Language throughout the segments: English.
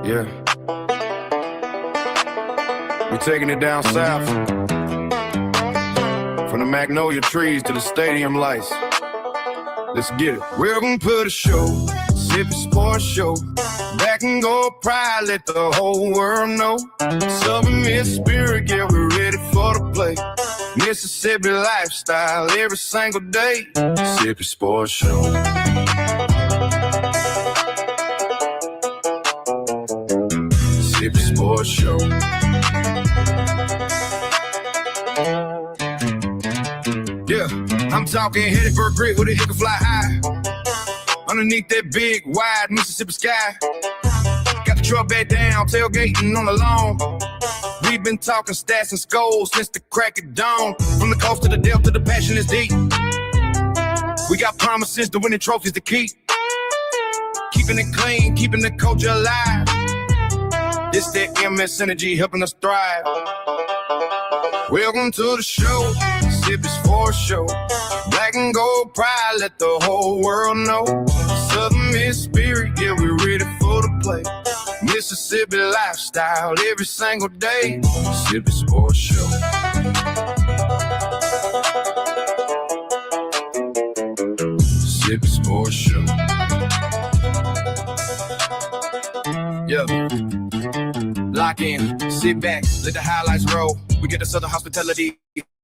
Yeah. We taking it down south. From the magnolia trees to the stadium lights. Let's get it. We're gonna put a show, Mississippi sports show. Back and go pride, let the whole world know. Southern Miss spirit, yeah, we're ready for the play. Mississippi lifestyle every single day. Mississippi sports show. Mississippi sports show. Yeah, I'm talking headed for a grid with a hick can fly high. Underneath that big, wide Mississippi sky. Got the truck back down, tailgating on the lawn. We've been talking stats and scores since the crack of dawn. From the coast to the delta, the passion is deep. We got promises to winning trophies to keep. Keeping it clean, keeping the culture alive. This that MS energy helping us thrive. Welcome to the show, Mississippi Sports Show. Black and gold pride, let the whole world know. Southern Miss spirit, yeah, we're ready for the play. Mississippi lifestyle every single day. Mississippi Sports Show. Mississippi Sports Show. Yeah. Lock in, sit back, let the highlights roll. We get the Southern hospitality,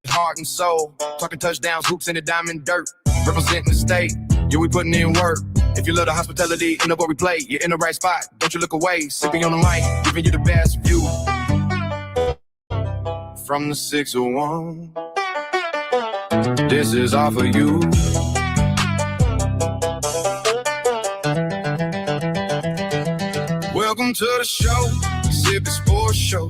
heart and soul. Talking touchdowns, hoops in the diamond dirt. Representing the state, yeah, we putting in work. If you love the hospitality and the what we play, you're in the right spot. Don't you look away, sipping on the mic, giving you the best view. From the 601, this is all for you. Welcome to the show, Mississippi Sports Show.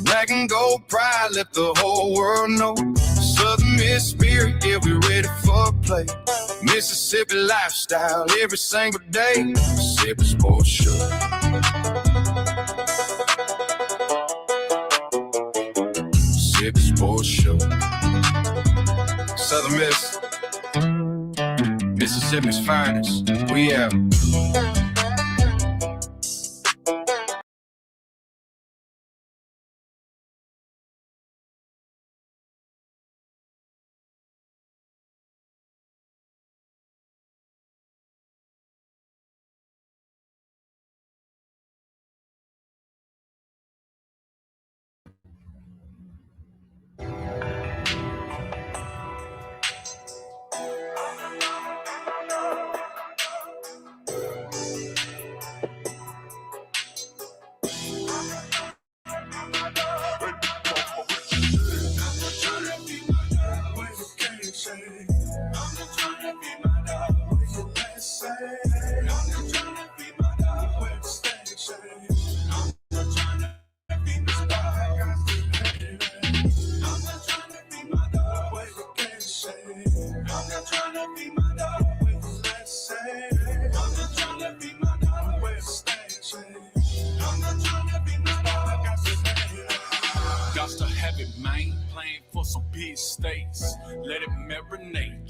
Black and gold pride, let the whole world know. Southern Miss spirit, yeah, we ready for a play. Mississippi lifestyle every single day. Mississippi Sports Show. Mississippi Sports Show. Southern Miss, Mississippi's finest. We out.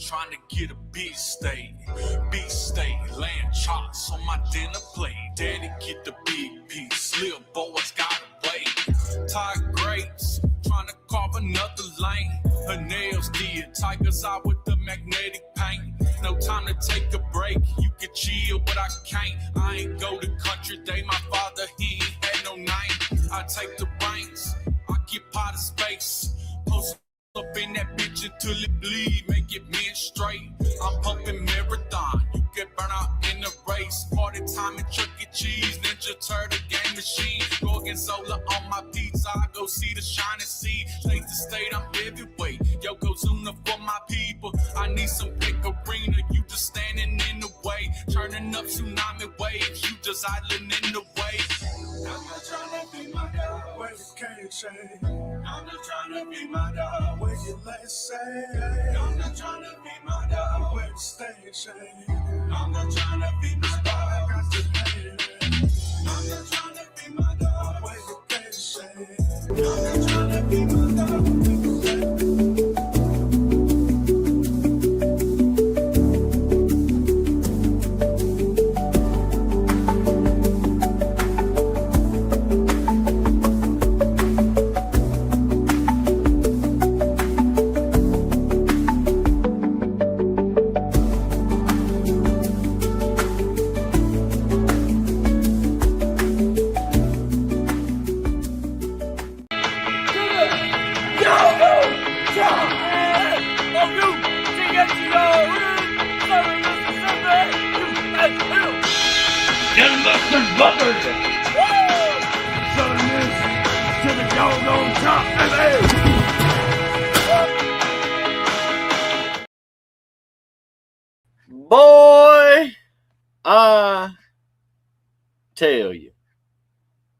Trying to get a beat state, laying chops on my dinner plate. Daddy get the big piece, little boys gotta wait. Tired grapes, trying to carve another lane. Her nails did, tigers out with the magnetic paint. No time to take a break, you can chill, but I can't. I ain't go to country day, my father, he ain't had no name. I take the reins, occupy the space. Post up in that bitch until it bleed, make it men straight. I'm pumping marathon, you get burnt out in the race. Party time and Chuck E. Cheese, Ninja Turtle game machine. Gorgonzola on my pizza, I go see the shining sea. State to state, I'm heavyweight. Yokozuna for my people. I need some big arena, you just standing in the way. Turning up tsunami waves, you just idling in the way. I'm not trying to be my dog, where you can't shake. I'm not trying to be my dog, where you let say. I'm not trying to be my dog, where you stay shake. I'm not trying to be my dog, I got to hate it. I'm not trying to be my dog, where you can't shake. I'm not trying to be my dog, where you There's butters. Southern Miss to the doggone top. Boy, I tell you,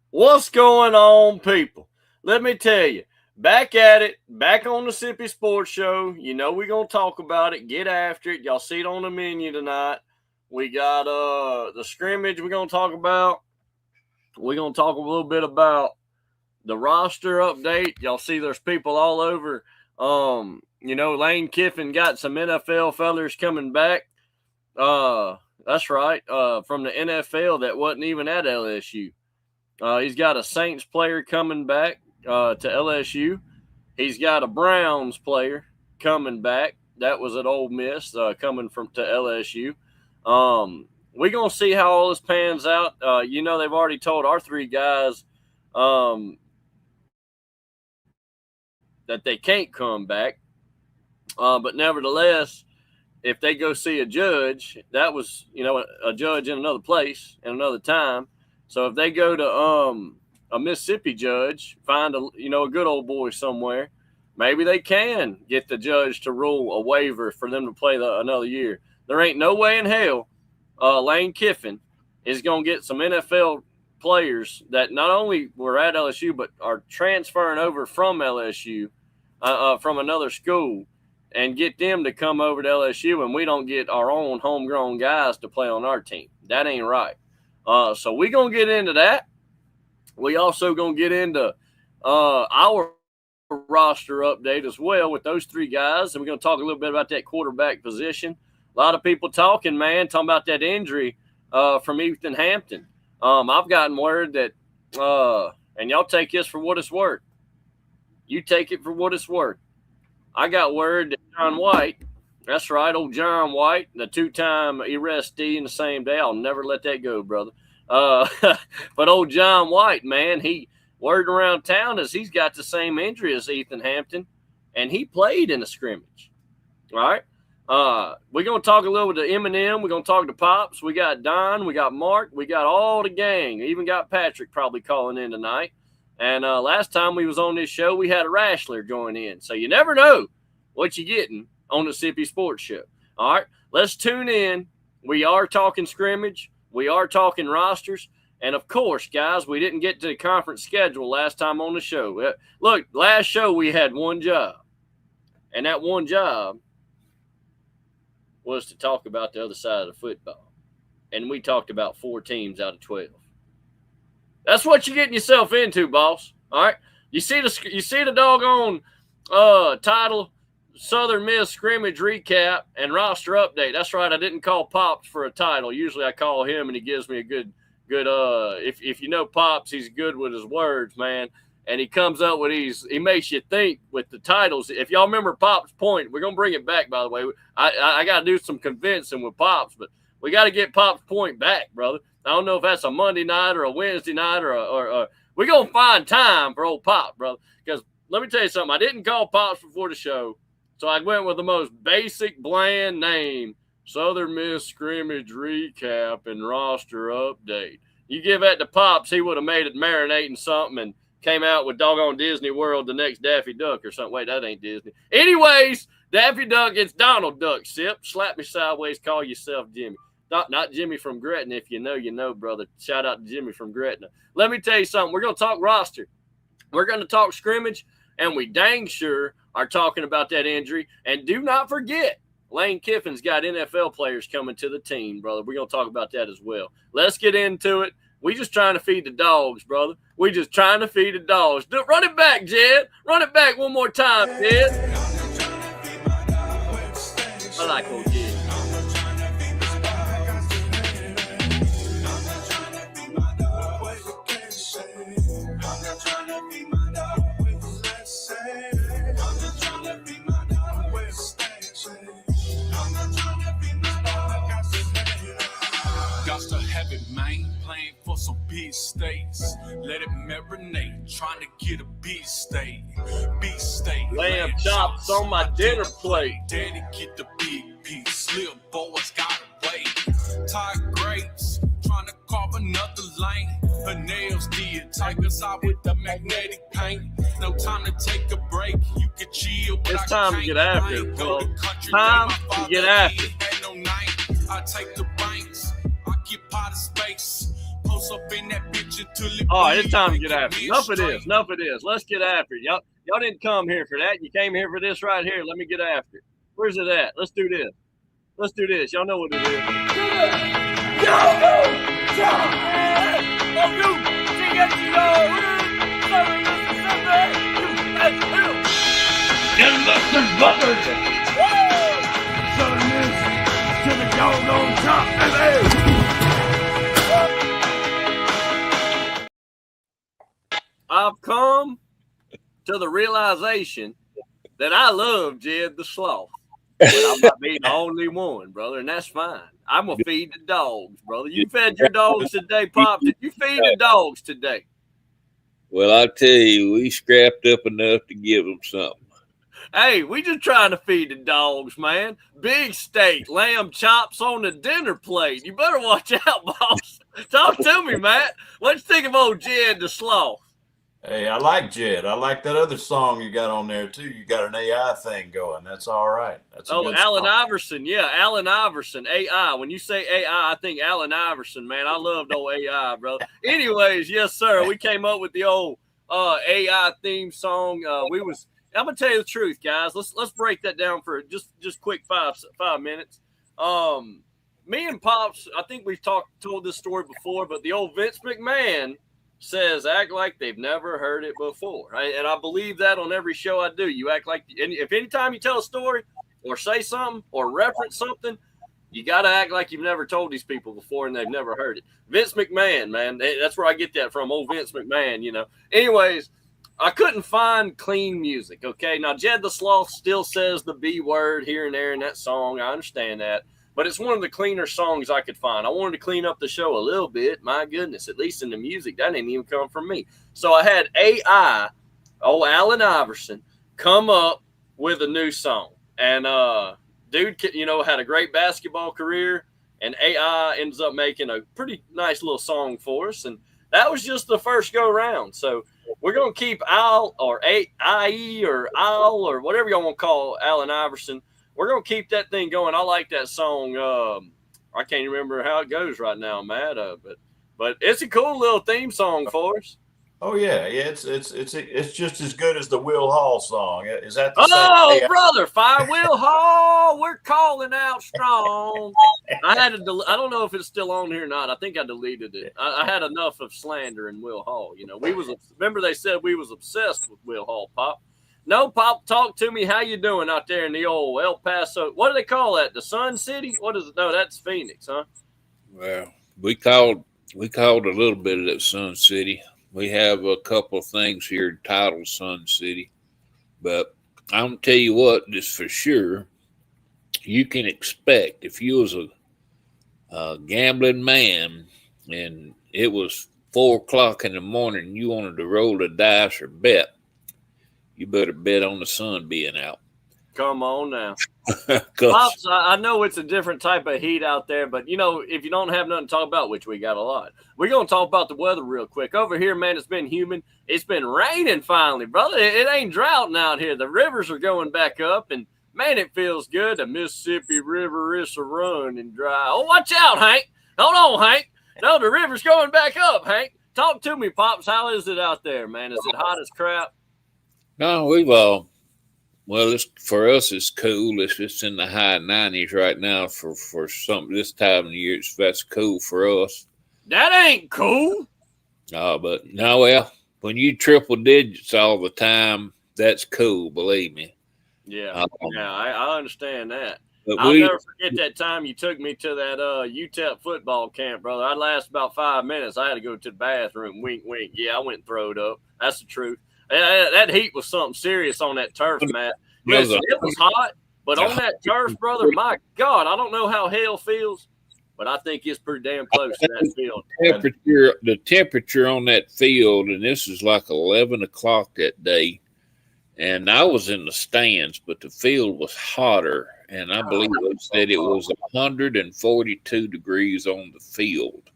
what's going on, people? Let me tell you, back at it, back on the Sippy Sports Show. You know we're going to talk about it, get after it. Y'all see it on the menu tonight. We got the scrimmage we're going to talk about. We're going to talk a little bit about the roster update. Y'all see there's people all over. Lane Kiffin got some NFL fellers coming back. That's right. From the NFL that wasn't even at LSU. He's got a Saints player coming back to LSU. He's got a Browns player coming back. That was at Ole Miss coming to LSU. We're going to see how all this pans out. They've already told our three guys that they can't come back. But nevertheless, if they go see a judge, that was, a judge in another place and another time. So if they go to a Mississippi judge, find a good old boy somewhere, maybe they can get the judge to rule a waiver for them to play another year. There ain't no way in hell Lane Kiffin is going to get some NFL players that not only were at LSU but are transferring over from LSU, from another school, and get them to come over to LSU, and we don't get our own homegrown guys to play on our team. That ain't right. So we're going to get into that. We also going to get into our roster update as well with those three guys, and we're going to talk a little bit about that quarterback position. A lot of people talking about that injury from Ethan Hampton. I've gotten word that, and y'all take this for what it's worth. You take it for what it's worth. I got word that John White, that's right, old John White, the two-time arrestee in the same day. I'll never let that go, brother. But old John White, man, word around town is he's got the same injury as Ethan Hampton, and he played in a scrimmage. All right? We're going to talk a little bit to Eminem. We're going to talk to Pops. We got Don. We got Mark. We got all the gang. We even got Patrick probably calling in tonight. And last time we was on this show, we had a wrestler join in. So you never know what you're getting on the Sippy Sports Show. All right, let's tune in. We are talking scrimmage. We are talking rosters. And, of course, guys, we didn't get to the conference schedule last time on the show. Look, last show we had one job. And that one job was to talk about the other side of the football. And we talked about 4 teams out of 12. That's what you're getting yourself into, boss. All right? You see the doggone title, Southern Miss Scrimmage Recap and Roster Update. That's right, I didn't call Pops for a title. Usually I call him and he gives me a good if you know Pops, he's good with his words, man. And he comes up with he makes you think with the titles. If y'all remember Pops' point, we're going to bring it back, by the way. I got to do some convincing with Pops, but we got to get Pops' point back, brother. I don't know if that's a Monday night or a Wednesday night or we're going to find time for old Pop, brother. Because let me tell you something. I didn't call Pops before the show, so I went with the most basic, bland name, Southern Miss Scrimmage Recap and Roster Update. You give that to Pops, he would have made it marinating something and came out with doggone Disney World, the next Daffy Duck or something. Wait, that ain't Disney. Anyways, Daffy Duck, it's Donald Duck, Sip. Slap me sideways, call yourself Jimmy. Not Jimmy from Gretna. If you know, you know, brother. Shout out to Jimmy from Gretna. Let me tell you something. We're going to talk roster. We're going to talk scrimmage, and we dang sure are talking about that injury. And do not forget, Lane Kiffin's got NFL players coming to the team, brother. We're going to talk about that as well. Let's get into it. We just trying to feed the dogs, brother. We just trying to feed the dogs. Run it back, Jed. Run it back one more time, Jed. I like old Jed. Got to have it, man. Playing for some big states. Let it marinate. Trying to get a big state. Big state. Lamb chops on my dinner plate. Daddy get the big piece. Little boys gotta wait. Tired grapes. Trying to carve another Tigers out with the magnetic paint. No time to take a break. You can chill, but It's I time to can't. get after it, Go bro. to country Time where my to father get after ain't had no night. I take the banks. Occupy the space. Post up in that bitch until it All right, it's bleed. time to Make get it after it. be Enough of straight. this. Enough of this. Let's get after it. Y'all didn't come here for that. You came here for this right here. Let me get after it. Where's it at? Let's do this. Let's do this. Y'all know what it is. Them buckers. Southern Miss to the doggone top, baby. I've come to the realization that I love Jed the Sloth. But I might be the only one, brother, and that's fine. I'm going to feed the dogs, brother. You fed your dogs today, Pop. Did you feed the dogs today? Well, I tell you, we scrapped up enough to give them something. Hey, we just trying to feed the dogs, man. Big steak, lamb chops on the dinner plate. You better watch out, boss. Talk to me, Matt. What you think of old Jed the Sloth? Hey, I like Jed. I like that other song you got on there too. You got an AI thing going. That's all right. That's a good Allen song. Iverson. Yeah, Allen Iverson. AI. When you say AI, I think Allen Iverson, man. I loved old AI, brother. Anyways, yes, sir. We came up with the old AI theme song. I'm gonna tell you the truth, guys. Let's break that down for just quick 5 minutes. Me and Pops, I think we've told this story before, but the old Vince McMahon says act like they've never heard it before. And I believe that on every show I do. You act like, and if anytime you tell a story or say something or reference something, you got to act like you've never told these people before and they've never heard it. Vince McMahon, man, that's where I get that from. Old Vince McMahon, you know. Anyways, I couldn't find clean music. Okay. Now, Jed the Sloth still says the B word here and there in that song. I understand that. But it's one of the cleaner songs I could find. I wanted to clean up the show a little bit. My goodness, at least in the music, that didn't even come from me. So I had AI, Allen Iverson, come up with a new song. And dude, had a great basketball career. And AI ends up making a pretty nice little song for us. And that was just the first go round. So we're going to keep Al or AIE or Al or whatever y'all want to call Allen Iverson. We're going to keep that thing going. I like that song. I can't remember how it goes right now, Matt. But it's a cool little theme song for us. Oh yeah. It's just as good as the Will Hall song. Is that the Oh, same? brother, Fire Will Hall, we're calling out strong. I don't know if it's still on here or not. I think I deleted it. I had enough of slander in Will Hall. You know, remember they said we was obsessed with Will Hall, Pop. No, Pop, talk to me. How you doing out there in the old El Paso? What do they call that? The Sun City? What is it? No, that's Phoenix, huh? Well, we called a little bit of that Sun City. We have a couple of things here titled Sun City, but I'm gonna tell you what, just for sure, you can expect if you was a gambling man and it was 4:00 in the morning, and you wanted to roll the dice or bet, you better bet on the sun being out. Come on now. Pops, I know it's a different type of heat out there, but, if you don't have nothing to talk about, which we got a lot, we're going to talk about the weather real quick. Over here, man, it's been humid. It's been raining finally, brother. It ain't droughting out here. The rivers are going back up, and, man, it feels good. The Mississippi River is a running dry. Oh, watch out, Hank. Hold on, Hank. No, the river's going back up, Hank. Talk to me, Pops. How is it out there, man? Is it hot as crap? No, for us, it's cool. It's in the high 90s right now for something this time of year. That's cool for us. That ain't cool. But no, well, when you triple digits all the time, that's cool. Believe me. Yeah, I understand that. But I'll never forget that time you took me to that UTEP football camp, brother. I lasted about 5 minutes. I had to go to the bathroom. Wink, wink. Yeah, I went and throwed up. That's the truth. That heat was something serious on that turf, Matt. Listen, it was hot, but on that turf, brother, my God, I don't know how hell feels, but I think it's pretty damn close to that field. The temperature on that field, and this is like 11 o'clock that day, and I was in the stands, but the field was hotter, and I believe it said it was 142 degrees on the field.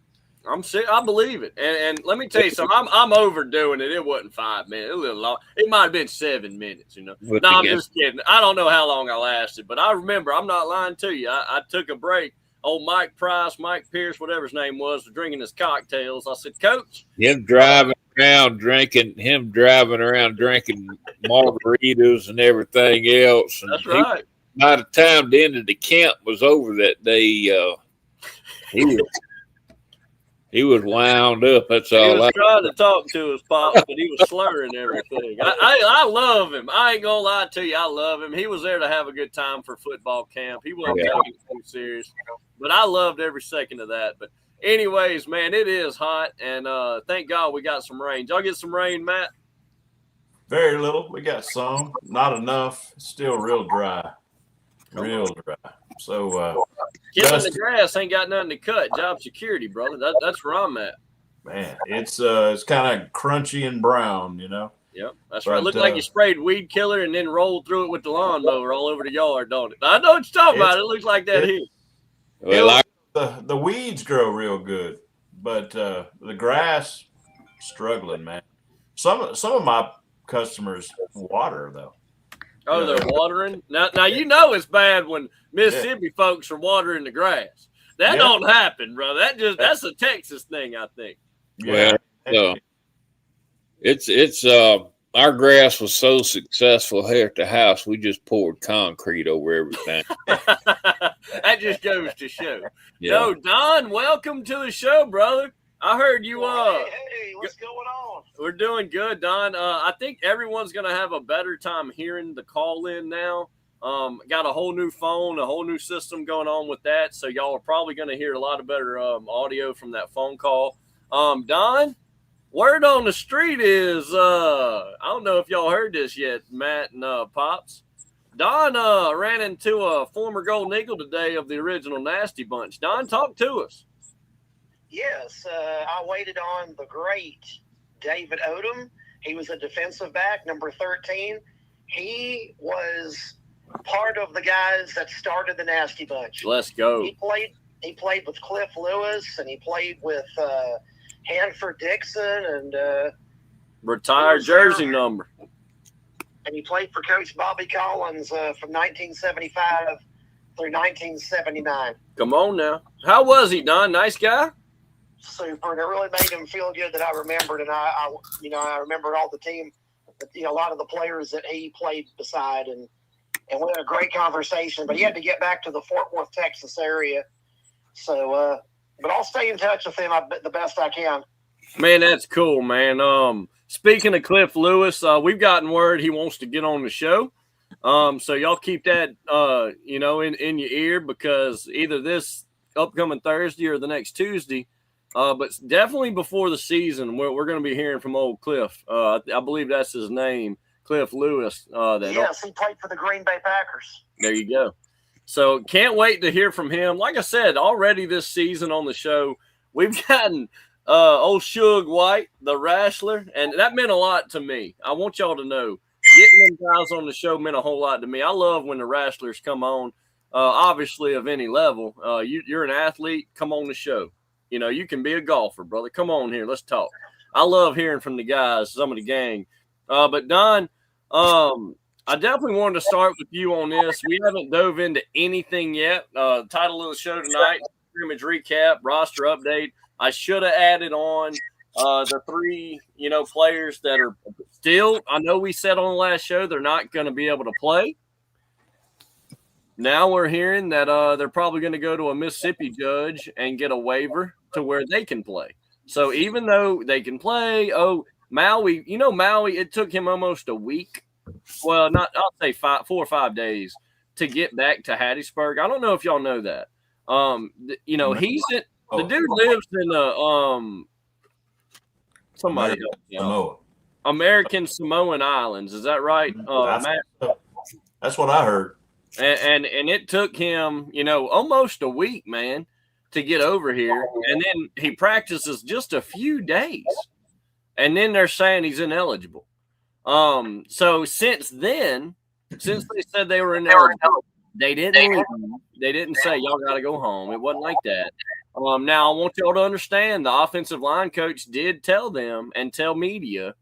I'm sick. I believe it. And let me tell you something. I'm overdoing it. It wasn't 5 minutes. A little long. It might have been 7 minutes, you know. With No, the I'm game. just kidding. I don't know how long I lasted, but I remember, I'm not lying to you. I took a break. Old Mike Price, Mike Pierce, whatever his name was drinking his cocktails. I said, Coach. Him driving around drinking margaritas and everything else. And That's right. By the time the end of the camp was over that day, he was wound up. That's He all. was trying to talk to us, Pops, but he was slurring everything. I love him. I ain't going to lie to you. I love him. He was there to have a good time for football camp. He wasn't taking it too serious. But I loved every second of that. But anyways, man, it is hot. And thank God we got some rain. Did y'all get some rain, Matt? Very little. We got some. Not enough. Still real dry. Real dry. So, Killing the grass ain't got nothing to cut. Job security, brother. That's where I'm at. man, it's kind of crunchy and brown, you know. Yep, that's But, right. Looked like you sprayed weed killer and then rolled through it with the lawnmower all over the yard, don't it? I know what you're talking about. It looks like that here. Well, The weeds grow real good, but the grass struggling, man. Some of my customers water though. Oh, they're watering? Now you know it's bad when Mississippi folks are watering the grass. That don't happen, bro. That's a Texas thing, I think. Yeah. Well, it's our grass was so successful here at the house, we just poured concrete over everything. That just goes to show. Yeah. No, Don, welcome to the show, brother. I heard you. Hey, what's going on? We're doing good, Don. I think everyone's gonna have a better time hearing the call in now. Got a whole new phone, a whole new system going on with that, so y'all are probably gonna hear a lot of better audio from that phone call. Don, word on the street is I don't know if y'all heard this yet, Matt and Pops. Don ran into a former Golden Eagle today of the original Nasty Bunch. Don, talk to us. Yes, I waited on the great David Odom. He was a defensive back, number 13. He was part of the guys that started the Nasty Bunch. Let's go. He played with Cliff Lewis, and he played with Hanford Dixon, and Retired jersey number. And he played for Coach Bobby Collins from 1975 through 1979. Come on now. How was he, Don? Nice guy? Super, and it really made him feel good that I remembered, and I remembered all the team, a lot of the players that he played beside, and we had a great conversation. But he had to get back to the Fort Worth, Texas area, so but I'll stay in touch with him the best I can. Man, that's cool, man. Speaking of Cliff Lewis, we've gotten word he wants to get on the show. So y'all keep that in your ear, because either this upcoming Thursday or the next Tuesday. But definitely before the season, we're going to be hearing from old Cliff. I believe that's his name, Cliff Lewis. Yes, he played for the Green Bay Packers. There you go. So can't wait to hear from him. Like I said, already this season on the show, we've gotten old Suge White, the wrestler, and that meant a lot to me. I want y'all to know, getting them guys on the show meant a whole lot to me. I love when the wrestlers come on, obviously of any level. You're an athlete, come on the show. You can be a golfer, brother. Come on here. Let's talk. I love hearing from the guys, some of the gang. But Don, I definitely wanted to start with you on this. We haven't dove into anything yet. Title of the show tonight, Scrimmage recap, roster update. I should have added on the three, players that are still, I know we said on the last show, they're not going to be able to play. Now we're hearing that they're probably going to go to a Mississippi judge and get a waiver to where they can play. So even though they can play, Maui, Maui, it took him almost a week. Well, I'll say 4 or 5 days to get back to Hattiesburg. I don't know if y'all know that. He's in, the dude lives in the somebody else, Samoa. American Samoan Islands. Is that right? Matt? That's what I heard. And it took him, almost a week, man, to get over here. And then he practices just a few days. And then they're saying he's ineligible. So since they said they were ineligible, they didn't leave. They didn't say y'all got to go home. It wasn't like that. Now, I want y'all to understand the offensive line coach did tell them and tell media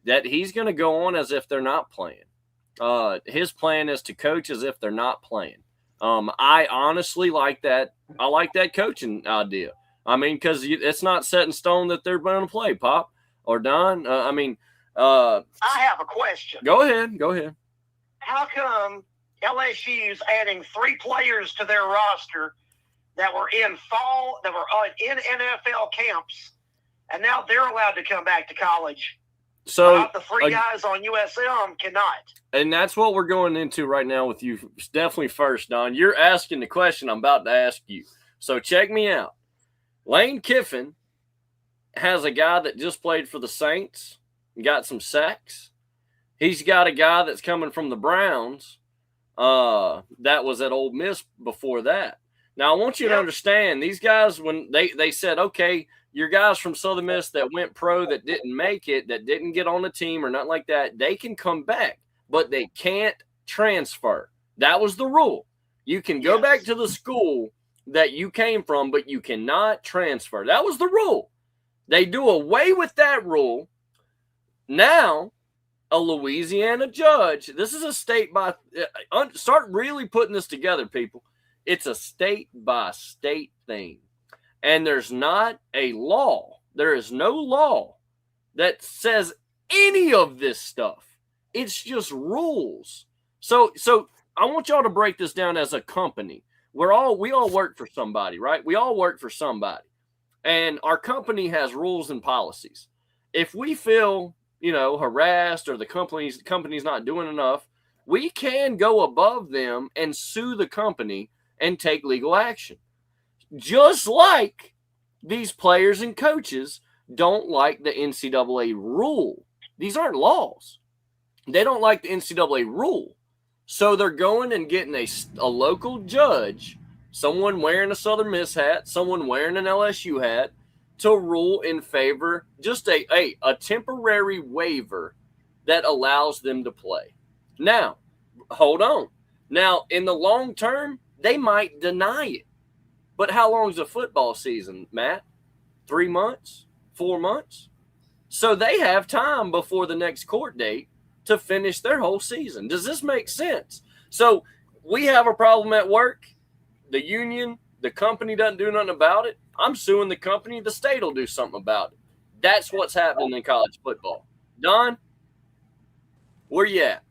that he's going to go on as if they're not playing. His plan is to coach as if they're not playing. I honestly like that. I like that coaching idea. I mean, because it's not set in stone that they're going to play, Pop or Don. I have a question. Go ahead. How come LSU's adding 3 players to their roster that were in NFL camps, and now they're allowed to come back to college? So the 3 guys on USM cannot. And that's what we're going into right now with you. Definitely first, Don. You're asking the question I'm about to ask you. So check me out. Lane Kiffin has a guy that just played for the Saints and got some sacks. He's got a guy that's coming from the Browns that was at Ole Miss before that. Now, I want you to understand, these guys, when they said, okay, your guys from Southern Miss that went pro that didn't make it, that didn't get on the team or nothing like that, they can come back, but they can't transfer. That was the rule. You can go back to the school that you came from, but you cannot transfer. That was the rule. They do away with that rule. Now, a Louisiana judge, this is a state by, start really putting this together, people. It's a state by state thing. And there's not a law. There is no law that says any of this stuff. It's just rules. So I want y'all to break this down as a company. We all work for somebody, right? We all work for somebody. And our company has rules and policies. If we feel, harassed or the company's not doing enough, we can go above them and sue the company and take legal action. Just like these players and coaches don't like the NCAA rule. These aren't laws. They don't like the NCAA rule. So they're going and getting a local judge, someone wearing a Southern Miss hat, someone wearing an LSU hat, to rule in favor, just a temporary waiver that allows them to play. Now, hold on. Now, in the long term, they might deny it. But how long is a football season, Matt? 3 months? 4 months? So they have time before the next court date to finish their whole season. Does this make sense? So we have a problem at work. The union, the company doesn't do nothing about it. I'm suing the company. The state will do something about it. That's what's happening in college football. Don, where you at?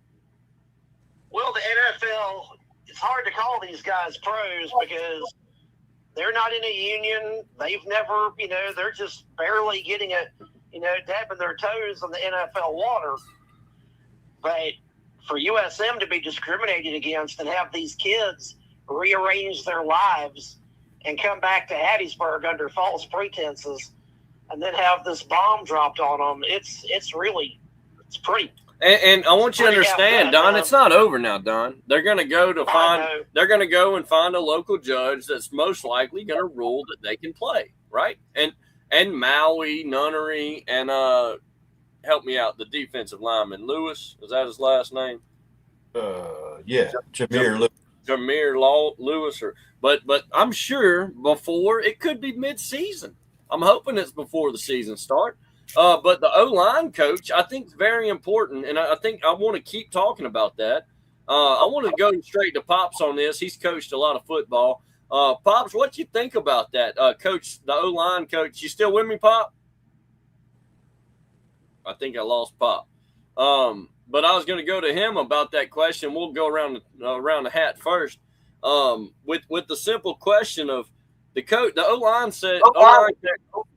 Well, the NFL, it's hard to call these guys pros because they're not in a union. They've never, they're just barely getting dabbing their toes on the NFL water. But for USM to be discriminated against and have these kids rearrange their lives and come back to Hattiesburg under false pretenses and then have this bomb dropped on them, it's pretty. And I want you to understand, Don, it's not over now, Don. They're going to go and find a local judge that's most likely going to rule that they can play, right? And Maui, Nunnery, and help me out, the defensive lineman, Lewis, is that his last name? Jameer Lewis, but I'm sure before, it could be mid-season. I'm hoping it's before the season starts. But the O-line coach, I think, is very important, and I think I want to keep talking about that. I want to go straight to Pops on this. He's coached a lot of football. Pops, what do you think about that? Coach, the O-line coach, you still with me, Pop? I think I lost Pop. But I was going to go to him about that question. We'll go around the hat first. With the simple question of the coach, the O-line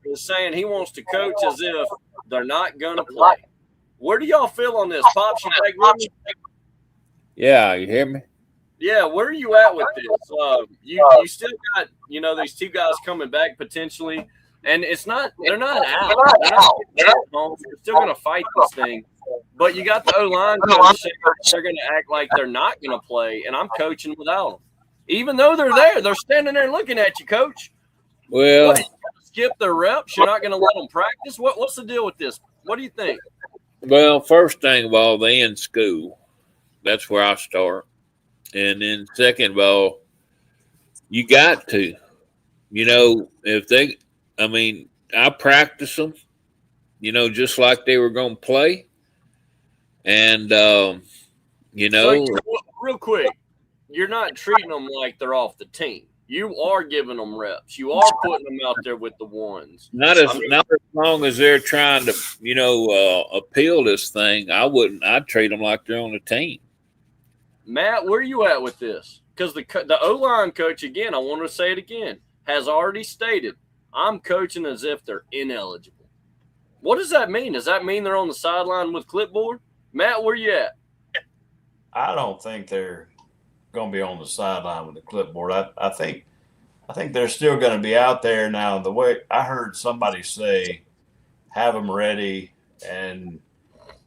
is saying he wants to coach as if they're not going to play. Where do y'all feel on this? Pops, you back with me? Yeah, you hear me? Yeah, where are you at with this? You still got, these two guys coming back potentially, and they're not out. They're still going to fight this thing. But you got the O-line coach saying they're going to act like they're not going to play, and I'm coaching without them. Even though they're there, they're standing there looking at you, Coach. Well, what, skip their reps? You're not going to let them practice? What's the deal with this? What do you think? Well, first thing of all, they in school. That's where I start. And then second of all, you got to. if they, I mean, I practice them, just like they were going to play. And, So, real quick, you're not treating them like they're off the team. You are giving them reps. You are putting them out there with the ones. not as long as they're trying to, appeal this thing. I'd treat them like they're on the team. Matt, where are you at with this? Because the O-line coach, again, I want to say it again, has already stated, I'm coaching as if they're ineligible. What does that mean? Does that mean they're on the sideline with clipboard? Matt, where you at? I don't think they're going to be on the sideline with the clipboard. I think they're still going to be out there. Now, the way I heard somebody say, have them ready, and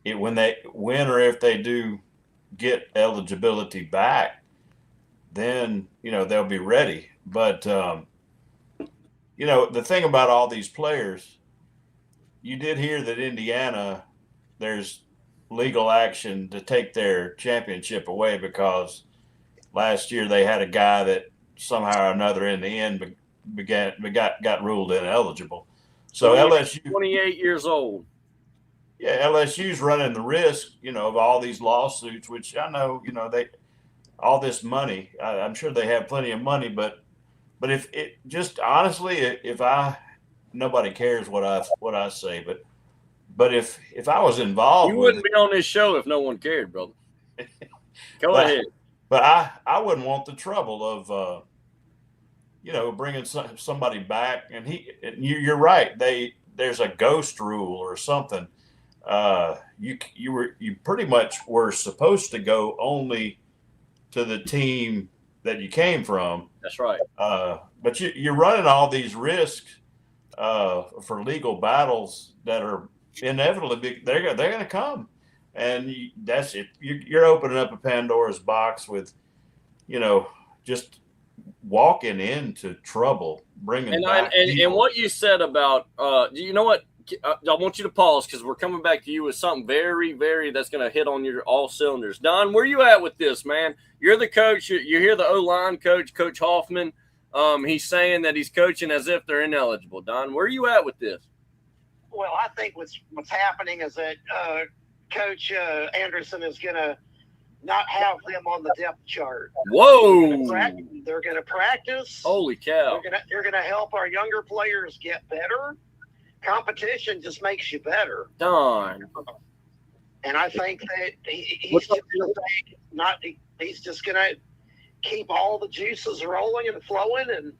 when or if they do get eligibility back, then they'll be ready. But the thing about all these players, you did hear that Indiana, there's legal action to take their championship away because last year they had a guy that somehow or another in the end got ruled ineligible. So LSU, 28 years old. Yeah, LSU's running the risk, of all these lawsuits, which I know, all this money. I'm sure they have plenty of money, but if it just honestly, nobody cares what I say, but if I was involved, you wouldn't be on this show if no one cared, brother. Go ahead. But I wouldn't want the trouble of, bringing somebody back. And you're right. There's a ghost rule or something. You pretty much were supposed to go only to the team that you came from. That's right. But you're running all these risks for legal battles that are inevitably they're going to come, and that's it. You're opening up a Pandora's box with, just walking into trouble, bringing back and what you said about you know what. I want you to pause because we're coming back to you with something very, very that's going to hit on your all cylinders. Don, where you at with this, man? You're the coach. You hear the O-line coach, Coach Hoffman. He's saying that he's coaching as if they're ineligible. Don, where you at with this? Well, I think what's happening is that Coach Anderson is going to not have them on the depth chart. Whoa! They're going to practice. Holy cow! They're going to help our younger players get better. Competition just makes you better. Darn. And I think that he's just going to keep all the juices rolling and flowing, and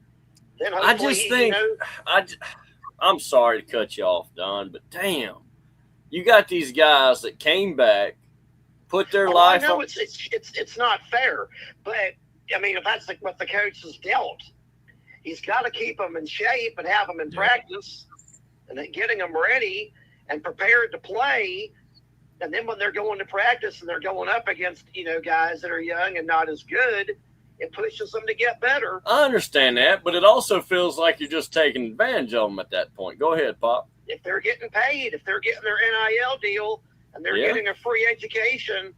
then hopefully, I just think I'm sorry to cut you off, Don, but damn, you got these guys that came back, put their life. I know it's not fair, but I mean, if that's what the coach has dealt, he's got to keep them in shape and have them in practice. And then getting them ready and prepared to play. And then when they're going to practice and they're going up against, guys that are young and not as good, it pushes them to get better. I understand that, but it also feels like you're just taking advantage of them at that point. Go ahead, Pop. If they're getting paid, if they're getting their NIL deal and they're getting a free education,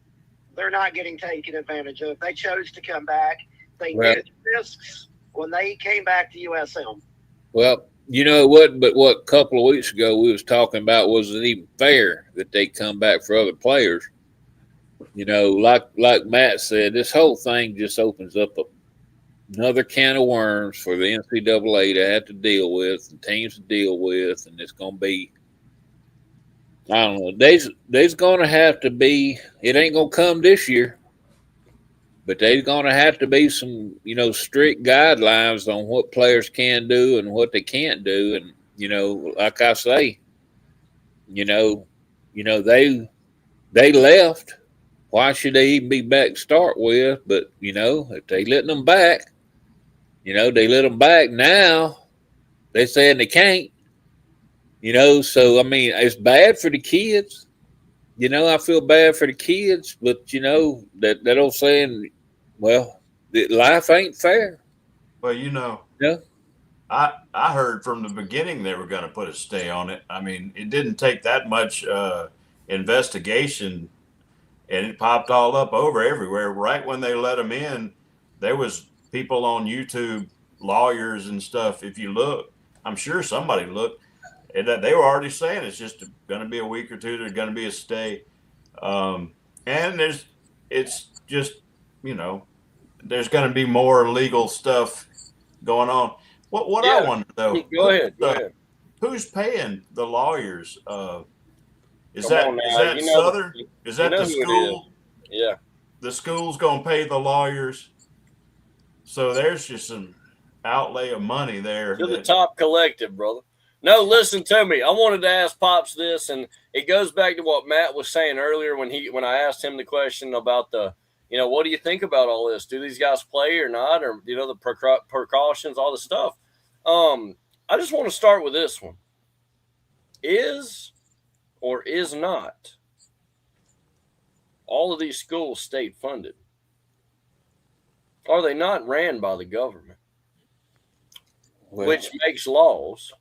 they're not getting taken advantage of. If they chose to come back, they did risks when they came back to USM. Well, you know what? But what a couple of weeks ago we was talking about wasn't even fair that they come back for other players. Like Matt said, this whole thing just opens up another can of worms for the NCAA to have to deal with and teams to deal with, and it's going to be. I don't know. There's going to have to be. It ain't going to come this year. But there's going to have to be some, strict guidelines on what players can do and what they can't do. And, like I say, they left. Why should they even be back to start with? But, if they letting them back, they let them back now. They saying they can't, so, I mean, it's bad for the kids. I feel bad for the kids, but that old saying, well, life ain't fair. Well, I heard from the beginning they were going to put a stay on it. I mean, it didn't take that much investigation, and it popped all up everywhere. Right when they let them in, there was people on YouTube lawyers and stuff, if you look, I'm sure somebody looked, and that they were already saying it's just going to be a week or two. There's going to be a stay, and it's just there's going to be more legal stuff going on. What I wonder though, Go ahead. Who's paying the lawyers? Is Come that on now. Southern? Is that the who it school? is. Yeah. The school's going to pay the lawyers. So there's just some outlay of money there. You're the top collective, brother. No, listen to me. I wanted to ask Pops this, and it goes back to what Matt was saying earlier when I asked him the question about what do you think about all this? Do these guys play or not? Or, the precautions, all the stuff. I just want to start with this one. Is or is not all of these schools state funded? Are they not ran by the government, which makes laws,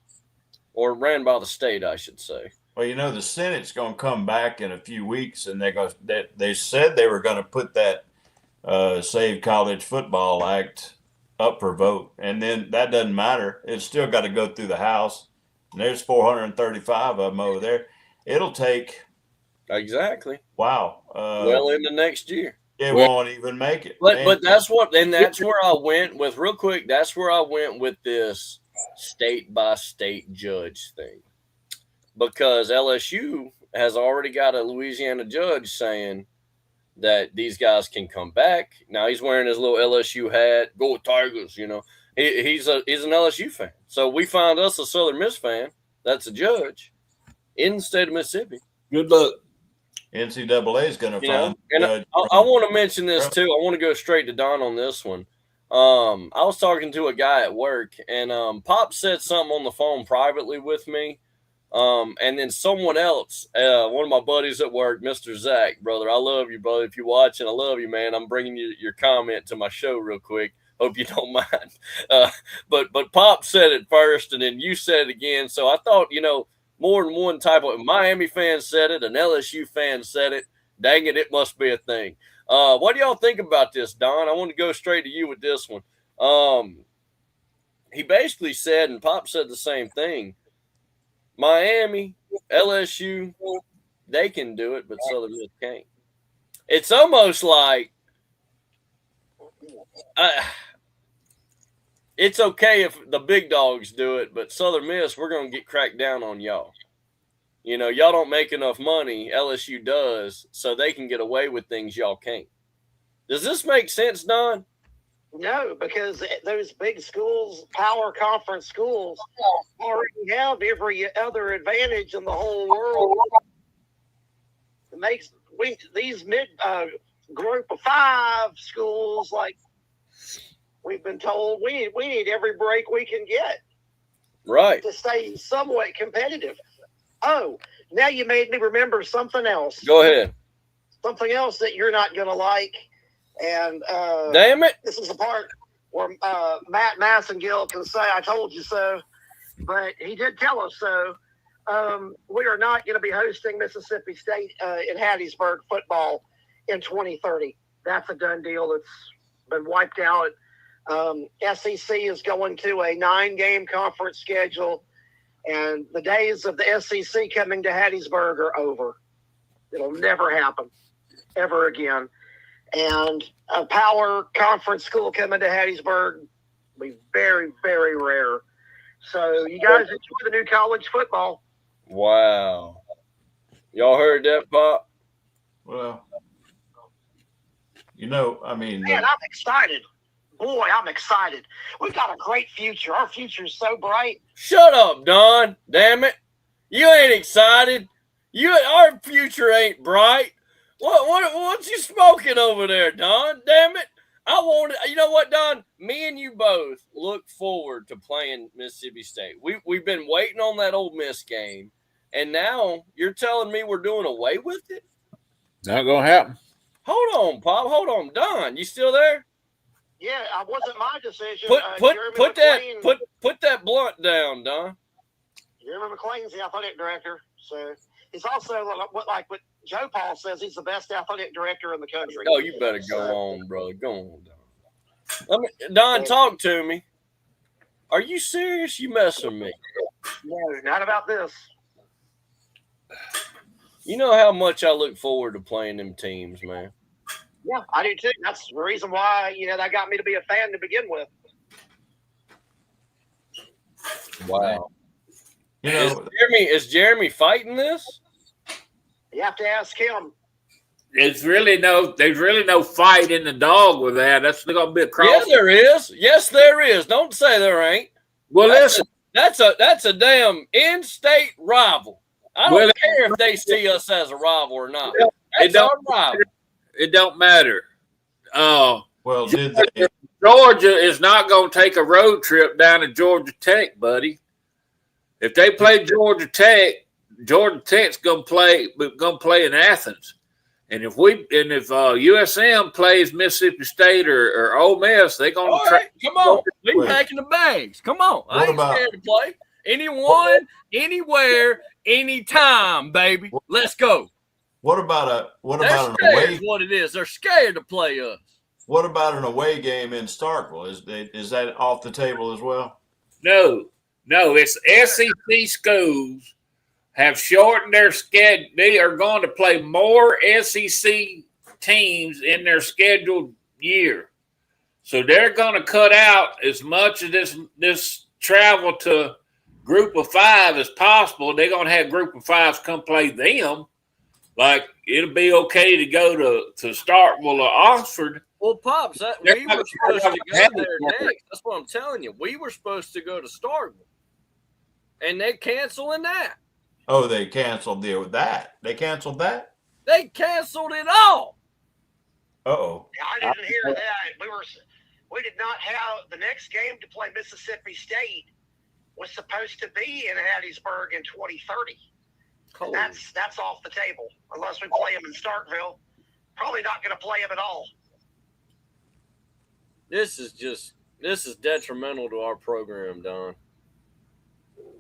or ran by the state, I should say? Well, the Senate's going to come back in a few weeks, and they said they were going to put that Save College Football Act up for vote, and then that doesn't matter. It's still got to go through the House, and there's 435 of them over there. It'll take exactly well into next year. It won't even make it. But that's where I went with real quick. That's where I went with this state by state judge thing, because LSU has already got a Louisiana judge saying that these guys can come back. Now he's wearing his little LSU hat. Go Tigers! He's an LSU fan. So we found us a Southern Miss fan that's a judge in the state of Mississippi. Good luck. NCAA is going to find. And I want to mention this too. I want to go straight to Don on this one. I was talking to a guy at work, and Pop said something on the phone privately with me. And then someone else, one of my buddies at work, Mr. Zach, brother, I love you, brother. If you're watching, I love you, man. I'm bringing you your comment to my show real quick. Hope you don't mind. But Pop said it first, and then you said it again. So I thought, more than one type of Miami fan said it, an LSU fan said it. Dang it, it must be a thing. What do y'all think about this, Don? I want to go straight to you with this one. He basically said, and Pop said the same thing, Miami, LSU, they can do it, but Southern Miss can't. It's almost like it's okay if the big dogs do it, but Southern Miss, we're going to get cracked down on y'all. Y'all don't make enough money. LSU does, so they can get away with things y'all can't. Does this make sense, Don? No, because those big schools, power conference schools, already have every other advantage in the whole world. It makes these mid group of 5 schools, like we've been told, we need every break we can get, right, to stay somewhat competitive. Oh, now you made me remember something else. Go ahead. Something else that you're not going to like. And damn it, this is the part where Matt Massengill can say, I told you so. But he did tell us so. We are not going to be hosting Mississippi State in Hattiesburg football in 2030. That's a done deal. It's been wiped out. SEC is going to a 9-game conference schedule, and the days of the SEC coming to Hattiesburg are over. It'll never happen ever again. And a power conference school coming to Hattiesburg will be very, very rare. So you guys enjoy the new college football. Wow. Y'all heard that, Pop? Well, man, I'm excited. Boy, I'm excited. We've got a great future. Our future is so bright. Shut up, Don. Damn it. You ain't excited. Our future ain't bright. What's you smoking over there, Don? Damn it. You know what, Don? Me and you both look forward to playing Mississippi State. We've been waiting on that Ole Miss game, and now you're telling me we're doing away with it? Not going to happen. Hold on, Pop. Hold on. Don, you still there? Yeah, it wasn't my decision. Put that blunt down, Don. Jeremy McClain's the athletic director, so he's also like what Joe Paul says, he's the best athletic director in the country. Oh, you better go on, brother. Go on, Don. Don, talk to me. Are you serious? You messing with me? No, not about this. You know how much I look forward to playing them teams, man. Yeah, I do too. That's the reason why, that got me to be a fan to begin with. Wow. You Is Jeremy fighting this? You have to ask him. There's really no fight in the dog with that. That's going to be a cross. Yeah, there is. Yes, there is. Don't say there ain't. Well, listen. That's a damn in-state rival. I don't care if they see us as a rival or not. That's our rival. It don't matter. well, did they? Georgia is not going to take a road trip down to Georgia Tech, buddy. If they play Georgia Tech's going to play in Athens. And if USM plays Mississippi State or Ole Miss, they're going to try. Come on, we packing the bags. Come on, I ain't scared to play. Anyone, anywhere, anytime, baby. Let's go. What about an away? What it is? They're scared to play us. What about an away game in Starkville? Is that off the table as well? No. It's SEC schools have shortened their schedule. They are going to play more SEC teams in their scheduled year. So they're going to cut out as much of this travel to Group of 5 as possible. They're going to have Group of 5s come play them. Like, it'll be okay to go to Starkville or Oxford. Well, Pops, we were supposed to go there next. That's what I'm telling you. We were supposed to go to Starkville. And they're canceling that. Oh, they canceled that. They canceled that? They canceled it all. Uh-oh. I didn't hear that. We did not have the next game to play Mississippi State was supposed to be in Hattiesburg in 2030. And that's off the table unless we play them in Starkville. Probably not going to play them at all. This is detrimental to our program, Don.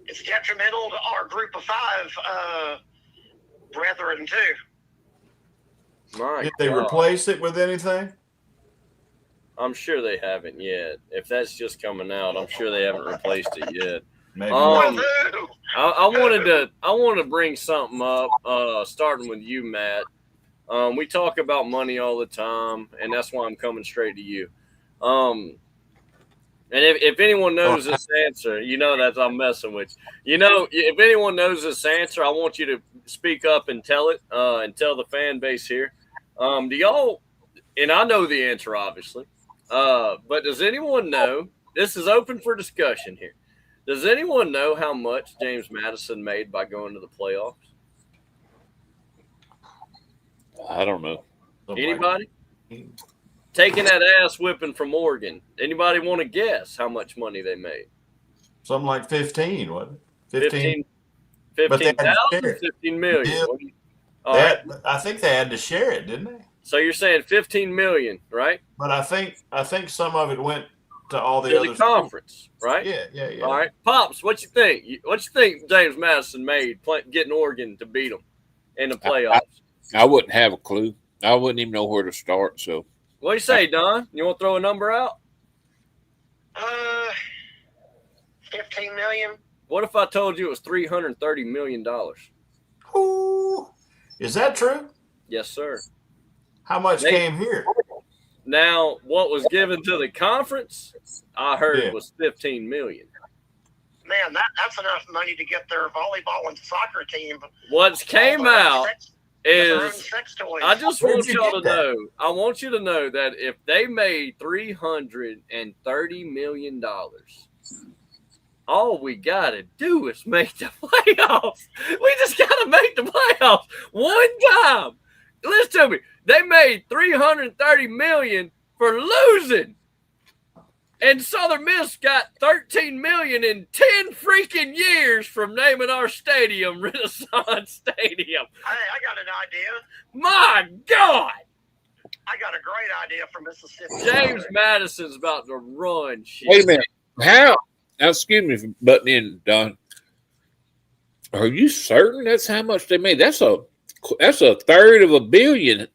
It's detrimental to our Group of 5 brethren too. Did they replace it with anything? I'm sure they haven't yet. If that's just coming out, I'm sure they haven't replaced it yet. Maybe. I wanted to bring something up, starting with you, Matt. We talk about money all the time, and that's why I'm coming straight to you. And if anyone knows this answer, you know that I'm messing with you. If anyone knows this answer, I want you to speak up and tell it, and tell the fan base here. Do y'all? And I know the answer, obviously. But does anyone know? This is open for discussion here. Does anyone know how much James Madison made by going to the playoffs? I don't know. Anybody? Taking that ass whipping from Oregon. Anybody want to guess how much money they made? Something like 15, wasn't it? 15,000, 15 million. Yeah. I think they had to share it, didn't they? So you're saying 15 million, right? But I think some of it went to all the other conference, right? Yeah. All right, Pops, what you think? What you think James Madison made getting Oregon to beat them in the playoffs? I wouldn't have a clue. I wouldn't even know where to start. So, what do you say, Don? You want to throw a number out? 15 million. What if I told you it was $330 million? Ooh, is that true? Yes, sir. How much came here? Now, what was given to the conference, I heard was $15 million. Man, that's enough money to get their volleyball and soccer team. What's came out is I just want y'all to know. I want you to know that if they made $330 million, all we gotta do is make the playoffs. We just gotta make the playoffs one time. Listen to me. They made $330 million for losing. And Southern Miss got $13 million in 10 freaking years from naming our stadium Renaissance Stadium. Hey, I got an idea. My God. I got a great idea for Mississippi. James Madison's about to run shit. Wait a minute. How? Now, excuse me for butting in, Don. Are you certain that's how much they made? That's a third of a billion.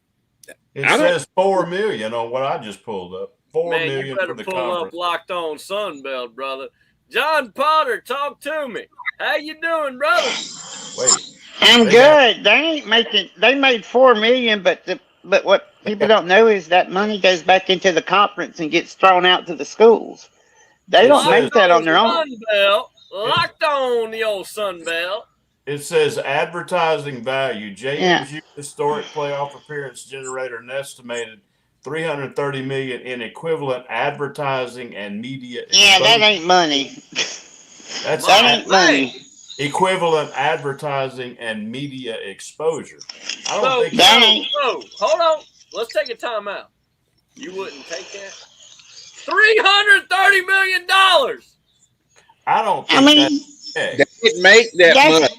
It says $4 million on what I just pulled up. $4 million you better for the pull conference. up Locked On Sunbelt, brother. John Potter, talk to me. How you doing, brother? Wait, I'm They good. They ain't making. They made $4 million, but what people don't know is that money goes back into the conference and gets thrown out to the schools. They It don't says- make that on their own. Sun Belt. Locked on the old Sun Belt. it says advertising value. Yeah. JMU historic playoff appearance generated an estimated $330 million in equivalent advertising and media. Yeah, that exposure. ain't money. That's That ain't money. equivalent advertising and media exposure. I don't So, think That ain't. hold on. Let's take a time out. You wouldn't take that? $330 million. I don't think I mean, that's They didn't make that that's, much.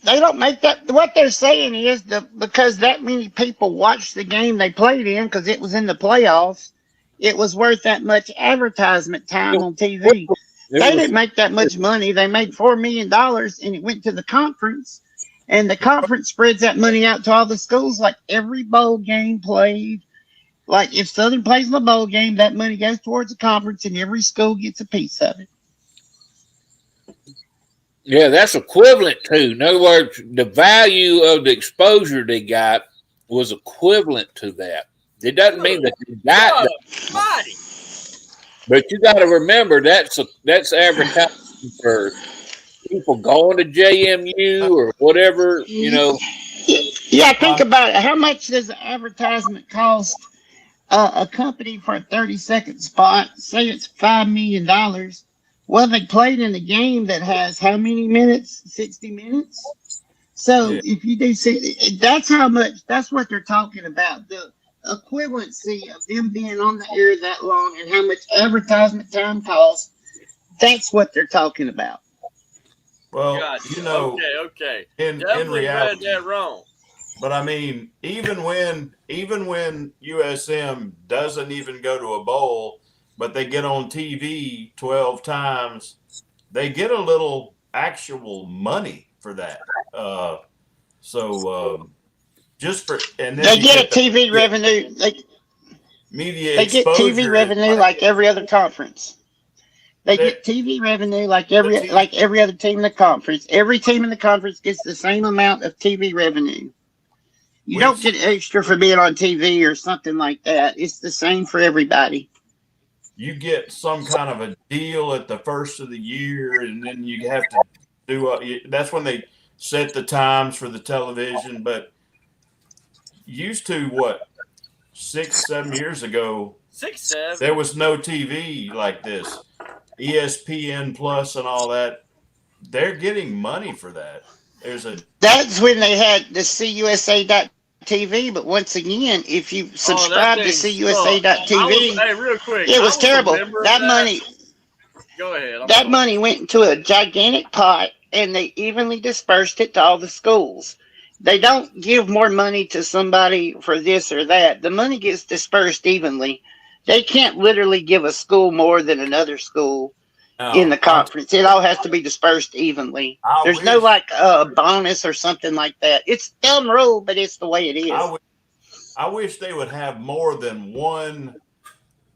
they don't make that. What they're saying is because that many people watched the game they played in because it was in the playoffs, it was worth that much advertisement time on TV. They didn't make that much money. They made $4 million, and it went to the conference, and the conference spreads that money out to all the schools. Like every bowl game played, like if Southern plays in the bowl game, that money goes towards the conference, and every school gets a piece of it. Yeah, that's equivalent to. In other words, the value of the exposure they got was equivalent to that. It doesn't mean that they got that, Body. but you got to remember that's advertising for people going to JMU or whatever. Yeah, think about it. How much does an advertisement cost a company for a 30-second spot? Say it's $5 million. Well, they played in a game that has how many minutes? 60 minutes. So Yeah. if you do see, that's how much. That's what they're talking about. The equivalency of them being on the air that long and how much advertisement time costs. That's what they're talking about. well, Gotcha. Okay. in Definitely reality. read that wrong. But I mean, even when USM doesn't even go to a bowl, but they get on TV 12 times, they get a little actual money for that. Just for and then They you get a the TV revenue. media They get exposure. TV revenue like every other conference. They get TV revenue like every other team in the conference. Every team in the conference gets the same amount of TV revenue. You don't get extra for being on TV or something like that. It's the same for everybody. You get some kind of a deal at the first of the year, and then you have to do that's when they set the times for the television. But used to 6-7 years ago, 6-7. there was no TV like this. ESPN Plus and all that, they're getting money for that. That's when they had the CUSA.TV, but once again, if you subscribe to CUSA.TV, hey, real quick, it was terrible. That money, go ahead. that money went into a gigantic pot, and they evenly dispersed it to all the schools. They don't give more money to somebody for this or that. The money gets dispersed evenly. They can't literally give a school more than another school in the conference. It all has to be dispersed evenly. There's no bonus or something like that. It's dumb rule, but it's the way it is. I wish they would have more than one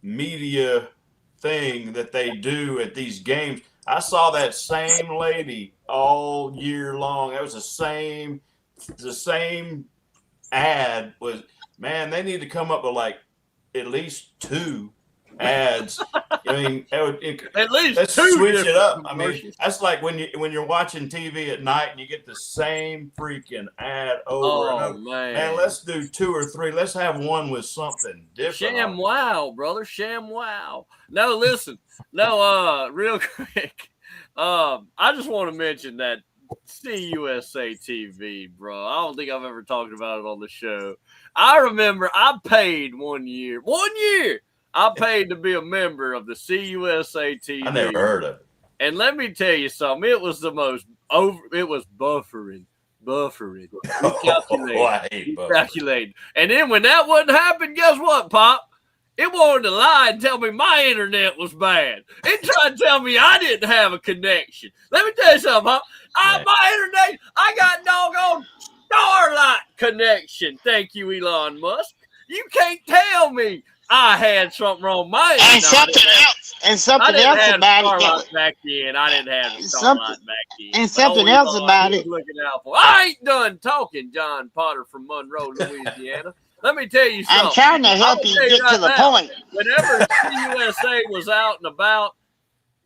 media thing that they do at these games. I saw that same lady all year long. That was the same ad. Man, they need to come up with at least 2 ads. I mean, at least let's 2 switch it up. I mean, commercials. that's like when you're watching TV at night and you get the same freaking ad over and over. Man, let's do 2 or 3. Let's have one with something different. Sham wow, brother. Sham wow. No, listen. No, real quick. I just want to mention that CUSA TV, bro. I don't think I've ever talked about it on the show. I remember I paid 1 year. 1 year. I paid to be a member of the CUSA TV. I never heard of it. And let me tell you something. It was the most it was buffering. I hate Calculated. And then when that wouldn't happen, guess what, Pop? It wanted to lie and tell me my internet was bad. It tried to tell me I didn't have a connection. Let me tell you something, huh? My internet, I got doggone Starlight connection. Thank you, Elon Musk. You can't tell me I had something wrong with my internet. And I something didn't else have about it. Starlight back then. I didn't have the Something- Starlight back then. and But something oh, else Lord, about he it. was looking out for. I ain't done talking, John Potter from Monroe, Louisiana. Let me tell you something. I'm trying to help I'll you tell get right to the now, point. Whenever CUSA was out and about,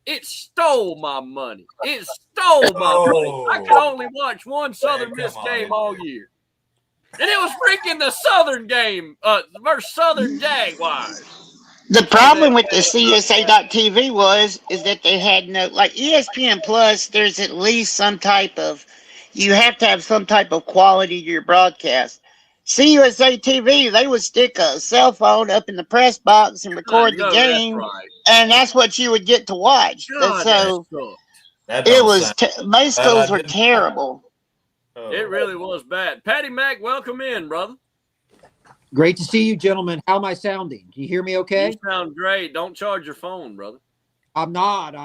it stole my money. It stole my money. I could only watch one Southern Miss game all year. And it was freaking the Southern game versus Southern Jaguars. The problem with the CSA.TV is that they had no, like ESPN Plus, there's at least some type of, you have to have some type of quality to your broadcast. CUSA TV, they would stick a cell phone up in the press box and record the No, game, that's right. and that's what you would get to watch. God, So that sucked. That it don't was, sound- most But I schools were didn't- terrible. Oh. It really was bad. Patty Mack, welcome in, brother. Great to see you, gentlemen. How am I sounding? Do you hear me okay? You sound great. Don't charge your phone, brother. I'm not.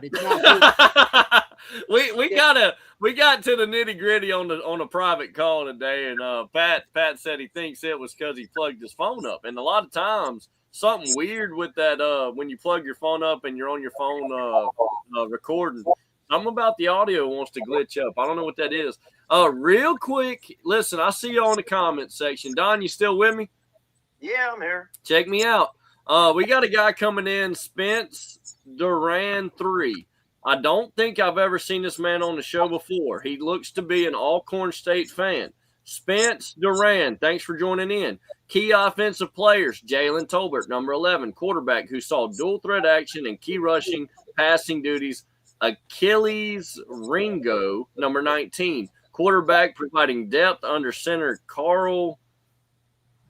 It's not. we got to the nitty gritty on a private call today, and Pat said he thinks it was because he plugged his phone up, and a lot of times something weird with that when you plug your phone up and you're on your phone recording, something about the audio wants to glitch up. I don't know what that is. Real quick, listen, I see you on the comment section. Don, you still with me? Yeah, I'm here. Check me out. We got a guy coming in, Spence Duran 3. I don't think I've ever seen this man on the show before. He looks to be an Alcorn State fan. Spence Duran, thanks for joining in. Key offensive players, Jalen Tolbert, number 11, quarterback who saw dual threat action and key rushing, passing duties. Achilles Ringo, number 19, quarterback providing depth under center Carl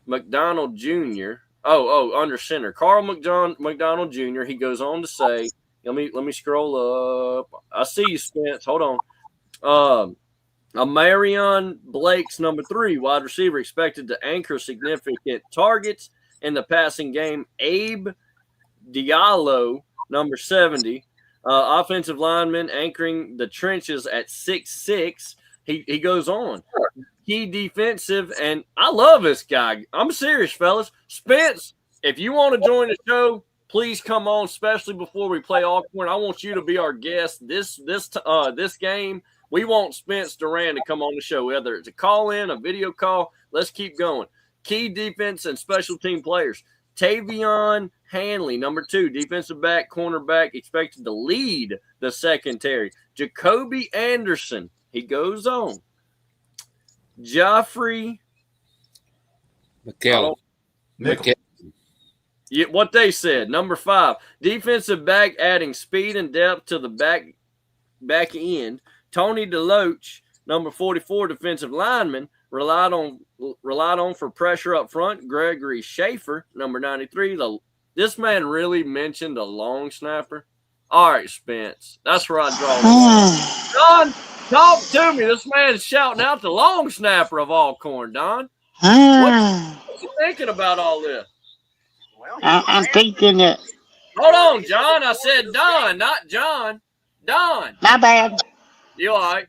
McDonald Jr. Under center Carl McDonald Jr. He goes on to say, let me scroll up. I see you, Spence. Hold on. Marion Blake's number 3, wide receiver, expected to anchor significant targets in the passing game. Abe Diallo, number 70, offensive lineman, anchoring the trenches at 6'6". He goes on. Key defensive, and I love this guy. I'm serious, fellas. Spence, if you want to join the show, please come on, especially before we play Alcorn. I want you to be our guest this game. We want Spence Duran to come on the show, whether it's a call-in, a video call. Let's keep going. Key defense and special team players. Tavion Hanley, number 2, defensive back, cornerback, expected to lead the secondary. Jacoby Anderson, he goes on. Joffrey McKellen. Yeah, what they said, number 5, defensive back, adding speed and depth to the back end. Tony DeLoach, number 44, defensive lineman, relied on for pressure up front. Gregory Schaefer, number 93. This man really mentioned a long snapper. All right, Spence, that's where I draw the line. Don, talk to me. This man's shouting out the long snapper of Alcorn, Don. What you thinking about all this? Well, I'm thinking that. Hold on, John. I said Don, not John. Don. My bad. You all right?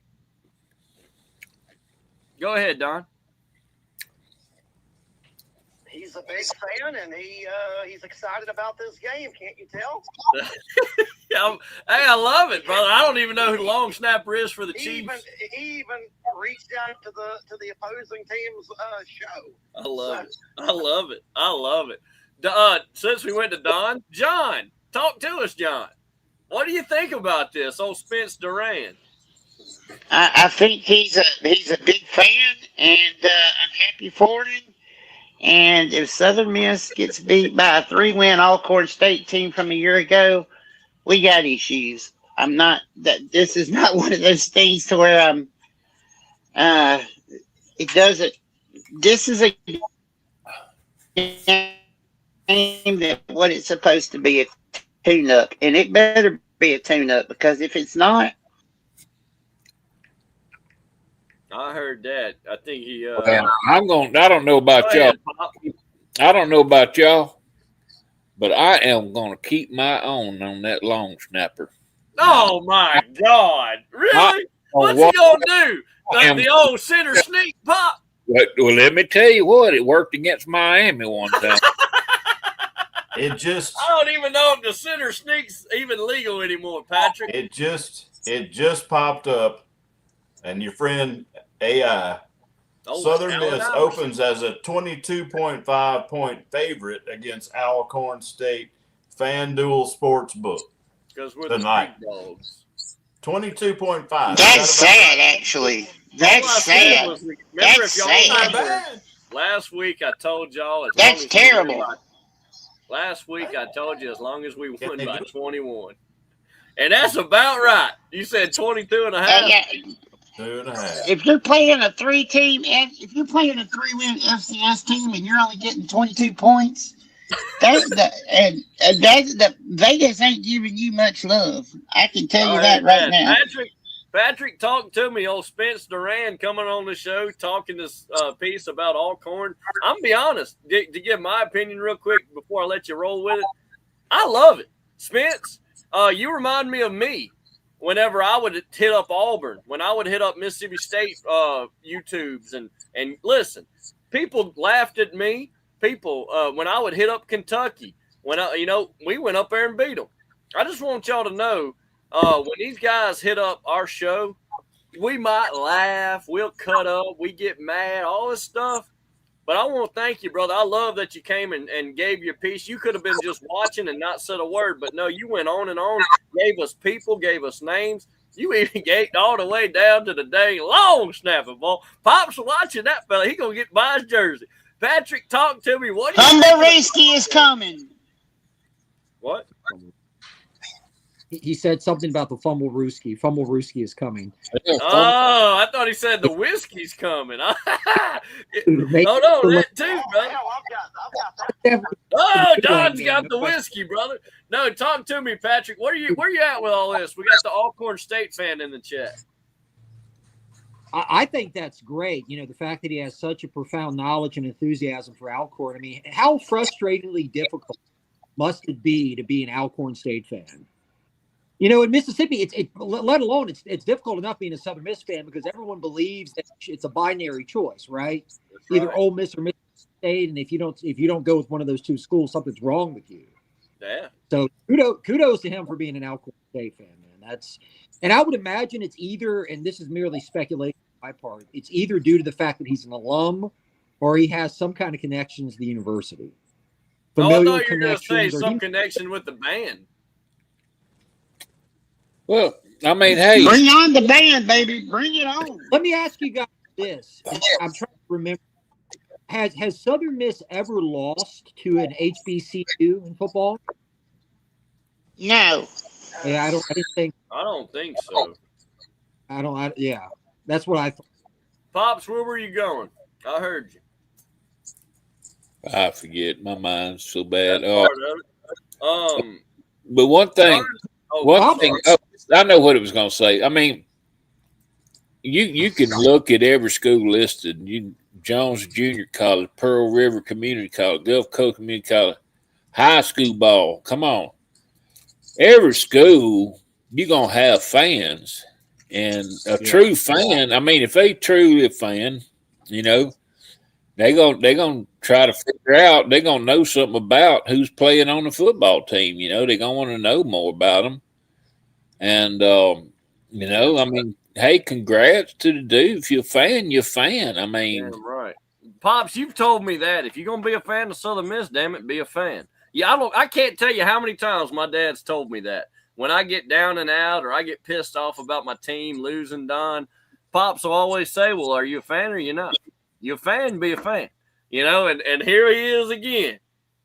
Go ahead, Don. he's a big fan, and he's excited about this game. Can't you tell? Hey, I love it, brother. I don't even know who the long snapper is for the Chiefs. He even reached out to the opposing team's show. I love it. Since we went to Don, John, talk to us, John. What do you think about this, old Spence Duran? I think he's a big fan, and I'm happy for him. And if Southern Miss gets beat by a 3-win Alcorn State team from a year ago, we got issues. This is not one of those things to where I'm. It doesn't. This is a game that what it's supposed to be, a tune-up, and it better be a tune-up, because if it's not. I heard that. I think he. I don't know about y'all. I don't know about y'all, but I am going to keep my own on that long snapper. Oh my God! Really? What's he gonna do? The old center sneak pop? Well, let me tell you what. It worked against Miami one time. It just I don't even know if the center sneak's even legal anymore, Patrick. it just popped up, and your friend AI Southern Allen Miss Iverson. opens as a 22.5 point favorite against Alcorn State FanDuel Sportsbook Because we're tonight. the big dogs. 22.5. That's sad, actually. That's sad. Remember, That's if y'all sad. remember, last week I told y'all. That's terrible. Last week I told you as long as we won by 21. And that's about right. You said 22 and a half. Yeah. 2.5. If you're playing a 3-team, if you're playing a 3-win FCS team and you're only getting 22 points, the Vegas ain't giving you much love. I can tell you that right now. Patrick talked to me, old Spence Duran coming on the show, talking this piece about Alcorn. I'm gonna be honest, to give my opinion real quick before I let you roll with it. I love it, Spence. You remind me of me whenever I would hit up Auburn, when I would hit up Mississippi State YouTubes and listen. People laughed at me. People when I would hit up Kentucky, we went up there and beat them. I just want y'all to know. When these guys hit up our show, we might laugh, we'll cut up, we get mad, all this stuff. But I want to thank you, brother. I love that you came and gave your piece. You could have been just watching and not said a word, but no, you went on and on, gave us people, gave us names. You even gave all the way down to the dang long snapper ball. Pop's watching that fella. He going to get by his jersey. Patrick, talk to me. What do you think? Humberisky is coming. What? He said something about the Fumble Rooski. Fumble Rooski is coming. Oh, I thought he said the whiskey's coming. Hold on, that too, brother. Oh, Don's got the whiskey, brother. No, talk to me, Patrick. Where you at with all this? We got the Alcorn State fan in the chat. I think that's great. You know, the fact that he has such a profound knowledge and enthusiasm for Alcorn. I mean, how frustratingly difficult must it be to be an Alcorn State fan? You know, in Mississippi, let alone it's difficult enough being a Southern Miss fan because everyone believes that it's a binary choice, right? Either Ole Miss or Mississippi State, and if you don't go with one of those two schools, something's wrong with you. Yeah. So kudos to him for being an Alcorn State fan, man. And I would imagine it's either, and this is merely speculation on my part, it's either due to the fact that he's an alum or he has some kind of connections to the university. I thought you were going to say some connection with the band. Well, I mean, hey. Bring on the band, baby. Bring it on. Let me ask you guys this. I'm trying to remember. Has Southern Miss ever lost to an HBCU in football? No. Yeah, I don't think so. Yeah, that's what I thought. Pops, where were you going? I heard you. I forget. My mind's so bad. But one thing. I know what it was going to say. I mean, you can look at every school listed. Jones Junior College, Pearl River Community College, Gulf Coast Community College, high school ball. Come on. Every school, you're going to have fans. And a true fan, I mean, if they truly a fan, they're gonna try to figure out, they're going to know something about who's playing on the football team. They're going to want to know more about them. And, I mean, hey, congrats to the dude. If you're a fan, you're a fan. I mean. Yeah, right. Pops, you've told me that. If you're going to be a fan of Southern Miss, damn it, be a fan. Yeah, I can't tell you how many times my dad's told me that. When I get down and out or I get pissed off about my team losing, Don, Pops will always say, well, are you a fan or you're not? You're a fan, be a fan. And here he is again.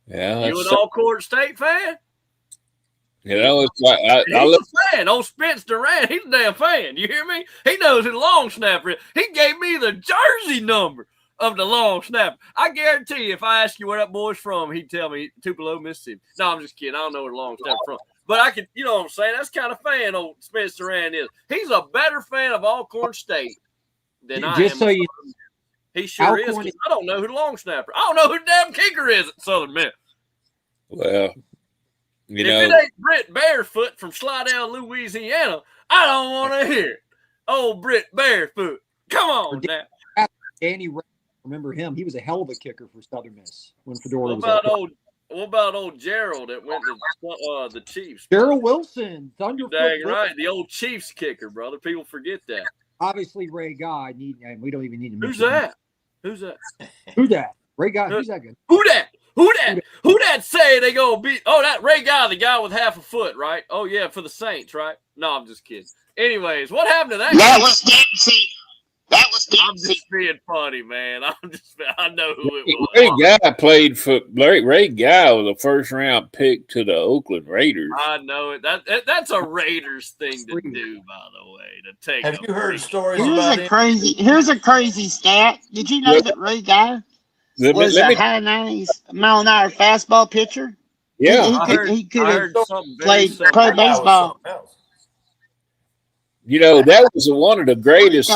Yeah. You an Alcorn State fan? It's like he's a fan. Old Spence Duran, he's a damn fan. You hear me? He knows who the long snapper is. He gave me the jersey number of the long snapper. I guarantee you, if I ask you where that boy's from, he'd tell me Tupelo, Mississippi. No, I'm just kidding. I don't know where the long snapper's from. But I could, you know what I'm saying? That's kind of fan old Spence Duran is. He's a better fan of Alcorn State than I am. So he sure is. I don't know who the long snapper. I don't know who the damn kicker is at Southern Miss. Well, if it ain't Britt Barefoot from Slidell, Louisiana, I don't want to hear it. Oh, Britt Barefoot. Come on now. Danny Ray, remember him? He was a hell of a kicker for Southern Miss when Fedora was about old what about old Gerald that went to the Chiefs? Gerald Wilson, Thunderfoot. Dang right, the old Chiefs kicker, brother. People forget that. Obviously, Ray Guy. We don't even need to. Who's that? Who's that? Who that? Ray Guy. Who's that? Good? Who that? Who that? Who that say they gonna beat? Oh, that Ray Guy, the guy with half a foot, right? Oh yeah, for the Saints, right? No, I'm just kidding. Anyways, what happened to that? That was Dempsey. That was I'm Dempsey. just being funny, man. I know who it was. Ray Guy played for Ray Guy was a first round pick to the Oakland Raiders. I know it. That's a Raiders thing to do, by the way. To take. Have you heard stories about it? Here's a crazy stat. Did you know that Ray Guy was a high 90s mile an hour fastball pitcher? Yeah, he could have something played pro baseball. You know, that was one of the greatest.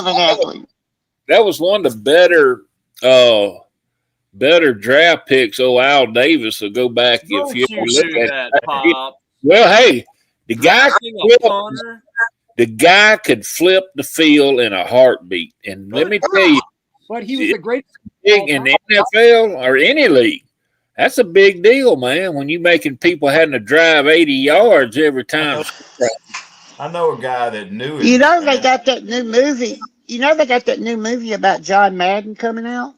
That was one of the better draft picks. Oh, Al Davis will go back if you ever look at that. Pop. Well, hey, the guy could flip the field in a heartbeat, and let me tell you, but he was the greatest in the NFL or any league. That's a big deal, man. When you making people having to drive 80 yards every time. I know a guy that knew it. You know they got that new movie. You know they got that new movie about John Madden coming out,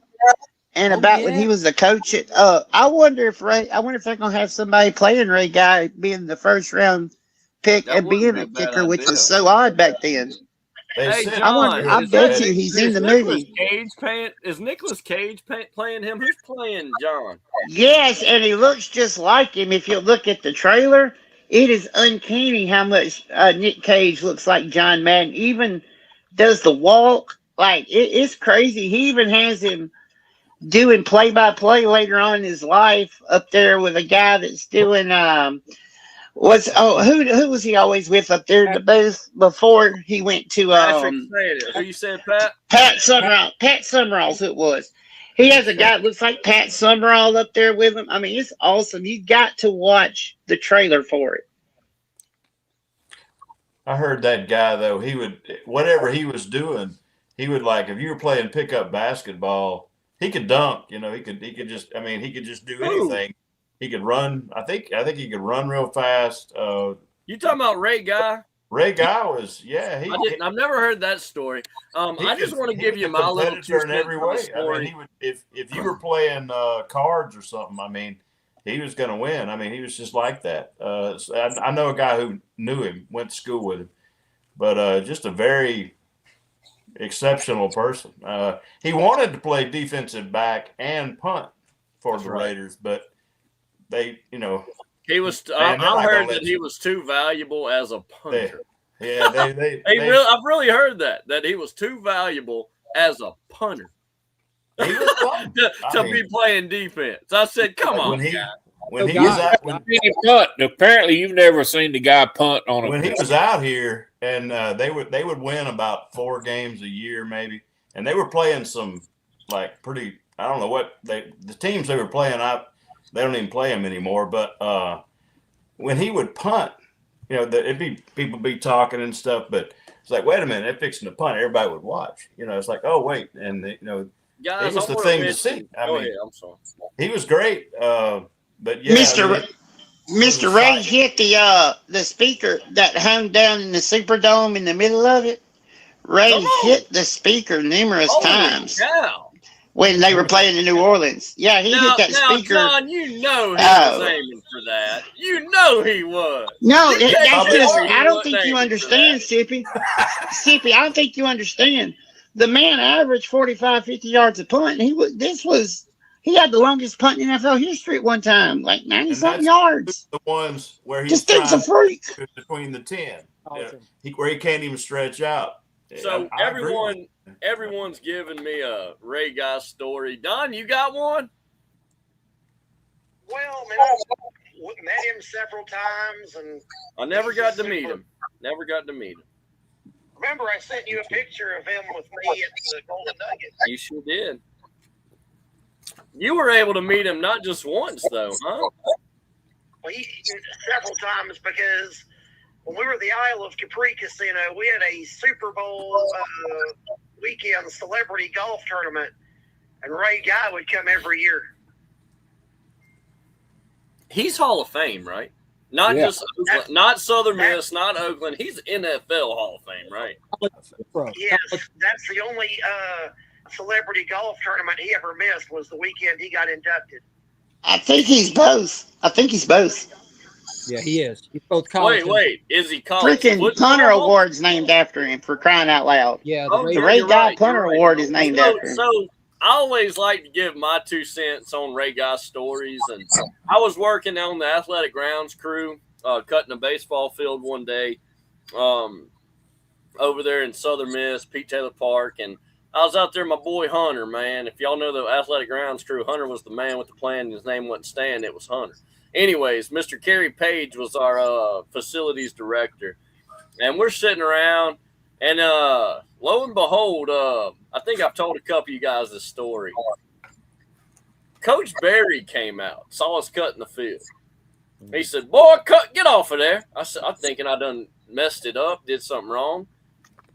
and when he was the coach at. I wonder if they're gonna have somebody playing Ray Guy being the first round pick and being a kicker, which was so odd back then. Hey, John, I bet you he's in the movie. Is Nicolas Cage playing him? Who's playing John? Yes, and he looks just like him. If you look at the trailer, it is uncanny how much Nick Cage looks like John Madden. Even does the walk. Like, it's crazy. He even has him doing play-by-play later on in his life up there with a guy that's doing who was he always with up there in the booth before he went to who you said, Pat? Pat Summerall. Pat Summerall's who it was. He has a guy that looks like Pat Summerall up there with him. I mean, it's awesome. You got to watch the trailer for it. I heard that guy though, he would whatever he was doing, he would like if you were playing pickup basketball, he could dunk, he could just do anything. He could run. I think he could run real fast. You talking about Ray Guy? Ray Guy was, I've never heard that story. I just want to give you my little in every way. I mean, he would if you were playing cards or something. I mean, he was going to win. I mean, he was just like that. I know a guy who knew him, went to school with him, but just a very exceptional person. He wanted to play defensive back and punt for the Raiders, but they, he was. I heard that he was too valuable as a punter. I've really heard that he was too valuable as a punter. He was to be playing defense. I said, "Come on, when he was out, apparently you've never seen the guy punt on a. When he was out here, and they would win about 4 games a year, maybe, and they were playing some like pretty. I don't know what the teams they were playing. They don't even play him anymore. But when he would punt, it'd be people be talking and stuff, but it's like, wait a minute, they're fixing to punt. Everybody would watch. It's like, oh wait, and guys, it was the thing to see. I mean, I'm sorry. He was great, but yeah, Mr. Ray hit the speaker that hung down in the Superdome in the middle of it. Ray hit the speaker numerous times. Cow. When they were playing in New Orleans. Yeah, he hit that speaker. John, he was aiming for that. You know he was. No, that's just, I don't think you understand, Sippy. Sippy, I don't think you understand. The man averaged 45, 50 yards a punt. He had the longest punt in NFL history at one time, like 90-something yards. The ones where he's just a freak. Between the 10, where he can't even stretch out. So everyone's giving me a Ray Guy story. Don, you got one? Well, man, I've met him several times, and I never got to meet him. Remember, I sent you a picture of him with me at the Golden Nugget. You sure did. You were able to meet him not just once, though, huh? Well, several times because when we were at the Isle of Capri Casino, we had a Super Bowl weekend celebrity golf tournament, and Ray Guy would come every year. He's Hall of Fame, right? Not Yeah. just Oakland, not Southern Miss, not Oakland. He's NFL Hall of Fame, right? Yes, that's the only celebrity golf tournament he ever missed was the weekend he got inducted. I think he's both. Yeah, he is. He's both college. Wait. Is he college Freaking football? punter award's named after him, for crying out loud. Yeah, Oh, The yeah, Ray you're Guy right, Punter you're right. Award is named after him. So I always like to give my 2 cents on Ray Guy stories. And I was working on the athletic grounds crew, cutting a baseball field one day over there in Southern Miss, Pete Taylor Park. And I was out there, my boy Hunter, man. If y'all know the athletic grounds crew, Hunter was the man with the plan. His name wasn't Stan, it was Hunter. Anyways, Mr. Kerry Page was our facilities director. And we're sitting around, and lo and behold, I think I've told a couple of you guys this story. Coach Berry came out, saw us cutting the field. He said, "Boy, get off of there." I said, "I'm thinking I done messed it up, did something wrong."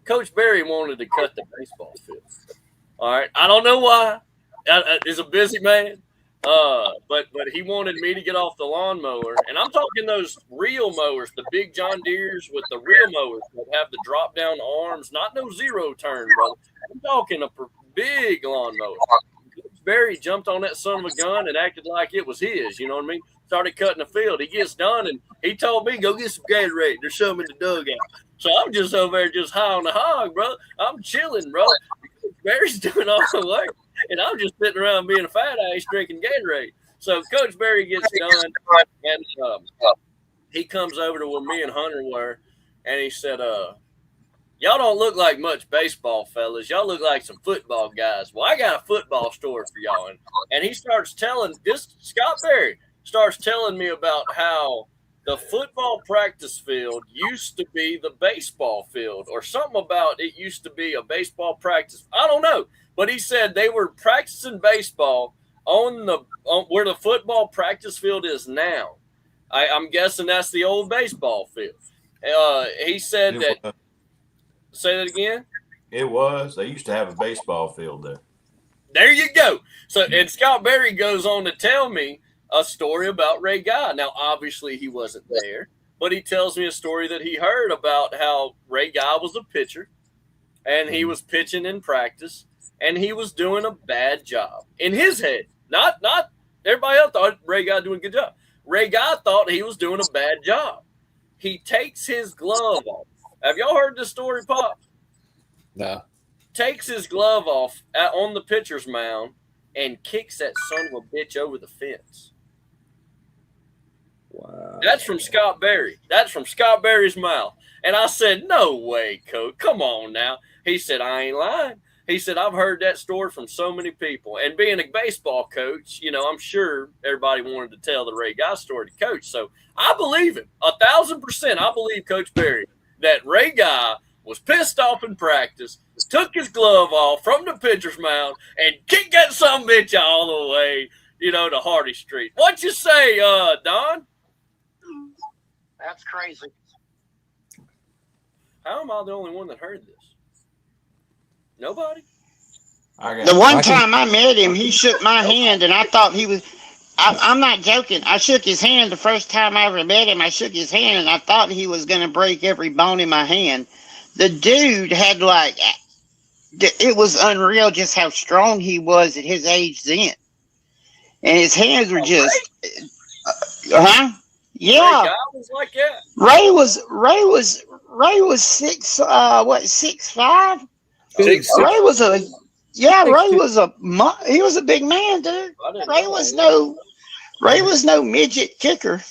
Coach Berry wanted to cut the baseball field. All right, I don't know why. He's a busy man. But he wanted me to get off the lawnmower, and I'm talking those real mowers, the big John Deeres with the real mowers that have the drop down arms, not no zero turn, brother. I'm talking a big lawnmower. Barry jumped on that son of a gun and acted like it was his. You know what I mean? Started cutting the field. He gets done, and he told me, "Go get some Gatorade. There's some in the dugout." So I'm just over there, just high on the hog, bro. I'm chilling, bro. Barry's doing all the work. And I'm just sitting around being a fat ass drinking Gatorade. So Coach Berry gets done, and he comes over to where me and Hunter were, and he said, "Y'all don't look like much baseball fellas. Y'all look like some football guys. Well, I got a football story for y'all." And he starts telling Scott Berry starts telling me about how the football practice field used to be the baseball field, or something about it used to be a baseball practice. I don't know. But he said they were practicing baseball on where the football practice field is now. I'm guessing that's the old baseball field. He said that. Say that again. It was. They used to have a baseball field there. There you go. So, and Scott Berry goes on to tell me a story about Ray Guy. Now, obviously, he wasn't there, but he tells me a story that he heard about how Ray Guy was a pitcher, and he was pitching in practice. And he was doing a bad job in his head. Not everybody else thought Ray Guy doing a good job. Ray Guy thought he was doing a bad job. He takes his glove off. Have y'all heard this story, Pop? No. Takes his glove off on the pitcher's mound and kicks that son of a bitch over the fence. Wow. That's from Scott Berry. That's from Scott Berry's mouth. And I said, "No way, Coach. Come on now." He said, "I ain't lying." He said, "I've heard that story from so many people." And being a baseball coach, you know, I'm sure everybody wanted to tell the Ray Guy story to Coach. So I believe him 1,000%. I believe Coach Berry that Ray Guy was pissed off in practice, took his glove off from the pitcher's mound, and kicked that son of a bitch all the way, you know, to Hardy Street. What you say, Don? That's crazy. How am I the only one that heard this? Nobody? The one time I met him, he shook my hand, and I thought he was – I'm not joking. I shook his hand the first time I ever met him. I shook his hand, and I thought he was going to break every bone in my hand. The dude had like – it was unreal just how strong he was at his age then. And his hands were just Ray yeah. Guy was like that. Ray was 6'5"? 6'6". Ray was he was a big man, dude. Ray was no midget kicker.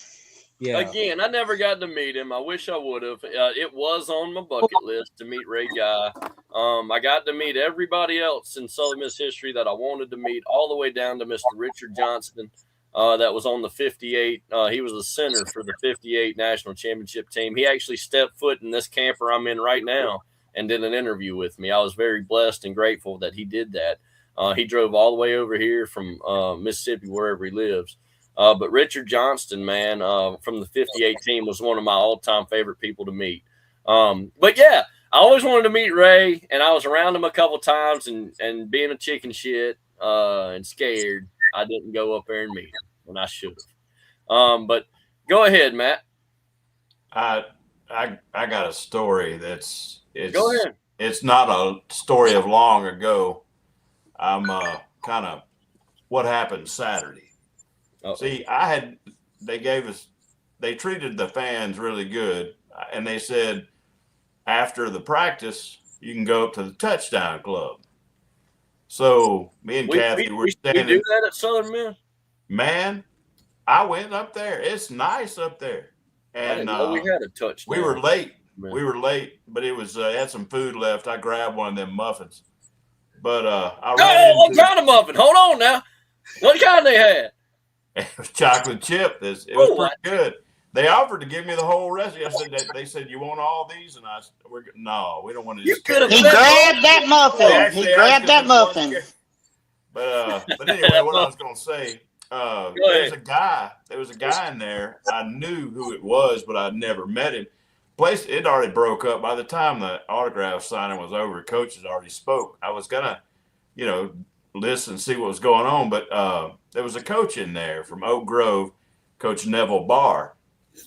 Yeah. Again, I never got to meet him. I wish I would have. It was on my bucket list to meet Ray Guy. I got to meet everybody else in Southern Miss history that I wanted to meet, all the way down to Mr. Richard Johnston, that was on the 58. He was the center for the 58 national championship team. He actually stepped foot in this camper I'm in right now and did an interview with me. I was very blessed and grateful that he did that. He drove all the way over here from Mississippi, wherever he lives. But Richard Johnston, man, from the 58 team was one of my all-time favorite people to meet. But, yeah, I always wanted to meet Ray, and I was around him a couple times, and being a chicken shit and scared, I didn't go up there and meet him when I should have. But go ahead, Matt. I got a story Go ahead. It's not a story of long ago. I'm kind of what happened Saturday. Uh-oh. See, they treated the fans really good, and they said after the practice you can go up to the touchdown club. So me and Kathy were standing. We do that at Southern Miss. Man, I went up there. It's nice up there. And I didn't know we had a touchdown. We were late. Man. We were late, but it was had some food left. I grabbed one of them muffins. But what kind of muffin? Hold on now. What kind they had? It was chocolate chip. It was pretty good. They offered to give me the whole recipe. I said they said, "You want all these?" And I said, "No, we don't want to." He grabbed that muffin. He grabbed that muffin. But anyway, what I was going to say, there was a guy in there. I knew who it was, but I'd never met him. Place it already broke up by the time the autograph signing was over. Coach had already spoke. I was gonna, listen and see what was going on, but there was a coach in there from Oak Grove, Coach Neville Barr.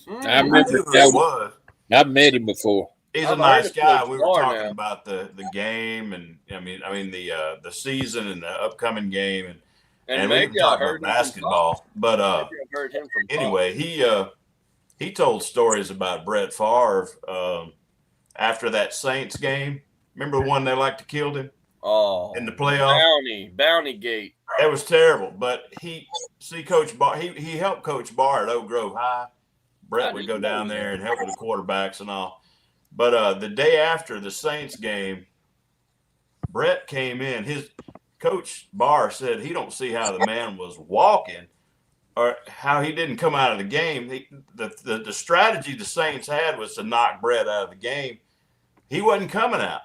I remember who it was. I've met him before. He's a nice guy. We were talking about the game, and I mean the season and the upcoming game, and we were talking about basketball. But anyway, he told stories about Brett Favre after that Saints game. Remember the one they like to kill him? Oh, in the playoff, Bounty Gate. That was terrible. But Coach Barr. He helped Coach Barr at Oak Grove High. Brett would go down there and help with the quarterbacks and all. But the day after the Saints game, Brett came in. His Coach Barr said he don't see how the man was walking or how he didn't come out of the game. The strategy the Saints had was to knock Brett out of the game. He wasn't coming out.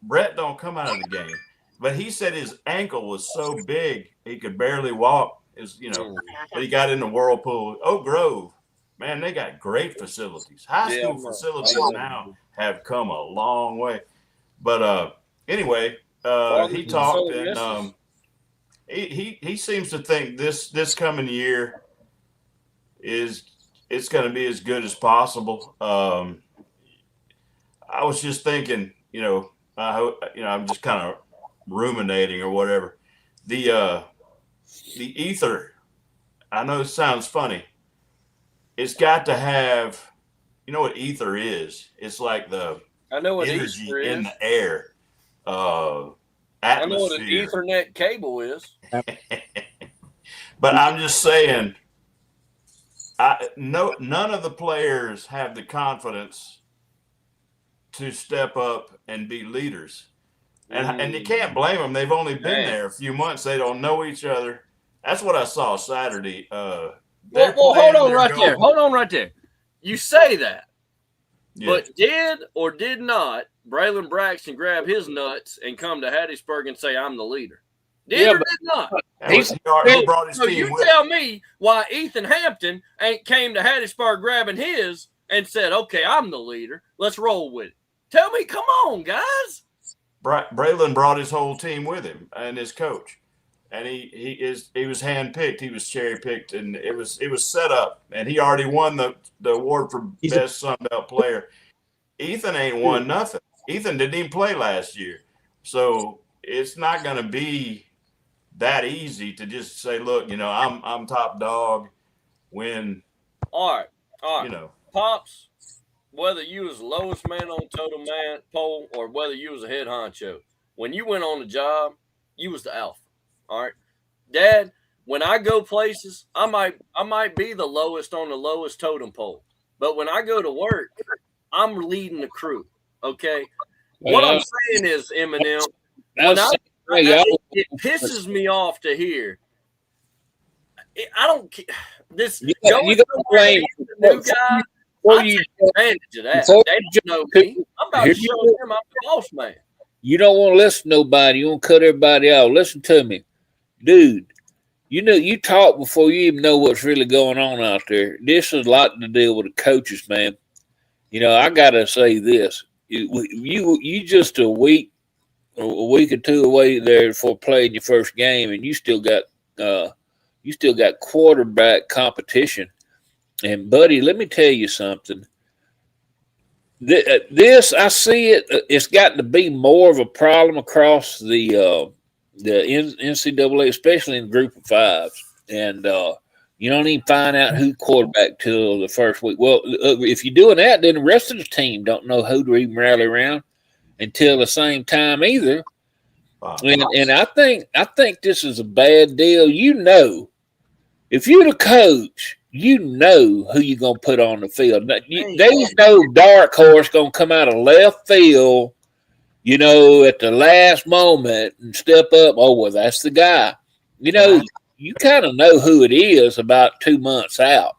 Brett don't come out of the game. But he said his ankle was so big he could barely walk. But he got in the whirlpool. Oak Grove, man, they got great facilities. High school facilities now have come a long way. But anyway, he talked, and he seems to think this coming year it's going to be as good as possible. I was just thinking, I'm just kind of ruminating or whatever. The ether, I know it sounds funny. It's got to have, you know what ether is? It's like the energy in the air, atmosphere. I know what an Ethernet cable is. But I'm just saying, none of the players have the confidence to step up and be leaders. And you can't blame them. They've only been there a few months. They don't know each other. That's what I saw Saturday. Well, hold on right there. You say that. Yeah. But did or did not Braylon Braxton grab his nuts and come to Hattiesburg and say, I'm the leader? Did or did not? He brought his team you tell me why Ethan Hampton ain't came to Hattiesburg grabbing his and said, okay, I'm the leader. Let's roll with it. Tell me, come on, guys. Braylon brought his whole team with him and his coach. And he was handpicked. He was cherry picked, and it was set up. And he already won the award for best Sun Belt player. Ethan ain't won nothing. Ethan didn't even play last year, so it's not going to be that easy to just say, look, I'm top dog. When all right, Pops. Whether you was the lowest man on totem man pole or whether you was a head honcho, when you went on the job, you was the alpha. All right, Dad, when I go places, I might be the lowest on the lowest totem pole, but when I go to work, I'm leading the crew. Okay, what I'm saying is, Eminem, it pisses me off to hear. I don't. This you got blame new guy. I take advantage of that. They don't know me. I'm about to show them I'm the boss man. You don't want to listen to nobody. You want to cut everybody out. Listen to me. Dude, you talk before you even know what's really going on out there. This is a lot to deal with the coaches, man. I got to say this. You just a week or two away there for playing your first game, and you still got You still got quarterback competition. And buddy, let me tell you something. This I see it. It's gotten to be more of a problem across the NCAA, especially in Group of Fives. And you don't even find out who quarterback till the first week. Well, if you're doing that, then the rest of the team don't know who to even rally around until the same time either. Wow. And I think this is a bad deal. You know, if you're the coach, you know who you're going to put on the field. There's no dark horse going to come out of left field, you know, at the last moment and step up. Oh, well, that's the guy. You know, you kind of know who it is about 2 months out.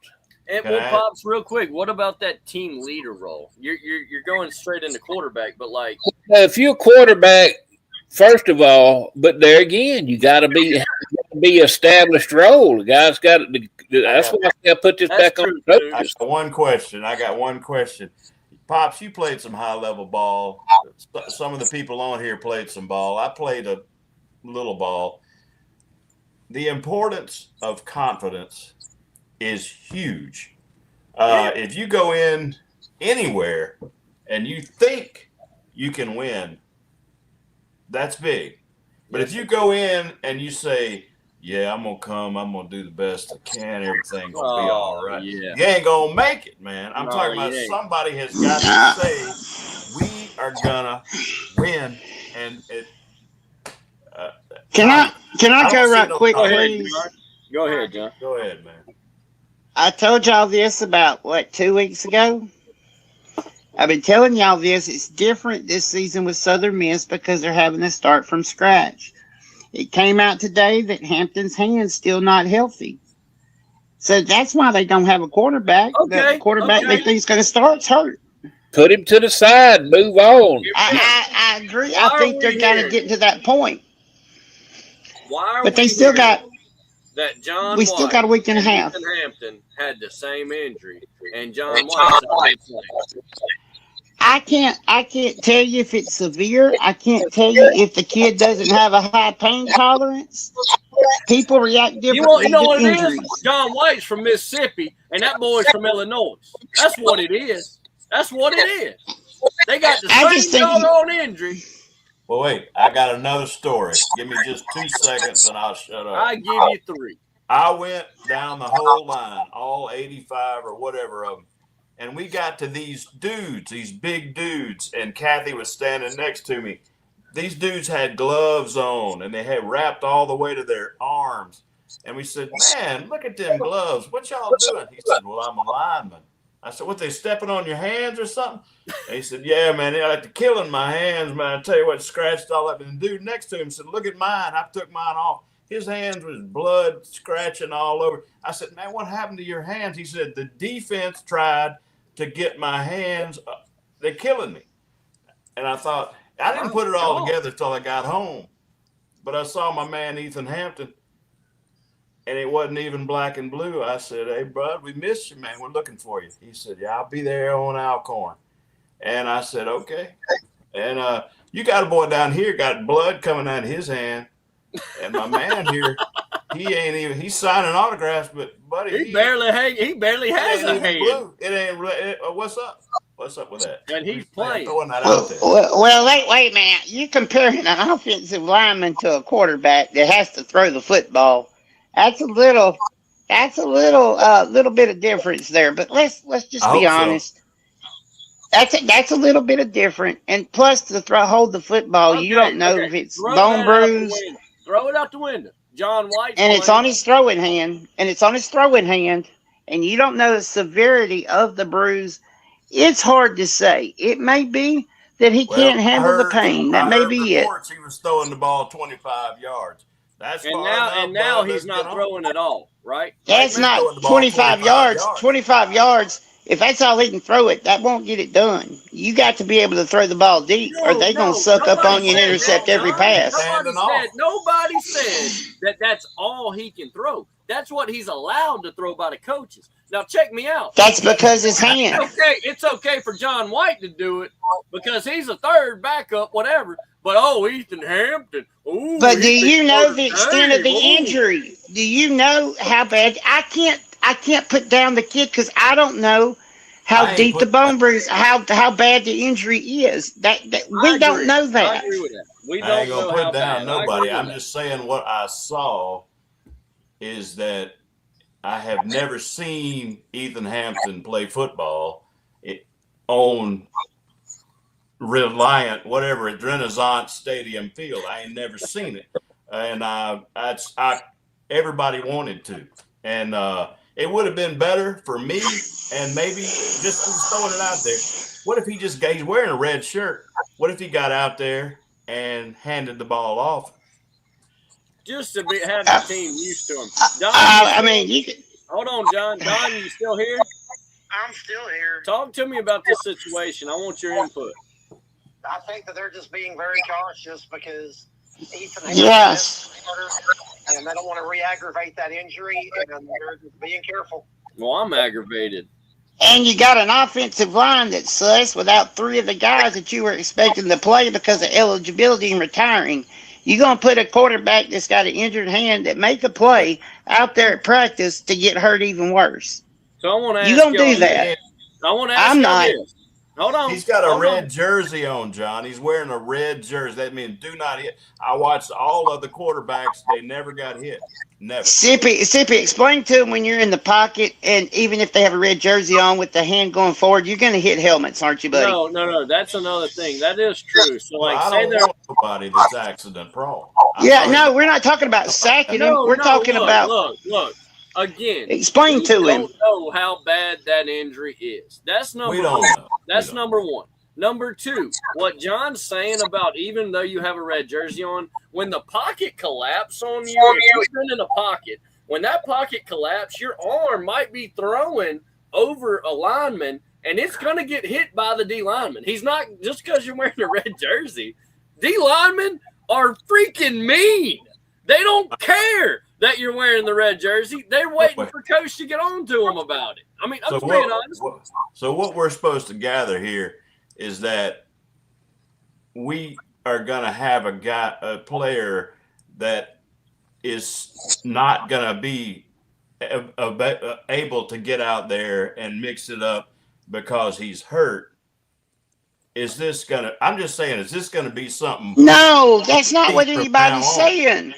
And well, Pops, real quick, what about that team leader role? You're going straight into quarterback, but like, if you're a quarterback, first of all, but there again, you got to be established role. The guy's got to. That's why I got to put this back on. I got one question. Pops, you played some high level ball. Some of the people on here played some ball. I played a little ball. The importance of confidence is huge. If you go in anywhere and you think you can win, that's big. But if you go in and you say, yeah, I'm going to come, I'm going to do the best I can, everything's going to be all right. Yeah. You ain't going to make it, man. I'm talking about somebody has got to say, we are going to win. And it. Can I go right quick, please? Go ahead, John. Go ahead, man. I told y'all this about, 2 weeks ago? I've been telling y'all this. It's different this season with Southern Miss because they're having to start from scratch. It came out today that Hampton's hand's still not healthy. So that's why they don't have a quarterback. Okay, the quarterback they think is going to start's hurt. Put him to the side. Move on. I agree. I think they're going to get to that point. Why are but they still got that John we still got a week and a half. Hampton had the same injury, and John White. I can't tell you if it's severe. I can't tell you if the kid doesn't have a high pain tolerance. People react differently. You know what to it injuries. is? John White's from Mississippi, and that boy's from Illinois. That's what it is. That's what it is. They got the same doggone injury. Well, wait. I got another story. Give me just 2 seconds, and I'll shut up. I give you 3. I went down the whole line, all 85 or whatever of them. And we got to these dudes, these big dudes, and Kathy was standing next to me. These dudes had gloves on, and they had wrapped all the way to their arms. And we said, man, look at them gloves. What y'all doing? He said, well, I'm a lineman. I said, what, they stepping on your hands or something? And he said, yeah, man, they're like killing my hands, man. I tell you what, scratched all up. And the dude next to him said, look at mine. I took mine off. His hands was blood scratching all over. I said, man, what happened to your hands? He said, the defense tried to get my hands. They're killing me. And I thought, I didn't put it all together till I got home. But I saw my man, Ethan Hampton, and it wasn't even black and blue. I said, hey, bud, we missed you, man. We're looking for you. He said, yeah, I'll be there on Alcorn. And I said, okay. And you got a boy down here got blood coming out of his hand. And my man here, he's signing autographs, but buddy, he barely has a hand. Blue. It ain't. What's up? What's up with that? And he's playing. Throwing that out there. Well, wait, man. You comparing an offensive lineman to a quarterback that has to throw the football. That's a little bit of difference there. But let's just be honest. So. That's a little bit of different. And plus, to hold the football, you don't know if it's bone bruise. Throw it out the window. John White. And it's on his throwing hand. And you don't know the severity of the bruise. It's hard to say. It may be that he can't handle the pain. That may be it. He was throwing the ball 25 yards. That's now he's not throwing at all, right? That's not 25 yards. 25 yards. If that's all he can throw it, that won't get it done. You got to be able to throw the ball deep, or they're going to suck up on you and intercept every pass. Nobody said that that's all he can throw. That's what he's allowed to throw by the coaches. Now check me out. That's because his hand. It's okay for John White to do it because he's a third backup, whatever. But Ethan Hampton. Ooh, But do you know the extent of the injury? Do you know how bad? I can't put down the kid because I don't know how deep the bone bruise, how bad the injury is. That we don't know that. I agree with that. We I don't ain't know gonna how put down bad. nobody. I'm just saying what I saw is that I have never seen Ethan Hampton play football on Reliant, whatever, at Renaissance Stadium Field. I ain't never seen it, and everybody wanted to, and it would have been better for me. And maybe just throwing it out there. What if he's wearing a red shirt? What if he got out there and handed the ball off? Just to have the team used to him. Don, hold on, John. Don, you still here? I'm still here. Talk to me about this situation. I want your input. I think that they're just being very cautious because Ethan Yes. and they don't want to re-aggravate that injury, and they're just being careful. Well, I'm aggravated. And you got an offensive line that's sus without 3 of the guys that you were expecting to play because of eligibility and retiring. You're going to put a quarterback that's got an injured hand that make a play out there at practice to get hurt even worse. So I want to ask you going to do that? I want to ask I'm not. This. Hold on. He's got a red jersey on, John. He's wearing a red jersey. That means do not hit. I watched all of the quarterbacks. They never got hit. Never. Sippy, explain to them when you're in the pocket, and even if they have a red jersey on with the hand going forward, you're going to hit helmets, aren't you, buddy? No. That's another thing. That is true. So, well, I don't want nobody that's accident prone. We're not talking about sacking them. We're talking about. Look. Again, explain to him. We don't know how bad that injury is. That's number one. That's number one. Number two, what John's saying about even though you have a red jersey on, when the pocket collapses on you, if you've been in a pocket, when that pocket collapses, your arm might be throwing over a lineman, and it's going to get hit by the D lineman. He's not just because you're wearing a red jersey. D linemen are freaking mean. They don't care that you're wearing the red jersey. They're waiting for coach to get on to them about it. I mean, I'm being honest. So what we're supposed to gather here is that we are going to have a player that is not going to be able to get out there and mix it up because he's hurt. Is this going to – I'm just saying, is this going to be something – No, that's not what anybody's saying.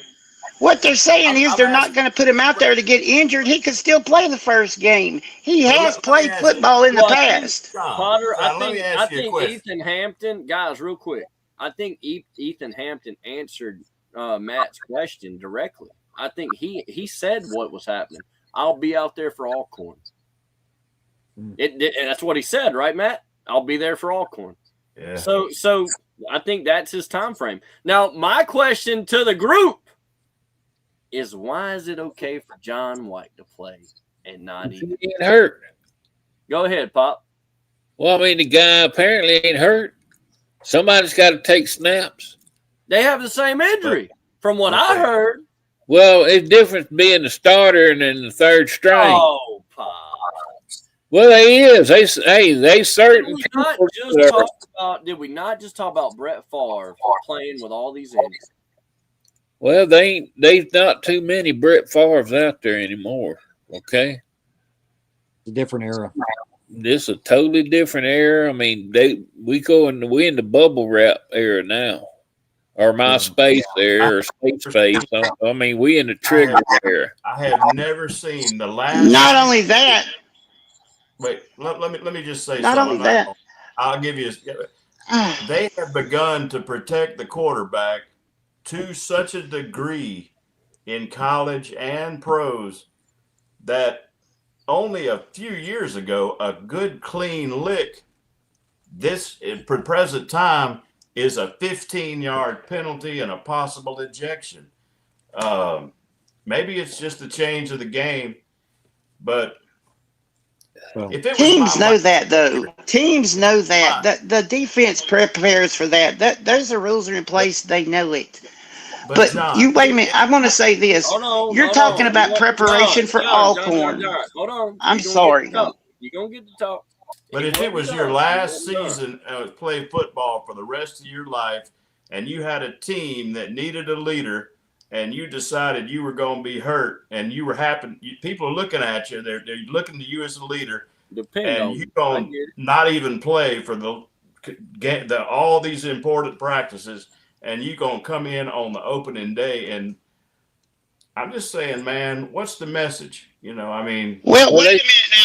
What they're saying is they're not going to put him out there to get injured. He could still play the first game. He has played football in the past. Potter, I think Ethan Hampton, guys, real quick. I think Ethan Hampton answered Matt's question directly. I think he said what was happening. I'll be out there for Alcorn. And that's what he said, right, Matt? I'll be there for Alcorn. Yeah. So I think that's his time frame. Now, my question to the group is why is it okay for John White to play and not even get hurt? Go ahead, Pop. Well, I mean, the guy apparently ain't hurt. Somebody's got to take snaps. They have the same injury, from what I heard. Well, it's different being the starter and then the third string. Oh, Pop. Well, they is. They certain. Did we not just talk about Brett Favre playing with all these injuries? Well, there's not too many Brett Favres out there anymore. Okay, it's a different era. This is a totally different era. I mean, we in the bubble wrap era now, or MySpace era, or Space. I mean, we in the trigger era. I have never seen the last. Not only that. Wait, let me just say not something. Only that. I'll give you. They have begun to protect the quarterback to such a degree in college and pros that only a few years ago, a good clean lick, this at present time is a 15-yard penalty and a possible ejection. Maybe it's just a change of the game, but if it teams know that, though. Teams know that. The defense prepares for that. Those rules are in place. They know it. But John, you wait a minute. I want to say this. You're talking about preparation for Alcorn. Hold on. I'm sorry. You're going to get to talk. but if it was your last season of play football for the rest of your life, and you had a team that needed a leader, and you decided you were going to be hurt, and you were people are looking at you. They're looking to you as a leader, and you're going to not even play for all these important practices, and you're going to come in on the opening day. And I'm just saying, man, what's the message? I mean. Well, wait a minute now.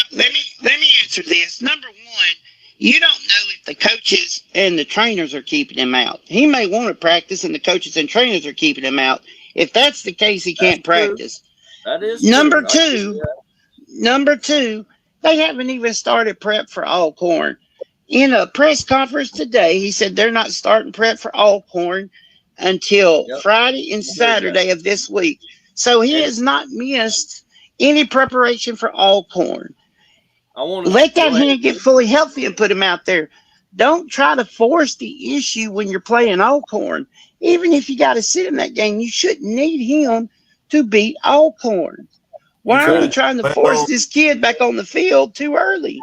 Let me answer this. Number one, you don't know if the coaches and the trainers are keeping him out. He may want to practice, and the coaches and trainers are keeping him out. If that's the case, he can't practice. That is number true. Number two, they haven't even started prep for Alcorn. In a press conference today, he said they're not starting prep for Alcorn until Friday and Saturday of this week. So he has not missed any preparation for Alcorn. Let that hand get fully healthy and put him out there. Don't try to force the issue when you're playing Alcorn. Even if you got to sit in that game, you shouldn't need him to beat Alcorn. Why are you trying to force this kid back on the field too early?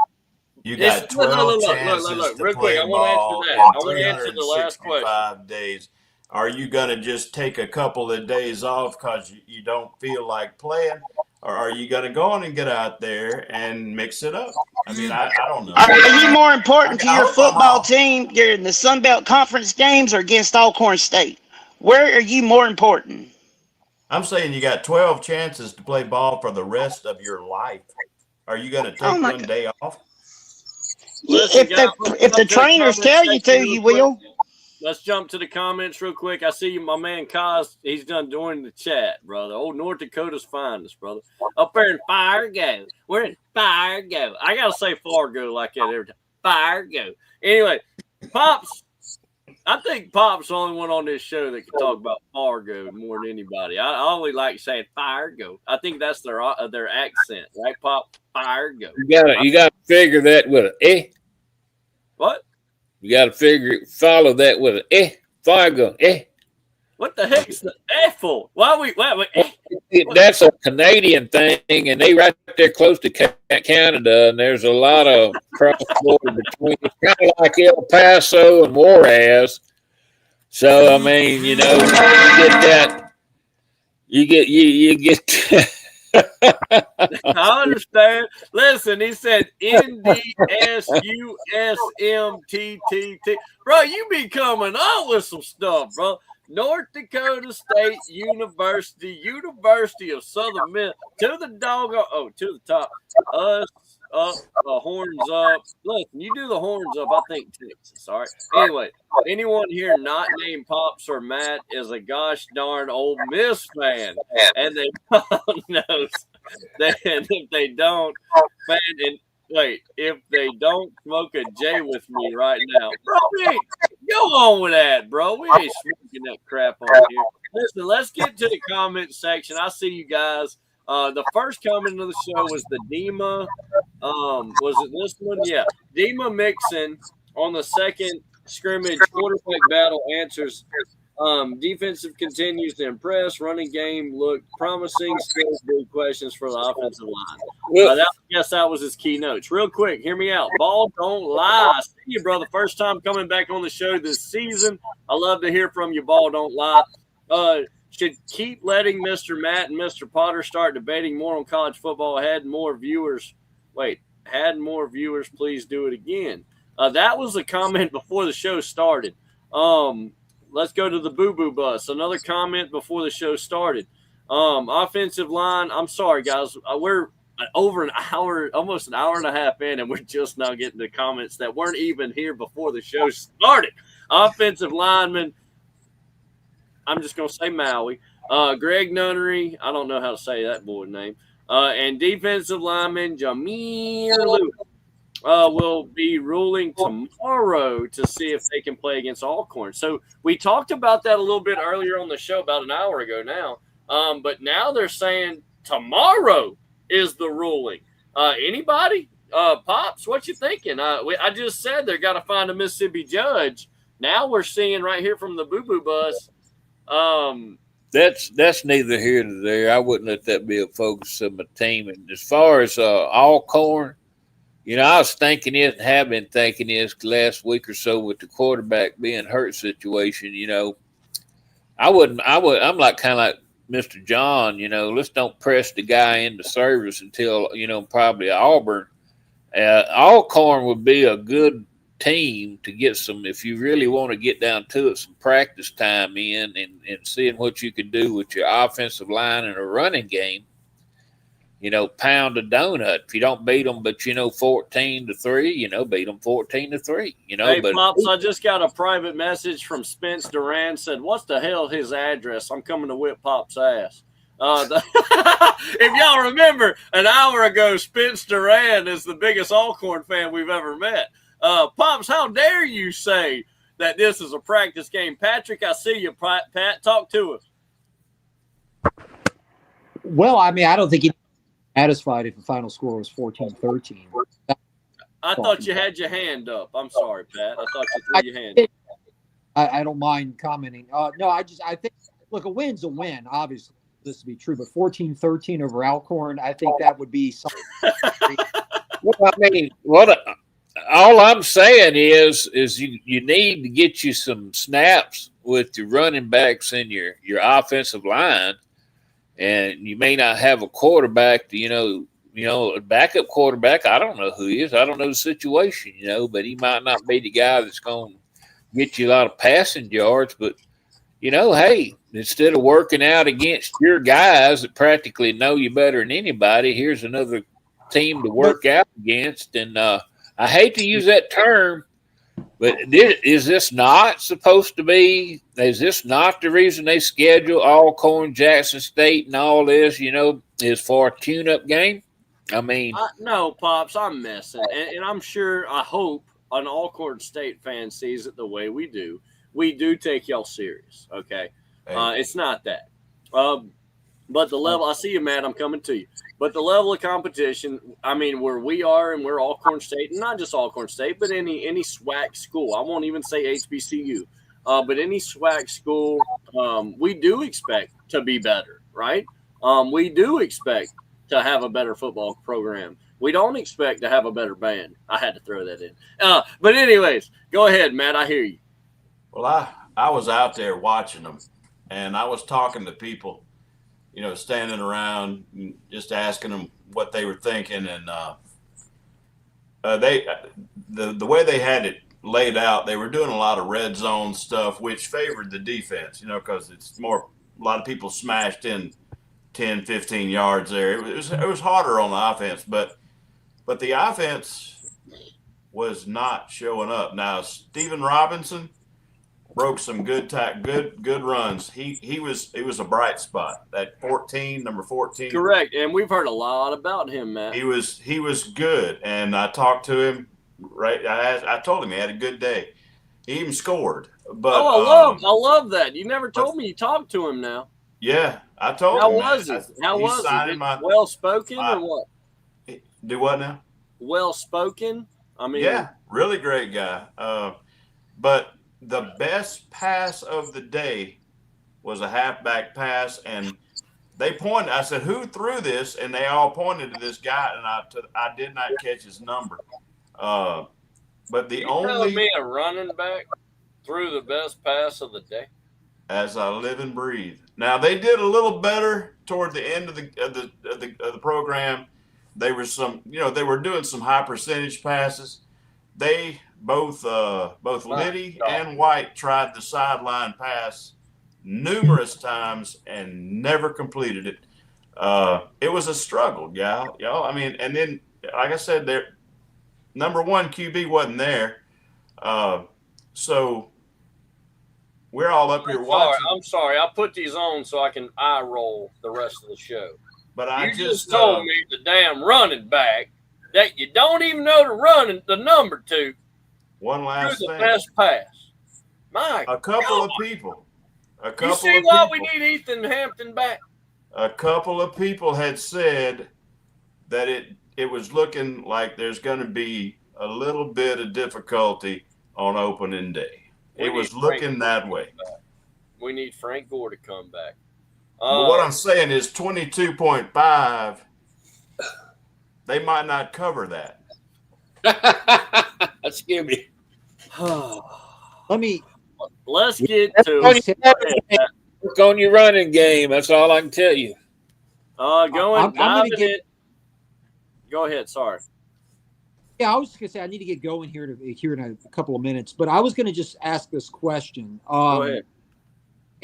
You got 12 chances to play ball in 365 days. Are you going to just take a couple of days off because you don't feel like playing? Or are you going to go on and get out there and mix it up? I mean, I don't know. Are you more important to your football team during the Sun Belt Conference games or against Alcorn State? Where are you more important? I'm saying you got 12 chances to play ball for the rest of your life. Are you going to take one day off? Listen, if the trainers tell you to, you will. Let's jump to the comments real quick. I see you, my man Kaz. He's done joining the chat, brother. Old North Dakota's finest, brother. Up there in Fargo. We're in Fargo. I got to say Fargo like that every time. Fargo. Anyway, Pops, I think Pop's the only one on this show that can talk about Fargo more than anybody. I only like saying Fargo. I think that's their accent, right, Pop? Fargo. You got to figure that with an What? You got to follow that with an Fargo, What the heck's the for? Wait. That's a Canadian thing, and they right there close to Canada, and there's a lot of cross border between. It's kind of like El Paso and Juarez. So I mean, you get that. You get. I understand. Listen, he said NDSUSMTTT. Bro, you be coming up with some stuff, bro. North Dakota State University of Southern Miss. To the top. Us up, horns up. Listen, you do the horns up, I think Texas. All right. Anyway, anyone here not named Pops or Matt is a gosh darn Ole Miss fan. And they knows that if they don't, man, and wait, if they don't smoke a J with me right now, bro, go on with that, bro. We ain't smoking that crap on here. Listen, let's get to the comment section. I see you guys. The first comment of the show was the Dema. Was it this one? Yeah. Dema Mixon on the second scrimmage quarterback battle answers. Defensive continues to impress. Running game looked promising. Still big questions for the offensive line. I guess that was his key notes. Real quick, hear me out. Ball don't lie. See you, brother. First time coming back on the show this season. I love to hear from you. Ball don't lie. Should keep letting Mr. Matt and Mr. Potter start debating more on college football. Had more viewers. Please do it again. That was a comment before the show started. Let's go to the boo-boo bus. Another comment before the show started. Offensive line. I'm sorry, guys. We're over an hour, almost an hour and a half in, and we're just now getting the comments that weren't even here before the show started. Offensive lineman. I'm just going to say Maui. Greg Nunnery. I don't know how to say that boy's name. And defensive lineman Jameer Lewis. Will be ruling tomorrow to see if they can play against Alcorn. So we talked about that a little bit earlier on the show, about an hour ago now. But now they're saying tomorrow is the ruling. Anybody? Pops, what you thinking? I just said they're got to find a Mississippi judge. Now we're seeing right here from the boo-boo bus. that's neither here nor there. I wouldn't let that be a focus of my team. And as far as Alcorn, I was thinking it and have been thinking this last week or so with the quarterback being hurt situation. I'm like kind of like Mr. John. Let's don't press the guy into service until probably Auburn. Alcorn would be a good team to get some, if you really want to get down to it, some practice time in and seeing what you can do with your offensive line and a running game. Pound a donut. If you don't beat them, but 14-3, beat them 14-3. Hey, but Pops, I just got a private message from Spence Duran. Said, "What's the hell his address? I'm coming to whip Pop's ass." If y'all remember, an hour ago, Spence Duran is the biggest Alcorn fan we've ever met. Pops, how dare you say that this is a practice game? Patrick, I see you. Pat, talk to us. Well, I mean, I don't think he'd be satisfied if the final score was 14-13. I thought you had your hand up. I'm sorry, Pat. I thought you threw your hand up. I don't mind commenting. No, I think, look, a win's a win, obviously, this to be true, but 14-13 over Alcorn, I think that would be something. Well, I mean, all I'm saying is you need to get you some snaps with your running backs and your offensive line, and you may not have a quarterback to, a backup quarterback. I don't know who he is. I don't know the situation, but he might not be the guy that's going to get you a lot of passing yards. But, hey, instead of working out against your guys that practically know you better than anybody, here's another team to work out against. And I hate to use that term, but is this not supposed to be? Is this not the reason they schedule Alcorn, Jackson State, and all this? Is for a tune-up game? I mean, no, Pops, I'm messing, and I'm sure. I hope an Alcorn State fan sees it the way we do. We do take y'all serious, okay? It's not that. But the level, I see you, Matt. I'm coming to you. But the level of competition, I mean, where we are and we're Alcorn State, and not just Alcorn State, but any SWAC school. I won't even say HBCU, but any SWAC school, we do expect to be better, right? We do expect to have a better football program. We don't expect to have a better band. I had to throw that in. But anyways, go ahead, Matt. I hear you. Well, I was out there watching them, and I was talking to people, standing around, just asking them what they were thinking, and the way they had it laid out, they were doing a lot of red zone stuff, which favored the defense, because it's more, a lot of people smashed in 10, 15 yards there. It was harder on the offense, but the offense was not showing up. Now, Steven Robinson broke some good runs. He was a bright spot. That number 14. Correct, and we've heard a lot about him, Matt. He was good, and I talked to him. Right, I told him he had a good day. He even scored. But I love that. You never told me you talked to him. Now. Yeah, I told him. How was he? How was he? Well spoken or what? Do what now? Well spoken. I mean, yeah, really great guy. But the best pass of the day was a halfback pass, and they pointed. I said, "Who threw this?" And they all pointed to this guy, and I did not catch his number. But the only me a running back threw the best pass of the day. As I live and breathe. Now they did a little better toward the end of the program. They were they were doing some high percentage passes. They both Liddy and White tried the sideline pass numerous times and never completed it. It was a struggle, y'all. I mean, and then like I said, their number one QB wasn't there, so. We're all up here watching. I'm sorry. I put these on so I can eye roll the rest of the show. But you just told me the damn running back that you don't even know the number to. One last thing. The best pass. A couple of people. You see why we need Ethan Hampton back? A couple of people had said that it was looking like there's going to be a little bit of difficulty on opening day. It was looking that way. We need Frank Gore to come back. But what I'm saying is 22.5. They might not cover that. Excuse me. Let's get to Work on your running game. That's all I can tell you. diving in. Go ahead. Sorry. Yeah, I was just gonna say I need to get going here in a couple of minutes, but I was gonna just ask this question. Go ahead.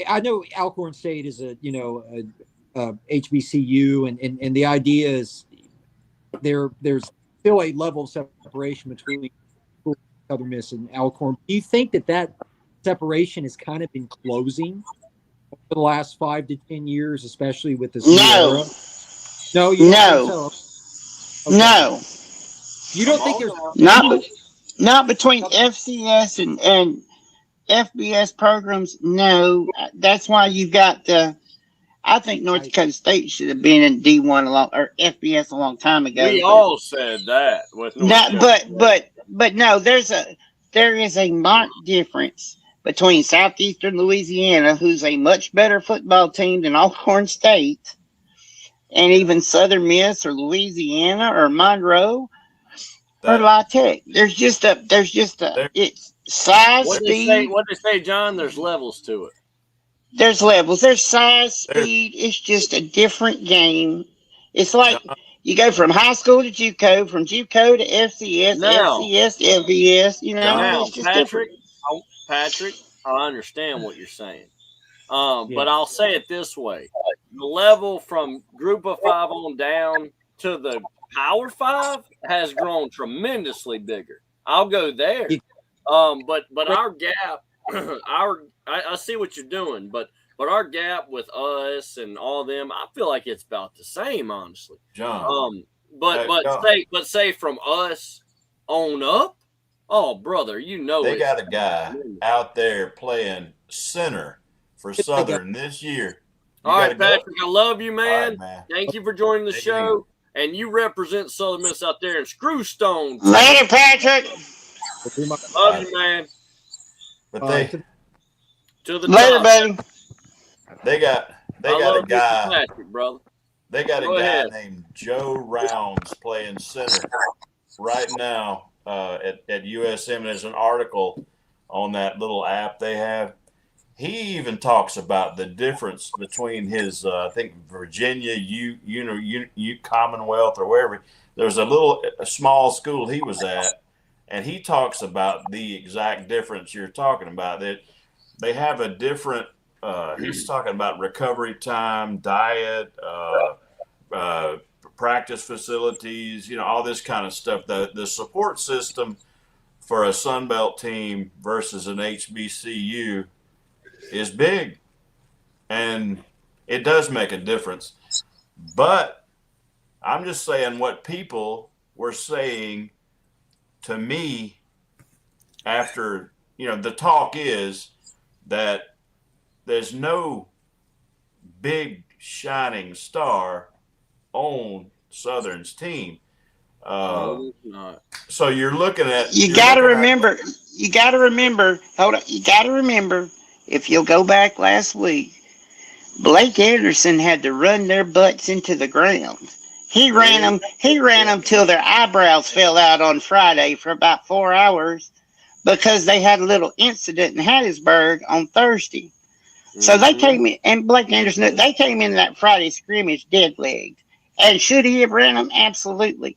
I know Alcorn State is a HBCU, and the idea is there's still a level of separation between Southern Miss and Alcorn. Do you think that separation has kind of been closing over the last 5 to 10 years, especially with this new era? No, you don't think so? Okay. No. You don't think there's not between FCS and FBS programs? No. That's why you've got I think North Dakota State should have been in D1 or FBS a long time ago. We all said that with but no, there is a marked difference between Southeastern Louisiana, who's a much better football team than Alcorn State, and even Southern Miss or Louisiana or Monroe or La Tech. There's just a it's size, speed. What they say, John? There's levels to it. There's levels. There's size, speed. It's just a different game. It's like you go from high school to JUCO, from JUCO to FCS, FCS to FBS. You know, now, it's just different. Patrick, I understand what you're saying. But I'll say it this way. The level from Group of 5 on down to the Power 5 has grown tremendously bigger. I'll go there. But our gap, I see what you're doing, but our gap with us and all them, I feel like it's about the same, honestly. John. But say from us on up, oh brother, they got a guy out there playing center for Southern this year. All right, Patrick, I love you, man. Right, man. Thank you for joining the show. And you represent Southern Miss out there in Screwstone. Later, Patrick. Love you, man. But they to the later, top. buddy. They got a guy. Patrick, brother. They got a guy named Joe Rounds playing center right now at USM. And there's an article on that little app they have. He even talks about the difference between his, I think, Virginia, Commonwealth or wherever. There's a small school he was at, and he talks about the exact difference you're talking about. That they have a different. He's talking about recovery time, diet, practice facilities, all this kind of stuff. The support system for a Sunbelt team versus an HBCU is big, and it does make a difference. But I'm just saying what people were saying to me after, the talk is that there's no big shining star on Southern's team. So you're looking at. You got to remember. Hold on. You got to remember. If you'll go back last week, Blake Anderson had to run their butts into the ground. He ran them till their eyebrows fell out on Friday for about 4 hours because they had a little incident in Hattiesburg on Thursday. So they came in, and Blake Anderson, they came in that Friday scrimmage dead-legged. And should he have ran them? Absolutely.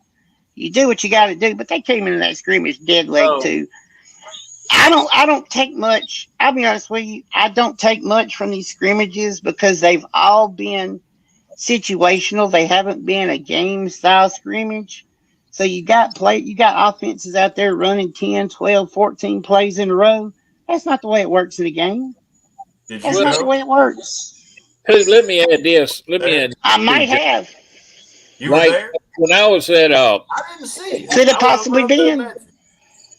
You do what you got to do, but they came into that scrimmage dead-legged too. I don't take much. I'll be honest with you. I don't take much from these scrimmages because they've all been situational. They haven't been a game style scrimmage. So you got offenses out there running 10, 12, 14 plays in a row. That's not the way it works in a game. That's not the way it works. Let me add this. I might have. You were there? When I was at I didn't see it. Could have possibly been.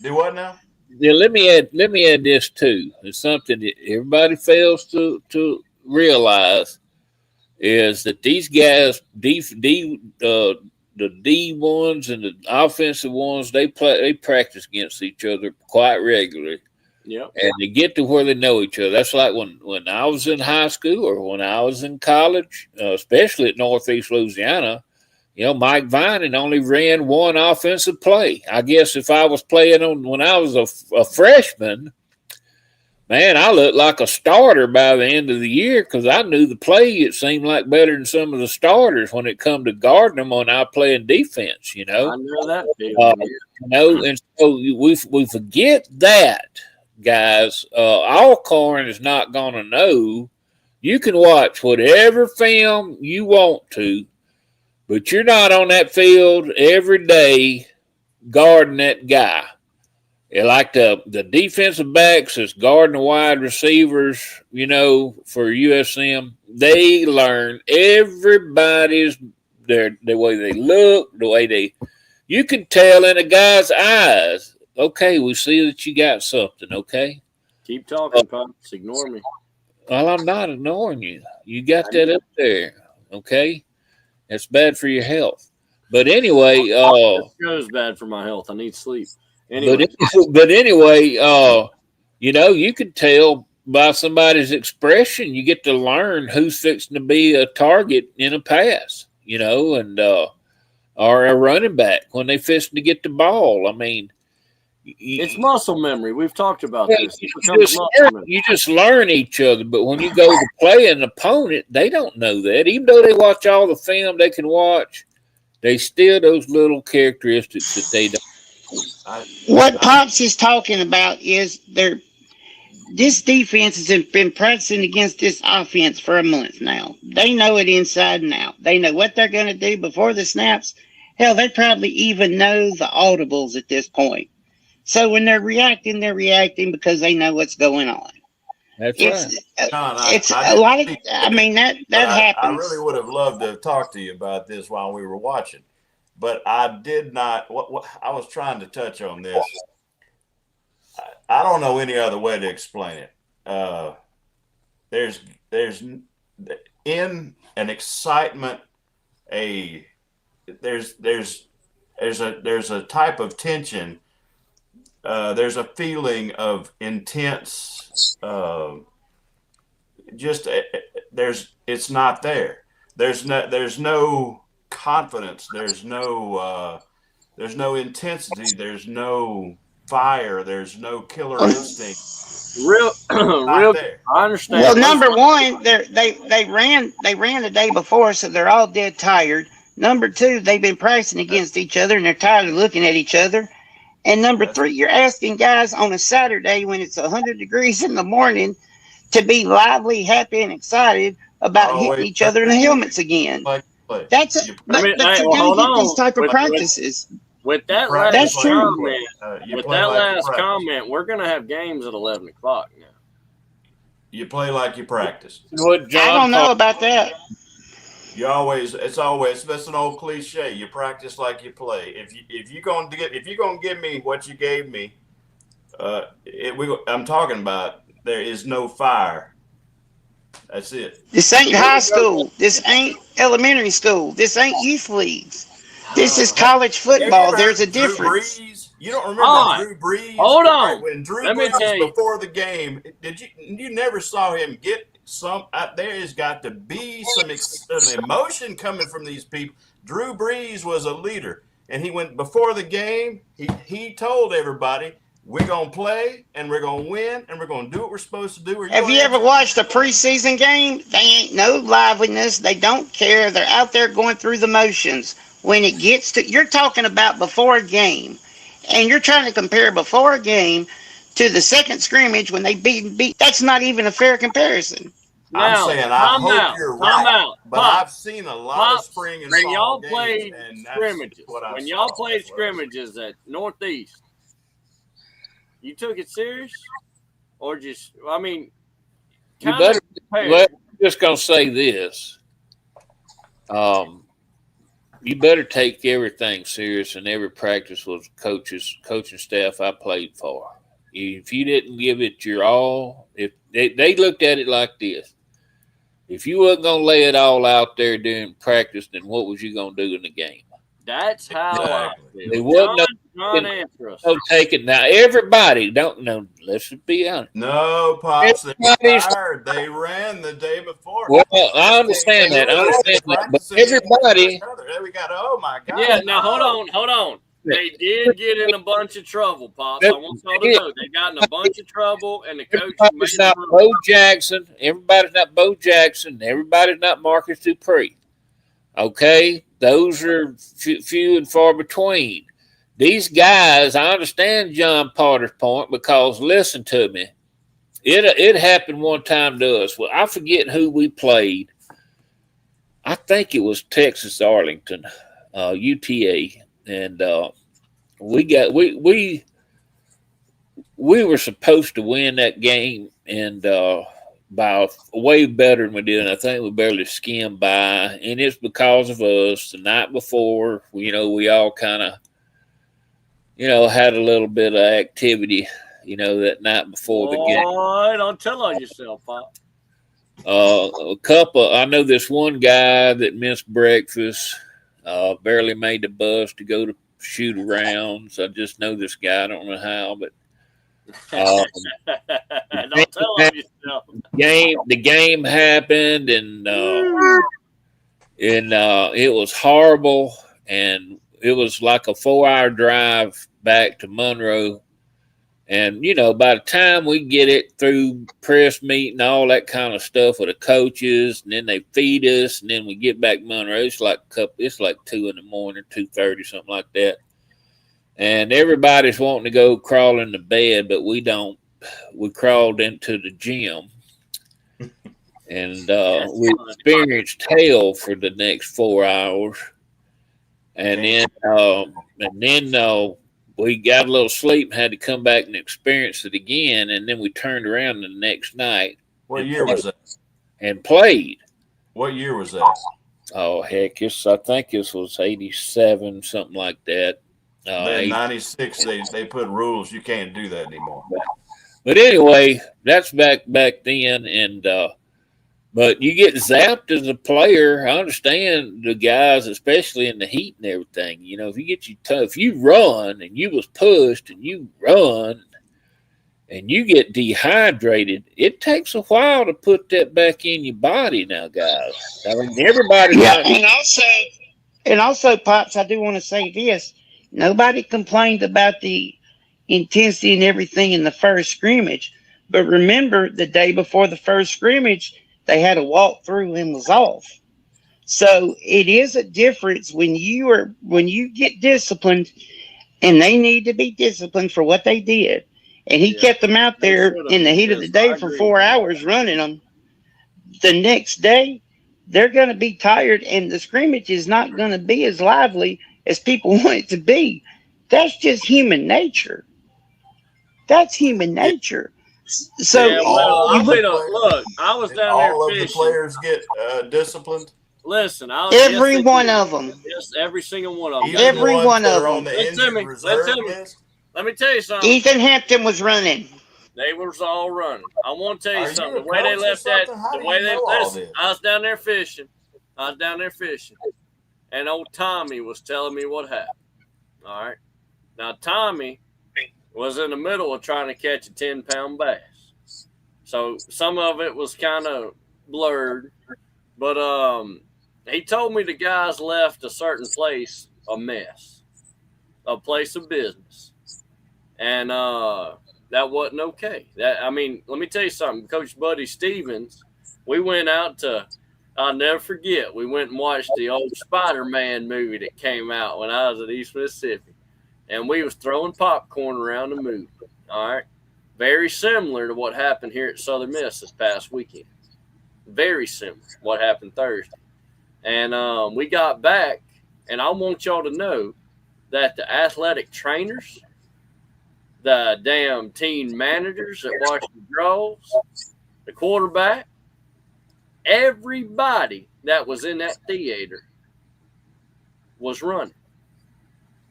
Do what now? Yeah, let me add this too. It's something that everybody fails to realize is that these guys, the D ones and the offensive ones, they practice against each other quite regularly. Yep. And they get to where they know each other. That's like when I was in high school or when I was in college, especially at Northeast Louisiana. Mike Vining only ran one offensive play. I guess if I was playing when I was a freshman, man, I looked like a starter by the end of the year because I knew the play. It seemed like better than some of the starters when it come to guarding them when I playing defense. I know that feeling. And so we forget that, guys. Alcorn is not going to know. You can watch whatever film you want to, but you're not on that field every day guarding that guy. Like the defensive backs that's guarding the wide receivers, for USM, they learn everybody's the way they look, the way you can tell in a guy's eyes, okay, we see that you got something, okay? Keep talking, Pops. Ignore me. Well, I'm not ignoring you. You got that up there, okay? That's bad for your health. But anyway, this show's bad for my health. I need sleep. Anyway. But anyway, you can tell by somebody's expression. You get to learn who's fixing to be a target in a pass, and or a running back when they fixing to get the ball. I mean, it's muscle memory. We've talked about this. You just learn each other. But when you go to play an opponent, they don't know that. Even though they watch all the film they can watch, they still those little characteristics that they don't. What Pops is talking about is this defense has been practicing against this offense for a month now. They know it inside and out. They know what they're going to do before the snaps. Hell, they probably even know the audibles at this point. So when they're reacting because they know what's going on. That's right. It's a lot of. I mean that happens. I really would have loved to talk to you about this while we were watching, but I did not. What I was trying to touch on this. I don't know any other way to explain it. There's in an excitement, there's a type of tension. There's a feeling of intense. It's not there. There's no confidence. There's no intensity. There's no fire. There's no killer instinct. Real. I understand. Well, number one, they ran the day before, so they're all dead tired. Number two, they've been practicing against each other, and they're tired of looking at each other. And number three, you're asking guys on a Saturday when it's 100 degrees in the morning to be lively, happy, and excited about hitting each other in the helmets again. That's it. But you're going to get these type of practices. With that last comment, we're going to have games at 11 o'clock now. You play like you practice. I don't know about that. That's an old cliche. You practice like you play. If you're gonna give me what you gave me, I'm talking about there is no fire. That's it. This ain't high school. This ain't elementary school. This ain't youth leagues. This is college football. There's a difference. You don't remember Drew Brees? Hold on. When Drew Brees before the game, you never saw him get some? There has got to be some emotion coming from these people. Drew Brees was a leader, and he went before the game. He told everybody, "We're gonna play, and we're gonna win, and we're gonna do what we're supposed to do." Have you ever watched a preseason game? They ain't no liveliness. They don't care. They're out there going through the motions. When it gets to, you're talking about before a game, and you're trying to compare before a game to the second scrimmage when they beat. That's not even a fair comparison. I'm saying I hope you're right, but I've seen a lot of spring and fall games, and scrimmages. When y'all played scrimmages at Northeast, you took it serious, or just? I mean, you better. I'm just gonna say this. You better take everything serious, and every practice was coaching staff I played for. If you didn't give it your all, if they looked at it like this, if you wasn't going to lay it all out there during practice, then what was you going to do in the game? That's how Exactly. I feel. There wasn't John, answer us. no taking. Now everybody don't know. Let's be honest. No, Pops, they Everybody's tired. They ran the day before. well. I understand that. I understand that. But everybody, There we got. Oh my God. Yeah, now hold on. They did get in a bunch of trouble, Pops. I want y'all to know they got in a bunch of trouble, and the coach made everybody's not them Bo Jackson. Everybody's not Bo Jackson. Everybody's not Marcus Dupree. Okay, those are few and far between. These guys, I understand John Potter's point because listen to me. It happened one time to us. Well, I forget who we played. I think it was Texas Arlington, UTA, and we were supposed to win that game, and by way better than we did. And I think we barely skimmed by, and it's because of us. The night before, we all kind of, had a little bit of activity, that night before the game. Boy, don't tell on yourself, Pop. A couple. I know this one guy that missed breakfast, barely made the bus to go to shoot arounds. I just know this guy. I don't know how, but Don't tell on yourself. the game happened, and it was horrible, and it was like a 4-hour drive back to Monroe. And, by the time we get it through press meet and all that kind of stuff with the coaches, and then they feed us, and then we get back to Monroe, it's like 2 in the morning, 2:30, something like that. And everybody's wanting to go crawl into bed, but we don't. We crawled into the gym, and we experienced hell for the next 4 hours. And then we got a little sleep and had to come back and experience it again. And then we turned around the next night. What year was that? And played. What year was that? Oh, heck. I think this was 87, something like that. In 96, they put rules. You can't do that anymore. But anyway, that's back then. And but you get zapped as a player. I understand the guys, especially in the heat and everything. If you run and you was pushed and you run and you get dehydrated, it takes a while to put that back in your body now, guys. I mean, everybody. Yeah, and also, Pops, I do want to say this. Nobody complained about the intensity and everything in the first scrimmage. But remember, the day before the first scrimmage, they had a walkthrough and was off. So it is a difference when you get disciplined, and they need to be disciplined for what they did. And he kept them out there in the heat of the day for 4 hours running them. The next day, they're going to be tired, and the scrimmage is not going to be as lively as people want it to be. That's just human nature. That's human nature. So look, I was down there all fishing. of the players get disciplined. Listen, every one of them. Yes, every single one of them. Every one of them. Listen to me. Let me tell you something. Ethan Hampton was running. They was all running. I want to tell you something. The way they left that, I was down there fishing. And old Tommy was telling me what happened. All right. Now, Tommy was in the middle of trying to catch a 10-pound bass. So some of it was kind of blurred. But he told me the guys left a certain place a mess, a place of business. And that wasn't okay. Let me tell you something. Coach Buddy Stevens, we went out to, I'll never forget, we went and watched the old Spider-Man movie that came out when I was at East Mississippi. And we was throwing popcorn around the movie. All right. Very similar to what happened here at Southern Miss this past weekend. Very similar to what happened Thursday. And we got back, and I want y'all to know that the athletic trainers, the damn team managers that watch the draws, the quarterback, everybody that was in that theater was running.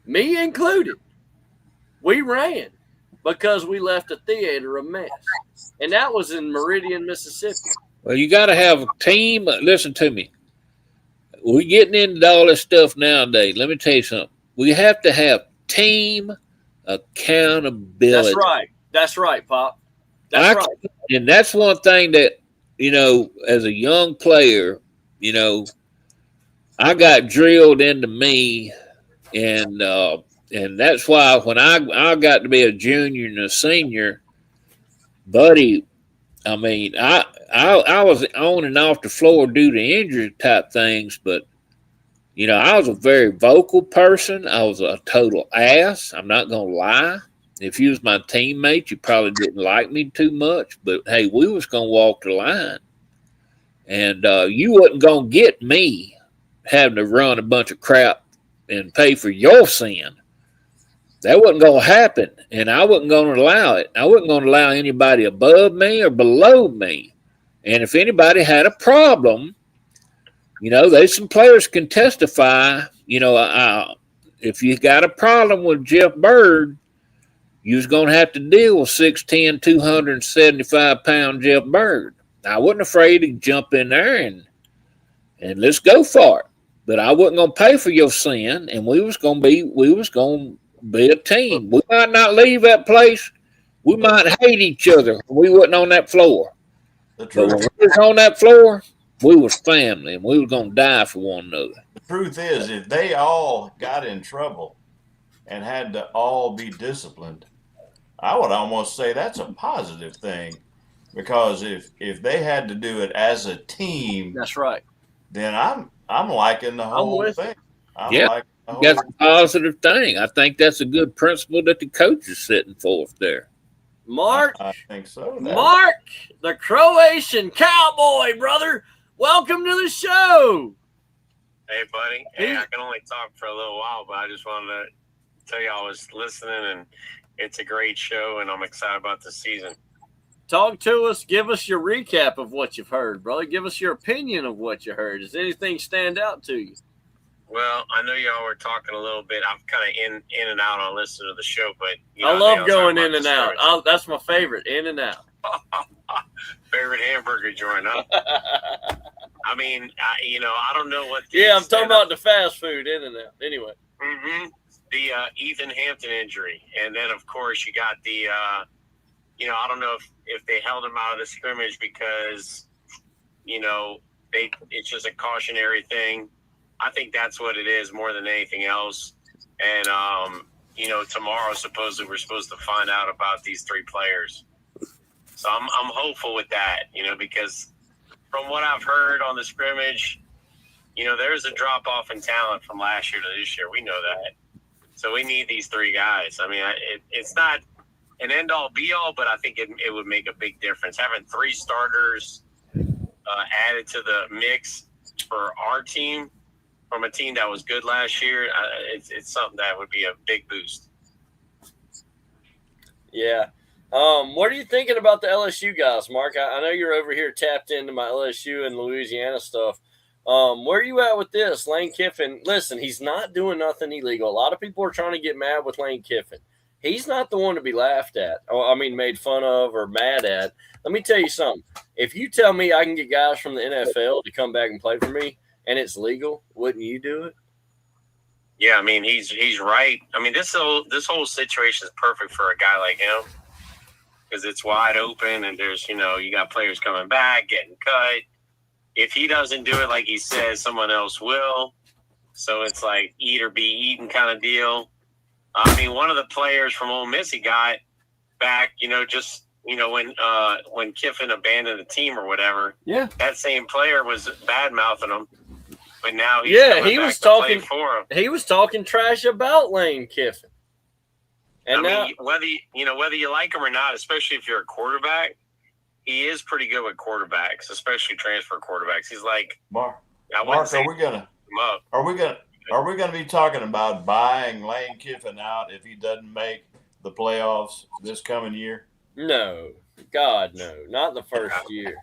Me included. We ran because we left the theater a mess. And that was in Meridian, Mississippi. Well, you got to have a team. Listen to me. we getting into all this stuff nowadays. Let me tell you something. We have to have team accountability. That's right, Pop. That's right. And that's one thing that, as a young player, I got drilled into me, and that's why when I got to be a junior and a senior, buddy, I mean, I was on and off the floor due to injury type things, but I was a very vocal person. I was a total ass. I'm not gonna lie. If you was my teammate, you probably didn't like me too much, but hey, we was gonna walk the line, and you wasn't gonna get me having to run a bunch of crap and pay for your sin. That wasn't going to happen, and I wasn't going to allow it. I wasn't going to allow anybody above me or below me. And if anybody had a problem, there's some players can testify. If you got a problem with Jeff Bird, you was going to have to deal with 6'10", 275-pound Jeff Bird. I wasn't afraid to jump in there and let's go for it. But I wasn't going to pay for your sin, and we was going to be a team. We might not leave that place. We might hate each other. We wasn't on that floor. But when we was on that floor, we was family, and we was going to die for one another. The truth is, if they all got in trouble and had to all be disciplined, I would almost say that's a positive thing, because if they had to do it as a team, that's right. Then I'm liking the whole thing. That's a positive thing. I think that's a good principle that the coach is setting forth there. Mark, I think so. Mark, the Croatian cowboy, brother. Welcome to the show. Hey, buddy. Hey, I can only talk for a little while, but I just wanted to tell you I was listening, and it's a great show, and I'm excited about the season. Talk to us. Give us your recap of what you've heard, brother. Give us your opinion of what you heard. Does anything stand out to you? Well, I know y'all were talking a little bit. I'm kind of in and out on listening to the show, but I love going in and out. That's my favorite, in and out. Favorite hamburger joint, huh? I mean, I don't know what. I'm talking about the fast food in and out. Anyway. Mm-hmm. The Ethan Hampton injury, and then of course you got the. I don't know if they held him out of the scrimmage because, it's just a cautionary thing. I think that's what it is more than anything else. And, tomorrow supposedly we're supposed to find out about these three players. So I'm hopeful with that, because from what I've heard on the scrimmage, there's a drop off in talent from last year to this year. We know that. So we need these three guys. I mean, it's not an end-all, be-all, but I think it would make a big difference. Having three starters added to the mix for our team from a team that was good last year, it's something that would be a big boost. Yeah. What are you thinking about the LSU guys, Mark? I know you're over here tapped into my LSU and Louisiana stuff. Where are you at with this? Lane Kiffin, listen, he's not doing nothing illegal. A lot of people are trying to get mad with Lane Kiffin. He's not the one to be laughed at, made fun of or mad at. Let me tell you something. If you tell me I can get guys from the NFL to come back and play for me and it's legal, wouldn't you do it? Yeah, I mean, he's right. I mean, this whole situation is perfect for a guy like him because it's wide open and there's, you got players coming back, getting cut. If he doesn't do it like he says, someone else will. So it's like eat or be eaten kind of deal. I mean, one of the players from Ole Miss he got back, when Kiffin abandoned the team or whatever. Yeah, that same player was bad mouthing him, but now he's he was talking for him. He was talking trash about Lane Kiffin. And whether you like him or not, especially if you're a quarterback, he is pretty good with quarterbacks, especially transfer quarterbacks. He's like Mark, are we gonna be talking about buying Lane Kiffin out if he doesn't make the playoffs this coming year? No, God, no, not the first year.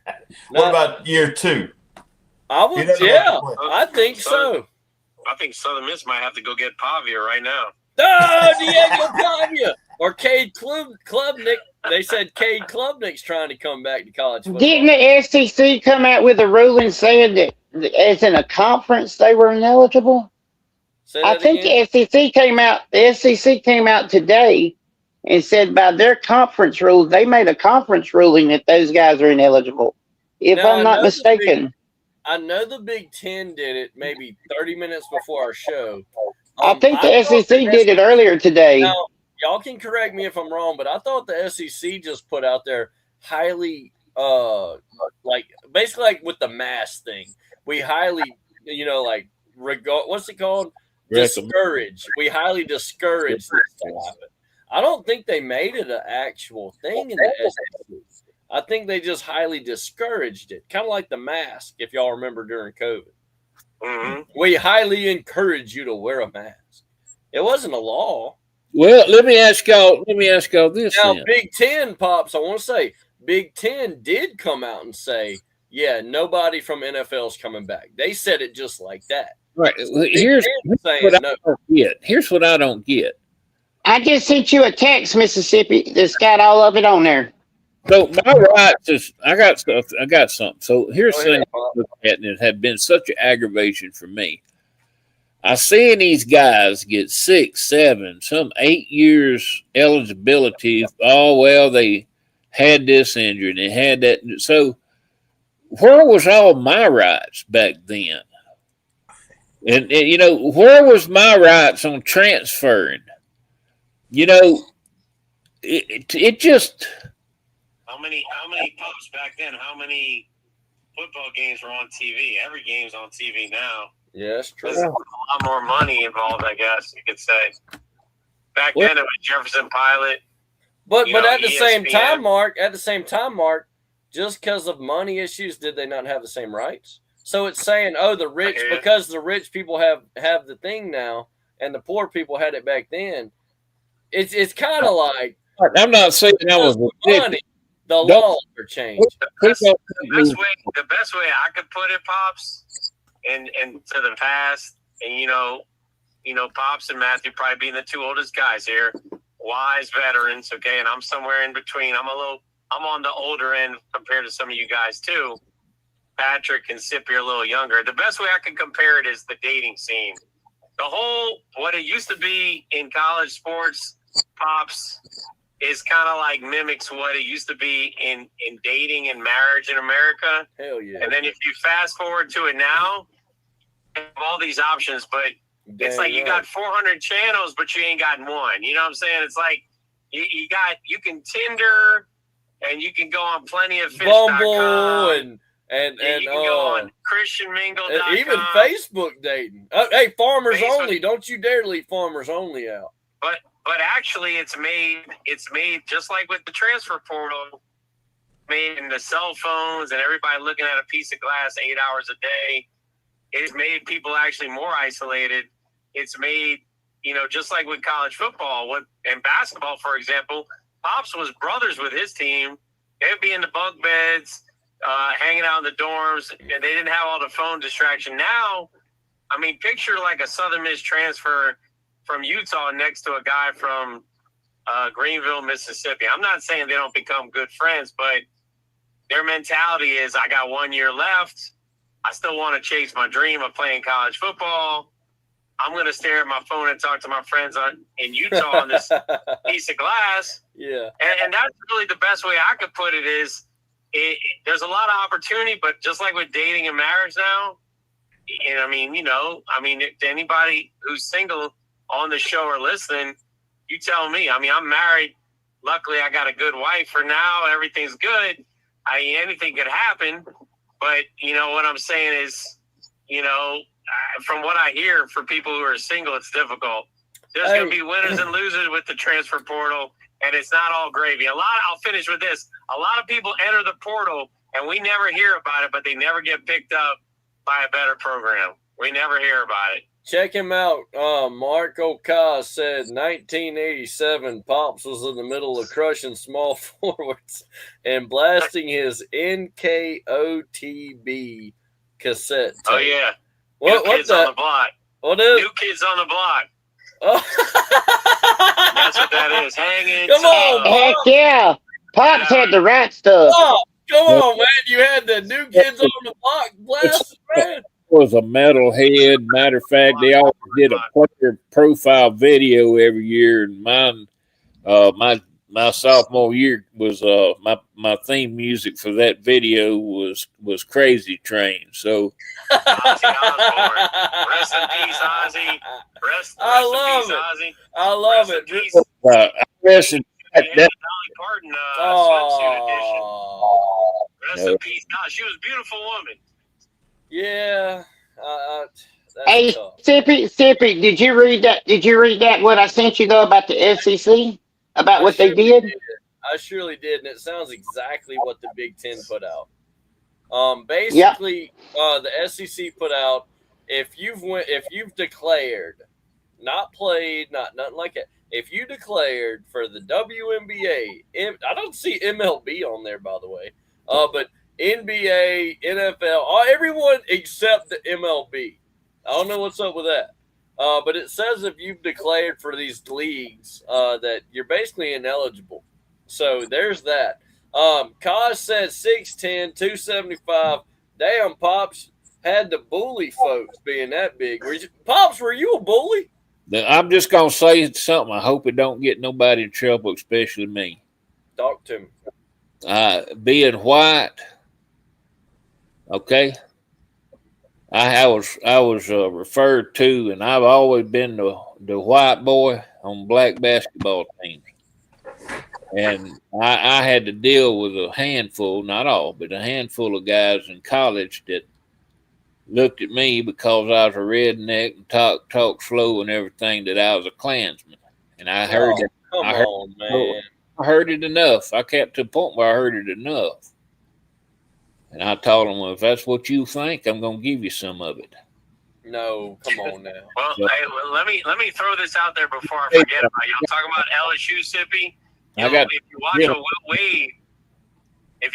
What about year two? I would, I think so. I think Southern Miss might have to go get Pavia right now. Oh, Diego Pavia or Cade Klubnik. They said Cade Klubnik's trying to come back to college football. Didn't the SEC come out with a ruling saying that as in a conference, they were ineligible. Say I that think again. the SEC came out. The SEC came out today and said by their conference rules, they made a conference ruling that those guys are ineligible. If Now I'm not mistaken, I know the Big Ten did it maybe 30 minutes before our show. I think I the thought SEC did it earlier today. Now, y'all can correct me if I'm wrong, but I thought the SEC just put out there highly, like basically like with the mask thing, we highly, like what's it called? Discourage. We highly discourage this to happen. I don't think they made it an actual thing in the SEC. I think they just highly discouraged it, kind of like the mask, if y'all remember during COVID. Mm-hmm. We highly encourage you to wear a mask. It wasn't a law. Well, let me ask y'all this. Now, then. Big Ten, Pops, I want to say, Big Ten did come out and say, yeah, nobody from NFL's coming back. They said it just like that. Right. Here's what I don't get. I just sent you a text, Mississippi, that's got all of it on there. So my rights is I got something. So here's Go ahead, something Pop. I look at, and it had been such an aggravation for me. I seen these guys get 6, 7, some 8 years eligibility. Oh well, they had this injury and they had that. So where was all my rights back then? And where was my rights on transferring? It just. How many pubs back then? How many football games were on TV? Every game's on TV now. Yeah, that's true. There's a lot more money involved, I guess you could say. Back then, it was Jefferson Pilot. But at the same ESPN. time, Mark, just because of money issues, did they not have the same rights? So it's saying, oh, the rich, because the rich people have the thing now, and the poor people had it back then. It's kind of like, I'm not saying I was money. The laws are changed. The best way I could put it, Pops, and to the past, and Pops and Matthew probably being the two oldest guys here, wise veterans, okay, and I'm somewhere in between. I'm on the older end compared to some of you guys too. Patrick and Sippy are a little younger. The best way I can compare it is the dating scene. The whole what it used to be in college sports, Pops, is kind of like mimics what it used to be in dating and marriage in America. Hell yeah. And then if you fast forward to it now, you have all these options, but it's like you got 400 channels, but you ain't got one. You know what I'm saying? It's like you can Tinder and you can go on Bumble and you can go on ChristianMingle.com. Even Facebook dating. Hey, Farmers Facebook. Only. Don't you dare leave Farmers Only out. But actually, it's made just like with the transfer portal, made in the cell phones and everybody looking at a piece of glass 8 hours a day. It's made people actually more isolated. It's made, just like with college football and basketball, for example, Pops was brothers with his team. They'd be in the bunk beds, hanging out in the dorms, and they didn't have all the phone distraction. Now, I mean, picture like a Southern Miss transfer from Utah next to a guy from Greenville, Mississippi. I'm not saying they don't become good friends, but their mentality is, I got 1 year left. I still want to chase my dream of playing college football. I'm going to stare at my phone and talk to my friends in Utah on this piece of glass. Yeah. And that's really the best way I could put it is there's a lot of opportunity, but just like with dating and marriage now, and to anybody who's single on the show or listening, you tell me. I mean, I'm married. Luckily, I got a good wife for now. Everything's good. Anything could happen. But, what I'm saying is, from what I hear for people who are single, it's difficult. There's going to be winners and losers with the transfer portal, and it's not all gravy. I'll finish with this. A lot of people enter the portal, and we never hear about it, but they never get picked up by a better program. We never hear about it. Check him out. Mark Okaz said 1987 Pops was in the middle of crushing small forwards and blasting his NKOTB cassette tape. Oh, yeah. New Kids on the block. What is? New Kids on the Block. Oh. That's what that is. Hanging. Come on, Heck yeah. Pops had the right stuff. Come on, man. You had the New Kids on the Block blast, man. Was a metalhead. Matter of fact, they always did a player profile video every year, and mine, my sophomore year was my theme music for that video was Crazy Train. So Ozzy Osbourne. Rest in peace, Ozzy. Rest I in love peace, it. Ozzy. I love Rest it. in peace. I listened And that. Dolly Parton swimsuit edition. Rest in peace. God, she was a beautiful woman. Yeah. That's Hey, tough. Sippy, did you read that? Did you read that? What I sent you though about the SEC, about what they did? I surely did, and it sounds exactly what the Big Ten put out. Yep. Basically, the SEC put out if you've declared, not played, nothing like that. If you declared for the WNBA, I don't see MLB on there, by the way, but NBA, NFL, everyone except the MLB. I don't know what's up with that. But it says if you've declared for these leagues that you're basically ineligible. So there's that. Kaz said 6'10", 275. Damn, Pops had to bully folks being that big. Pops, were you a bully? I'm just gonna say something. I hope it don't get nobody in trouble, especially me. Talk to me. Being white, okay. I was referred to, and I've always been the white boy on black basketball teams. And I had to deal with a handful, not all, but a handful of guys in college that looked at me because I was a redneck and talked slow and everything, that I was a Klansman. And I heard it. I heard it enough. I kept to the point where I heard it enough. And I told them, well, if that's what you think, I'm going to give you some of it. No, come on now. Well, hey, let me throw this out there before I forget about it. Y'all talking about LSU, Sippy? If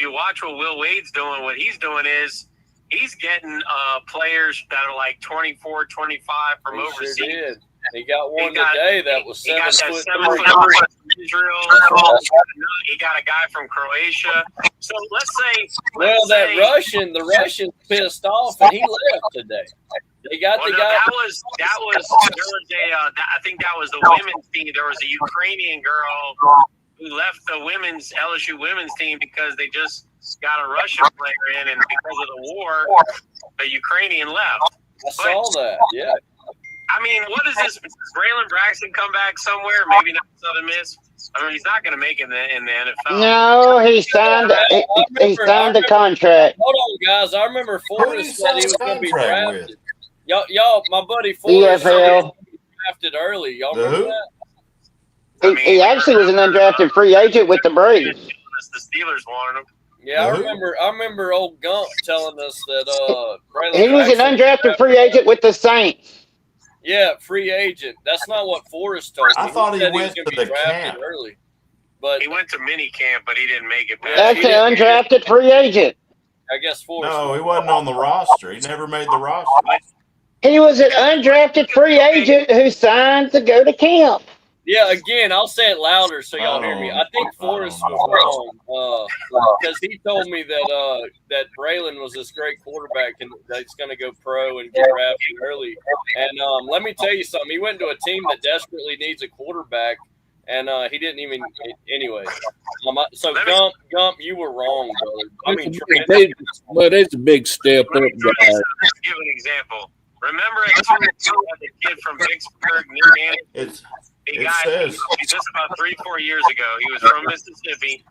you watch what Will Wade's doing, what he's doing is he's getting players that are like 24, 25 from overseas. Sure did. He got one today that was 7 foot. From Israel. He got a guy from Croatia. So let's say. The Russian's pissed off and he left today. They got the guy. That was I think that was the women's team. There was a Ukrainian girl who left the LSU women's team because they just got a Russian player in, and because of the war, the Ukrainian left. I saw that. Yeah. I mean, what is this? Does Braylon Braxton come back somewhere? Maybe not Southern Miss. I mean, he's not going to make it in the NFL. No, he signed a contract. Hold on, guys. I remember Forrest said he was going to be drafted. Y'all, my buddy Forrest said he was going to be drafted early. Y'all remember that? He actually was an undrafted free agent with the Braves. The Steelers wanted him. Yeah, I remember old Gump telling us that Braylon he was an undrafted free agent with the Saints. Yeah, free agent. That's not what Forrest told me. I thought he went to the camp early, but he went to mini camp, but he didn't make it back. That's an undrafted free agent. I guess Forrest. No, he wasn't on the roster. He never made the roster. He was an undrafted free agent who signed to go to camp. Yeah, again, I'll say it louder so y'all hear me. I think Forrest was wrong because he told me that Braylon was this great quarterback and that he's going to go pro and get drafted early. And let me tell you something. He went to a team that desperately needs a quarterback, and he didn't even – anyway. So, Gump, you were wrong, brother. I mean, but it's a big step up. Let's give an example. Remember the kid from Vicksburg, Indiana? Just about 3-4 years ago. He was from Mississippi.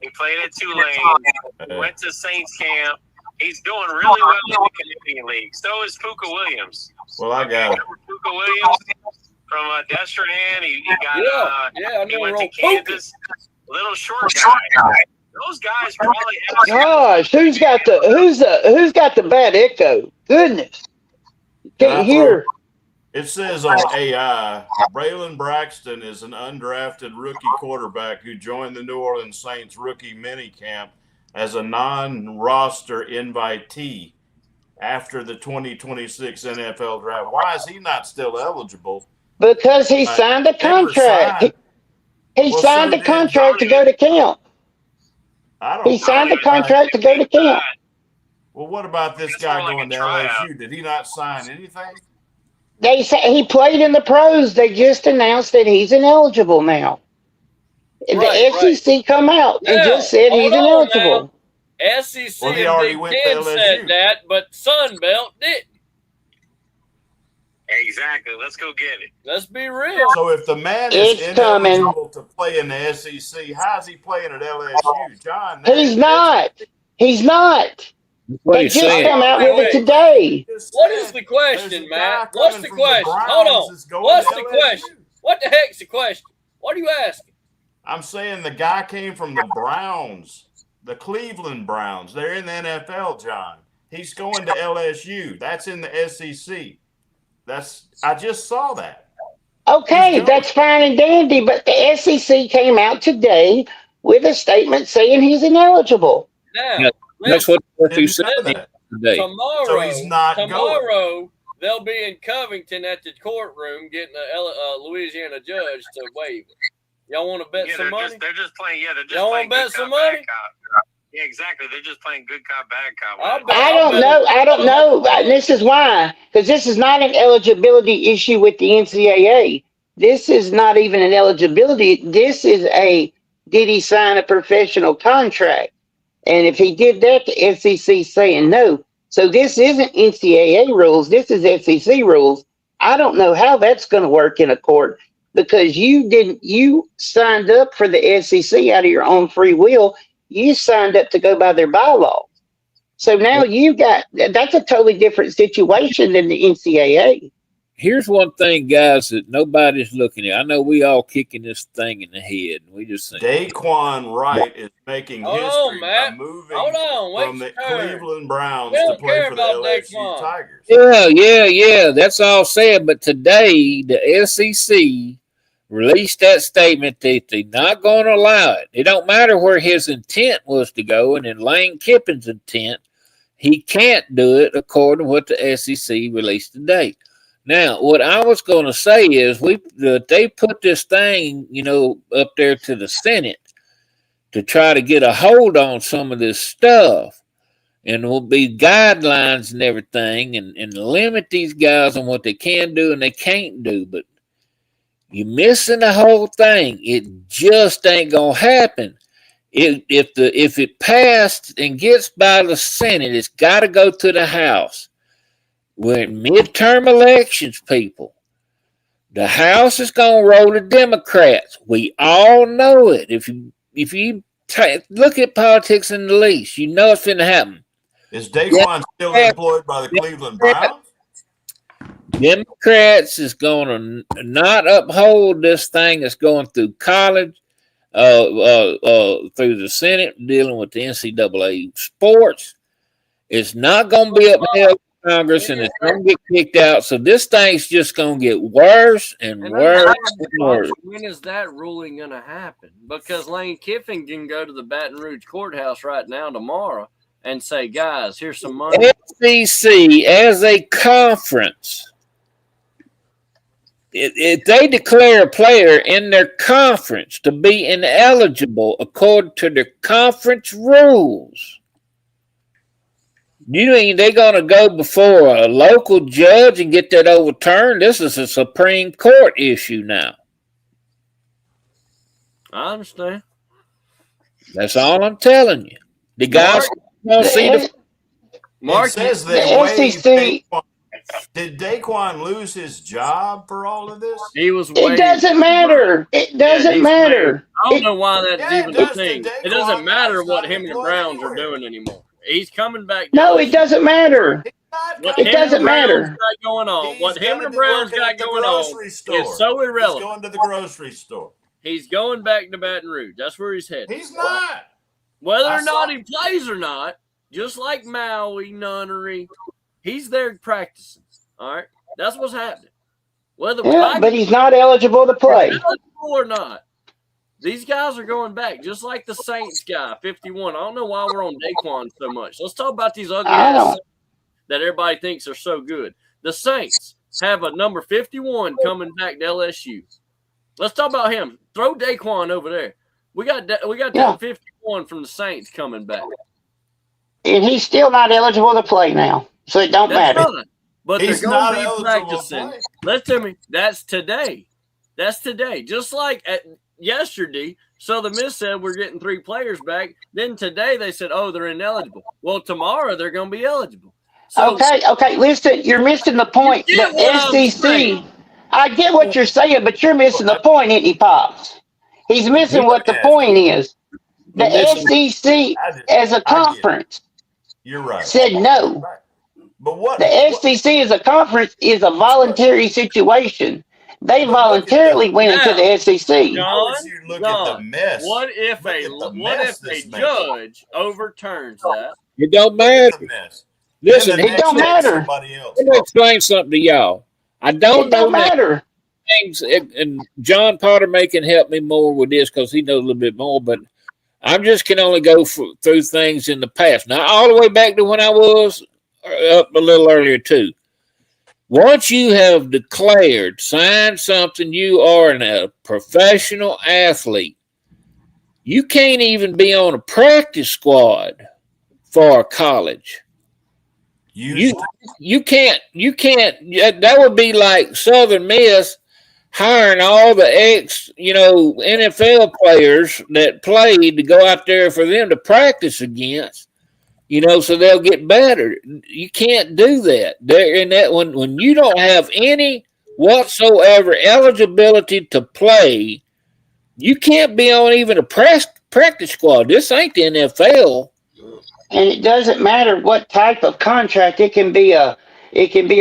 He played at Tulane. Went to Saints camp. He's doing really well in the Canadian League. So is Puka Williams. Well, I got it. Puka Williams from Destrehan. He went to Kansas. Little short guy. Those guys probably have. Gosh, who's got the bad echo? Goodness, can't hear. It says on AI, Braylon Braxton is an undrafted rookie quarterback who joined the New Orleans Saints rookie minicamp as a non-roster invitee after the 2026 NFL draft. Why is he not still eligible? Because he signed a contract. He signed a contract to go to camp. I He don't. signed a contract to go to camp. Well, what about this It's guy more like going a to tryout. LSU? Did he not sign anything? They say he played in the pros. They just announced that he's ineligible now. Right, The SEC come out and Now, just said hold he's on now. ineligible. SEC Well, he and already Big went to Ten said LSU. that, but Sunbelt didn't. Exactly. Let's go get it. Let's be real. So if the man is It's coming. ineligible to play in the SEC, how's he playing at LSU, John? He's not. He's not. That's what They he's just saying. come out with it Wait. today. What is the question, Matt? What's the question? Hold on. What's the question? What the heck's the question? What are you asking? I'm saying the guy came from the Browns, the Cleveland Browns. They're in the NFL, John. He's going to LSU. That's in the SEC. I just saw that. Okay, that's fine and dandy, but the SEC came out today with a statement saying he's ineligible. Now, Yeah, that's what you said Know that. today. tomorrow, So he's not tomorrow they'll be in Covington at the courtroom getting a Louisiana judge to waive it. Y'all want to bet Yeah, some money? they're just playing. Yeah, they're just Y'all playing. want to bet good some cop, bad money? cop. Yeah, exactly. They're just playing good cop, bad cop. I don't know. And this is why, because this is not an eligibility issue with the NCAA. This is not even an eligibility. This is did he sign a professional contract? And if he did that, the SEC saying no. So this isn't NCAA rules. This is SEC rules. I don't know how that's going to work in a court because you signed up for the SEC out of your own free will. You signed up to go by their bylaws. So now that's a totally different situation than the NCAA. Here's one thing, guys, that nobody's looking at. I know we all kicking this thing in the head. We just think Daquan Wright is making history by moving from the Cleveland Browns to play for the LSU Tigers. Yeah. That's all said. But today, the SEC released that statement that they're not going to allow it. It don't matter where his intent was to go, and in Lane Kiffin's intent, he can't do it according to what the SEC released today. Now, what I was going to say is they put this thing, up there to the Senate to try to get a hold on some of this stuff. And there will be guidelines and everything and limit these guys on what they can do and they can't do. But you're missing the whole thing. It just ain't going to happen. If it passed and gets by the Senate, it's got to go to the House. We're in midterm elections, people. The House is going to roll the Democrats. We all know it. If you look at politics in the least, you know it's going to happen. Is Daquan still employed by the Cleveland Browns? Democrats is going to not uphold this thing that's going through college, through the Senate, dealing with the NCAA sports. It's not going to be upheld in Congress, and it's going to get kicked out. So this thing's just going to get worse and worse and worse. When is that ruling going to happen? Because Lane Kiffin can go to the Baton Rouge courthouse right now tomorrow and say, guys, here's some money. SEC as a conference, if they declare a player in their conference to be ineligible according to their conference rules, you mean they're going to go before a local judge and get that overturned? This is a Supreme Court issue now. I understand. That's all I'm telling you. The guys don't see the. Mark says they waived Daquan. Did Daquan lose his job for all of this? He was. It doesn't matter. It doesn't matter. I don't know why that's even a thing. Daquan It doesn't matter what him and the employed Browns are anywhere. doing anymore. He's coming back. No, it doesn't matter. It doesn't matter. Going on. What him and the Browns got going on is so irrelevant. He's going to the grocery store. He's going back to Baton Rouge. That's where he's headed. He's not. Whether or not he plays or not, just like Maui, Nunnery, he's there practicing. All right? That's what's happening. But he's not eligible to play. Eligible or not, these guys are going back, just like the Saints guy, 51. I don't know why we're on Daquan so much. Let's talk about these ugly ass that everybody thinks are so good. The Saints have a number 51 coming back to LSU. Let's talk about him. Throw Daquan over there. We got that 51 one from the Saints coming back. And he's still not eligible to play now, so it don't That's matter. right. But He's they're not going to be eligible to practicing. play. Listen to me. That's today. That's today. Just like yesterday, Southern Miss said we're getting 3 players back. Then today they said, oh, they're ineligible. Well, tomorrow they're going to be eligible. So, Okay. Listen, you're missing the point. You get what I'm The saying. SEC. I get what you're saying, but you're missing the point, isn't he, Pops? He's missing what the point is. The SEC as a conference You're right. said no. Right. But what The SEC as a conference is a voluntary situation. They But look at voluntarily the- went into Now, the SEC. I John, wish you'd look at the mess. what if Look a at the what mess if a this makes. judge overturns that? It don't Look at matter. the mess. Listen, Then the It don't next day, matter. Somebody else. let me explain something to y'all. I don't It know don't matter. things, and John Potter may can help me more with this because he knows a little bit more, but I just can only go through things in the past. Now, all the way back to when I was up a little earlier, too. Once you have declared, signed something, you are a professional athlete. You can't even be on a practice squad for a college. You can't. That would be like Southern Miss hiring all the NFL players that played to go out there for them to practice against, so they'll get better. You can't do that. When you don't have any whatsoever eligibility to play, you can't be on even a practice squad. This ain't the NFL. And it doesn't matter what type of contract. It can be a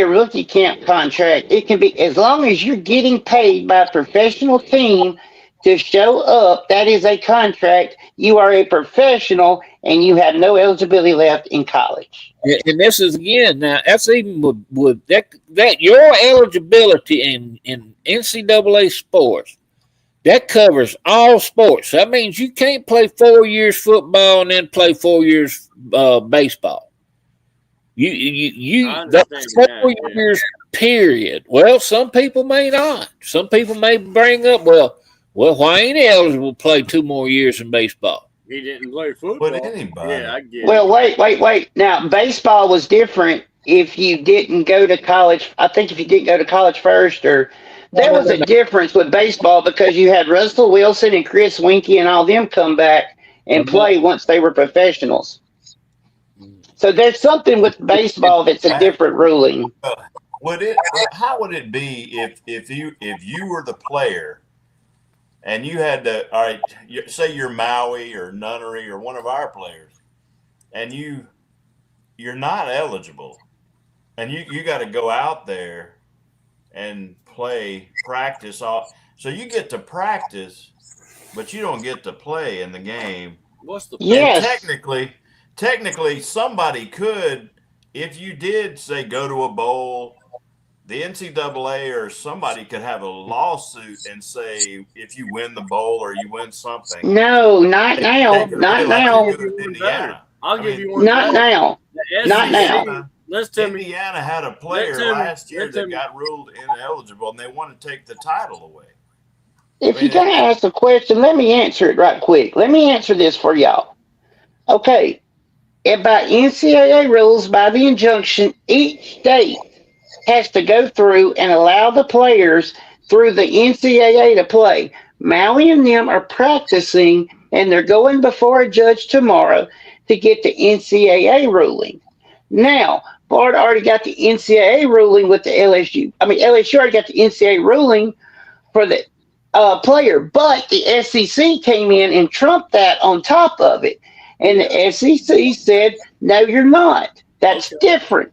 rookie camp contract. It can be, as long as you're getting paid by a professional team to show up, that is a contract. You are a professional and you have no eligibility left in college. And this is again now. That's even with that your eligibility in NCAA sports. That covers all sports. That means you can't play 4 years football and then play 4 years baseball. That's 4 years period. Well, some people may not. Some people may bring up, well, why ain't he eligible to play 2 more years in baseball? He didn't play football. But anybody. Yeah, I get Well, it. wait. Now, baseball was different if you didn't go to college. I think if you didn't go to college first, or there was a difference with baseball because you had Russell Wilson and Chris Winkie and all them come back and play once they were professionals. So there's something with baseball that's a different ruling. How would it be if you were the player and you had to, all right, say you're Maui or Nunnery or one of our players, and you're not eligible, and you got to go out there and practice all. So you get to practice, but you don't get to play in the game. What's the Yes. And technically, somebody could, if you did say go to a bowl, the NCAA or somebody could have a lawsuit and say if you win the bowl or you win something. No, not now. Take it away Not like now. you do in Indiana. I'll give you one. Not better. now. The Not SEC now. Listen to me. Indiana had a player Listen to me. last year Listen to that me. got ruled ineligible, and they want to take the title away. If you're going to ask a question, let me answer it right quick. Let me answer this for y'all. Okay. By NCAA rules, by the injunction, each state has to go through and allow the players through the NCAA to play. Maui and them are practicing, and they're going before a judge tomorrow to get the NCAA ruling. Now, Florida already got the NCAA ruling with the LSU. LSU already got the NCAA ruling for the player, but the SEC came in and trumped that on top of it. And the SEC said, no, you're not. That's different.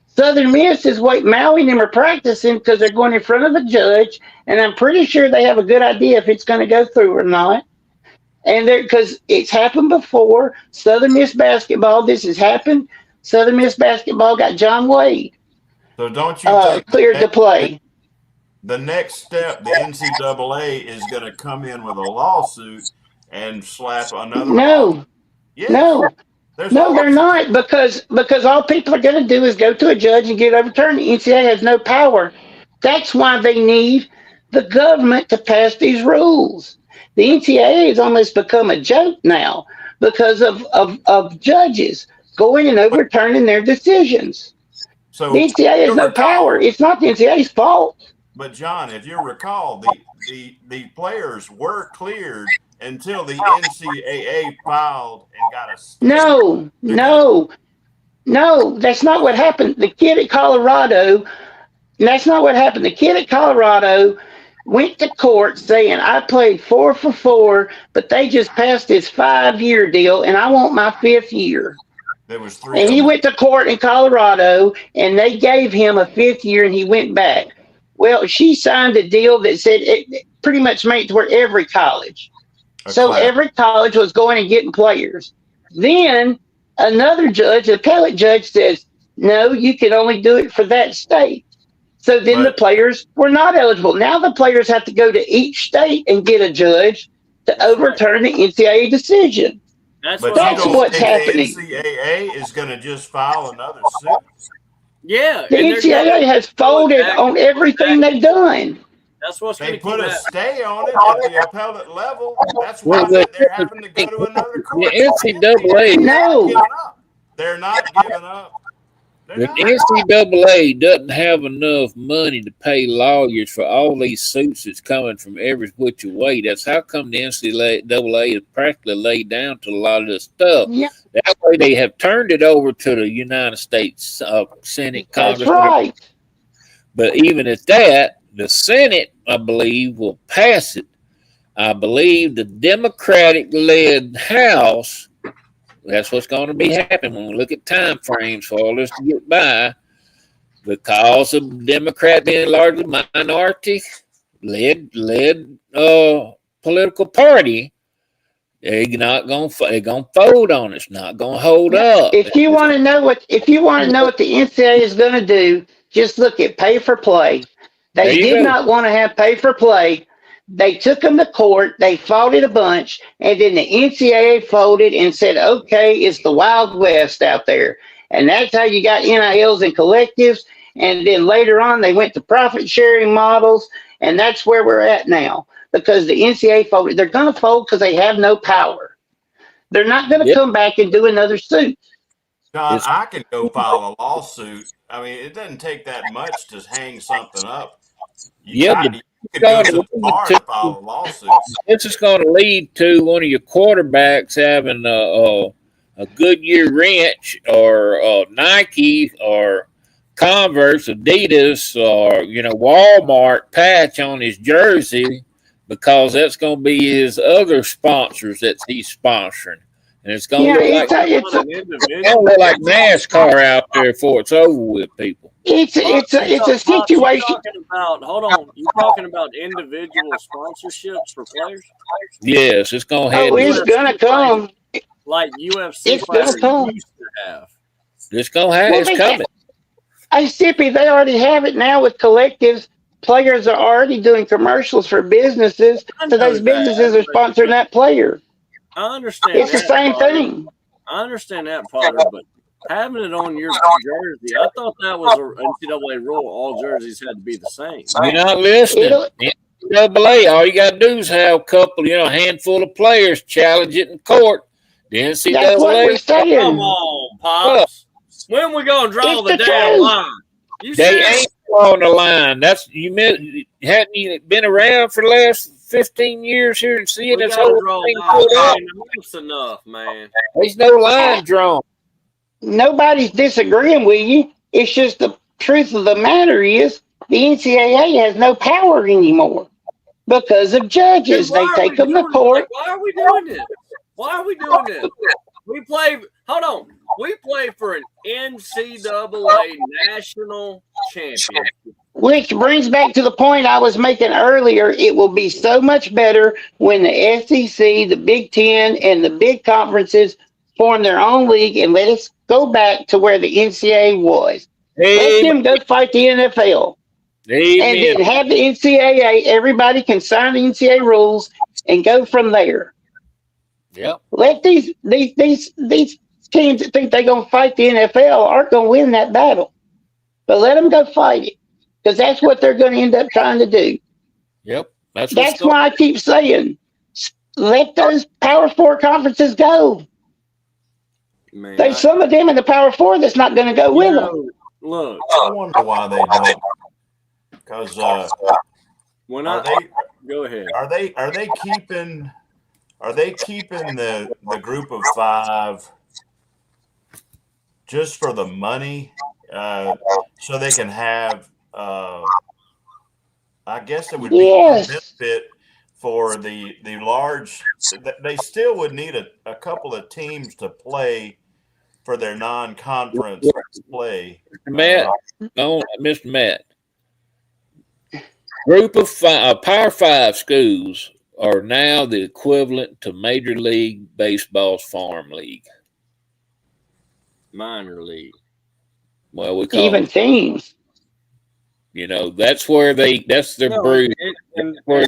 Southern Miss is what Maui and them are practicing because they're going in front of the judge, and I'm pretty sure they have a good idea if it's going to go through or not. And because it's happened before, Southern Miss basketball, this has happened. Southern Miss basketball got John Wade So don't you think cleared to play. the next step, the NCAA is going to come in with a lawsuit and slap another? No, Yes. no. There's No, always- they're not, because all people are going to do is go to a judge and get it overturned. The NCAA has no power. That's why they need the government to pass these rules. The NCAA has almost become a joke now because of judges going and overturning their decisions. So The NCAA has you no recall, power. It's not the NCAA's fault. but John, if you recall, the players were cleared until the NCAA filed and got a stay. No, no, no, that's not what happened. The kid at Colorado, that's not what happened. The kid at Colorado went to court saying, I played 4 for 4, but they just passed this 5-year deal and I want my 5th year. There was 3 And of he them. went to court in Colorado and they gave him a 5th year and he went back. Well, she signed a deal that said it pretty much made it to where every college. So every college was going and getting players. Then another judge, an appellate judge, says, no, you can only do it for that state. So then the players were not eligible. Now the players have to go to each state and get a judge to overturn the NCAA decision. That's what's happening. The NCAA is going to just file another suit. Yeah. The NCAA has folded on everything they've done. That's what's they put a stay on it at the appellate level. That's why they're having to go to another court. The NCAA, no, they're not giving up. The NCAA doesn't have enough money to pay lawyers for all these suits that's coming from every which way. That's how come the NCAA is practically laid down to a lot of this stuff. Yeah. That way they have turned it over to the United States Senate, Congress. That's right. But even at that, the Senate, I believe, will pass it. I believe the Democratic-led House, that's what's going to be happening when we look at time frames for all this to get by, because of Democrat being largely minority-led political party. They're going to fold on it. It's not going to hold up. If you want to know what the NCAA is going to do, just look at pay for play. They did not want to have pay for play. They took them to court. They fought it a bunch, and then the NCAA folded and said, "Okay, it's the Wild West out there," and that's how you got NILs and collectives. And then later on, they went to profit sharing models, and that's where we're at now because the NCAA folded. They're going to fold because they have no power. They're not going to come back and do another suit. John, I can go file a lawsuit. I mean, it doesn't take that much to hang something up. You could go to far to file a lawsuit. This is going to lead to one of your quarterbacks having a Goodyear wrench or Nike or Converse, Adidas, or Walmart patch on his jersey because that's going to be his other sponsors that he's sponsoring. And it's going to look like NASCAR out there before it's over with, people. It's a situation. Hold on. You're talking about individual sponsorships for players? Yes, it's going to happen. Oh, it's going to come. Like UFC it's going to come. Used to have. It's going to happen. It's coming. Hey, Sippy, they already have it now with collectives. Players are already doing commercials for businesses, so those businesses are sponsoring that player. I understand. It's the same thing. I understand that, Potter, but having it on your jersey, I thought that was an NCAA rule. All jerseys had to be the same. You're not listening. NCAA, all you got to do is have a couple, handful of players challenge it in court. The NCAA. That's what we're saying. Come on, Pops. When we gonna draw the damn line? They ain't on the line. Hadn't you been around for the last 15 years here and seeing this whole thing put up? That's enough, man. There's no line drawn. Nobody's disagreeing with you. It's just the truth of the matter is the NCAA has no power anymore because of judges. They take them to court. Why are we doing this? Why are we doing this? Hold on. We play for an NCAA national championship. Which brings back to the point I was making earlier. It will be so much better when the SEC, the Big Ten, and the big conferences form their own league and let us go back to where the NCAA was. Let them go fight the NFL. Amen. And then have the NCAA, everybody can sign the NCAA rules and go from there. Yep. Let these teams that think they're going to fight the NFL aren't going to win that battle. But let them go fight it because that's what they're going to end up trying to do. Yep. That's why I keep saying let those Power Four conferences go. Man, There's some of them in the Power Four that's not going to go with them. Look, I wonder why they don't. Because when go ahead. Are they keeping the group of five just for the money, so they can have? I guess it would be a benefit for the large. They still would need a couple of teams to play for their non-conference play. Matt, Mr. Matt, group of Power 5 schools are now the equivalent to Major League Baseball's farm league. Minor league. Well, we call even teams. You know, that's their brood. And on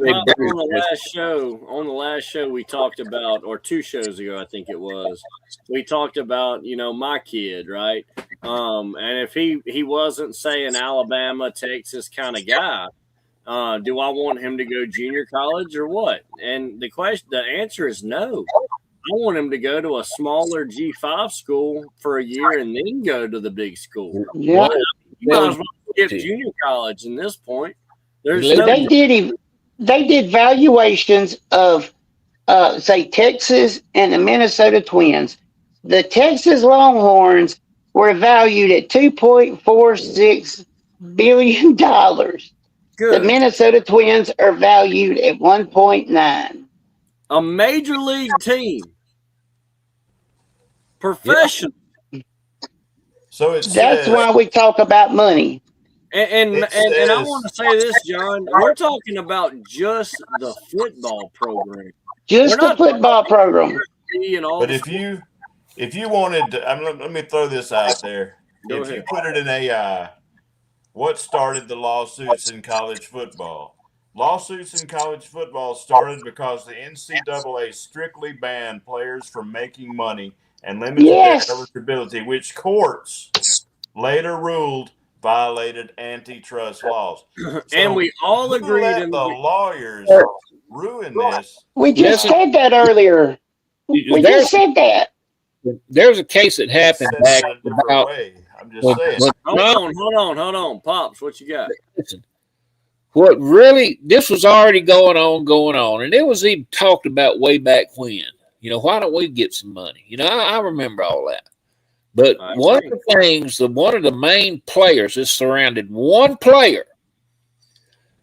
the last show we talked about, or 2 shows ago, I think it was, we talked about, my kid, right? And if he wasn't, say, an Alabama, Texas kind of guy, do I want him to go junior college or what? And the answer is no. I want him to go to a smaller G5 school for a year and then go to the big school. Yeah. Well, you might as well get junior college in this point. They did valuations of, say, Texas and the Minnesota Twins. The Texas Longhorns were valued at $2.46 billion. Good. The Minnesota Twins are valued at 1.9. A major league team, professional. So that's why we talk about money. And I want to say this, John. We're talking about just the football program. Just the football program. But if you wanted to, let me throw this out there. Go if ahead. You put it in AI, what started the lawsuits in college football? Lawsuits in college football started because the NCAA strictly banned players from making money and limited their eligibility, which courts later ruled violated antitrust laws. So and we all agreed. Let the lawyers ruin this. We just said that earlier. We just said that. There's a case that happened back about. I'm just saying. Hold on, Pops. What you got? Listen, this was already going on, and it was even talked about way back when. Why don't we get some money? I remember all that. But one of the main players that surrounded one player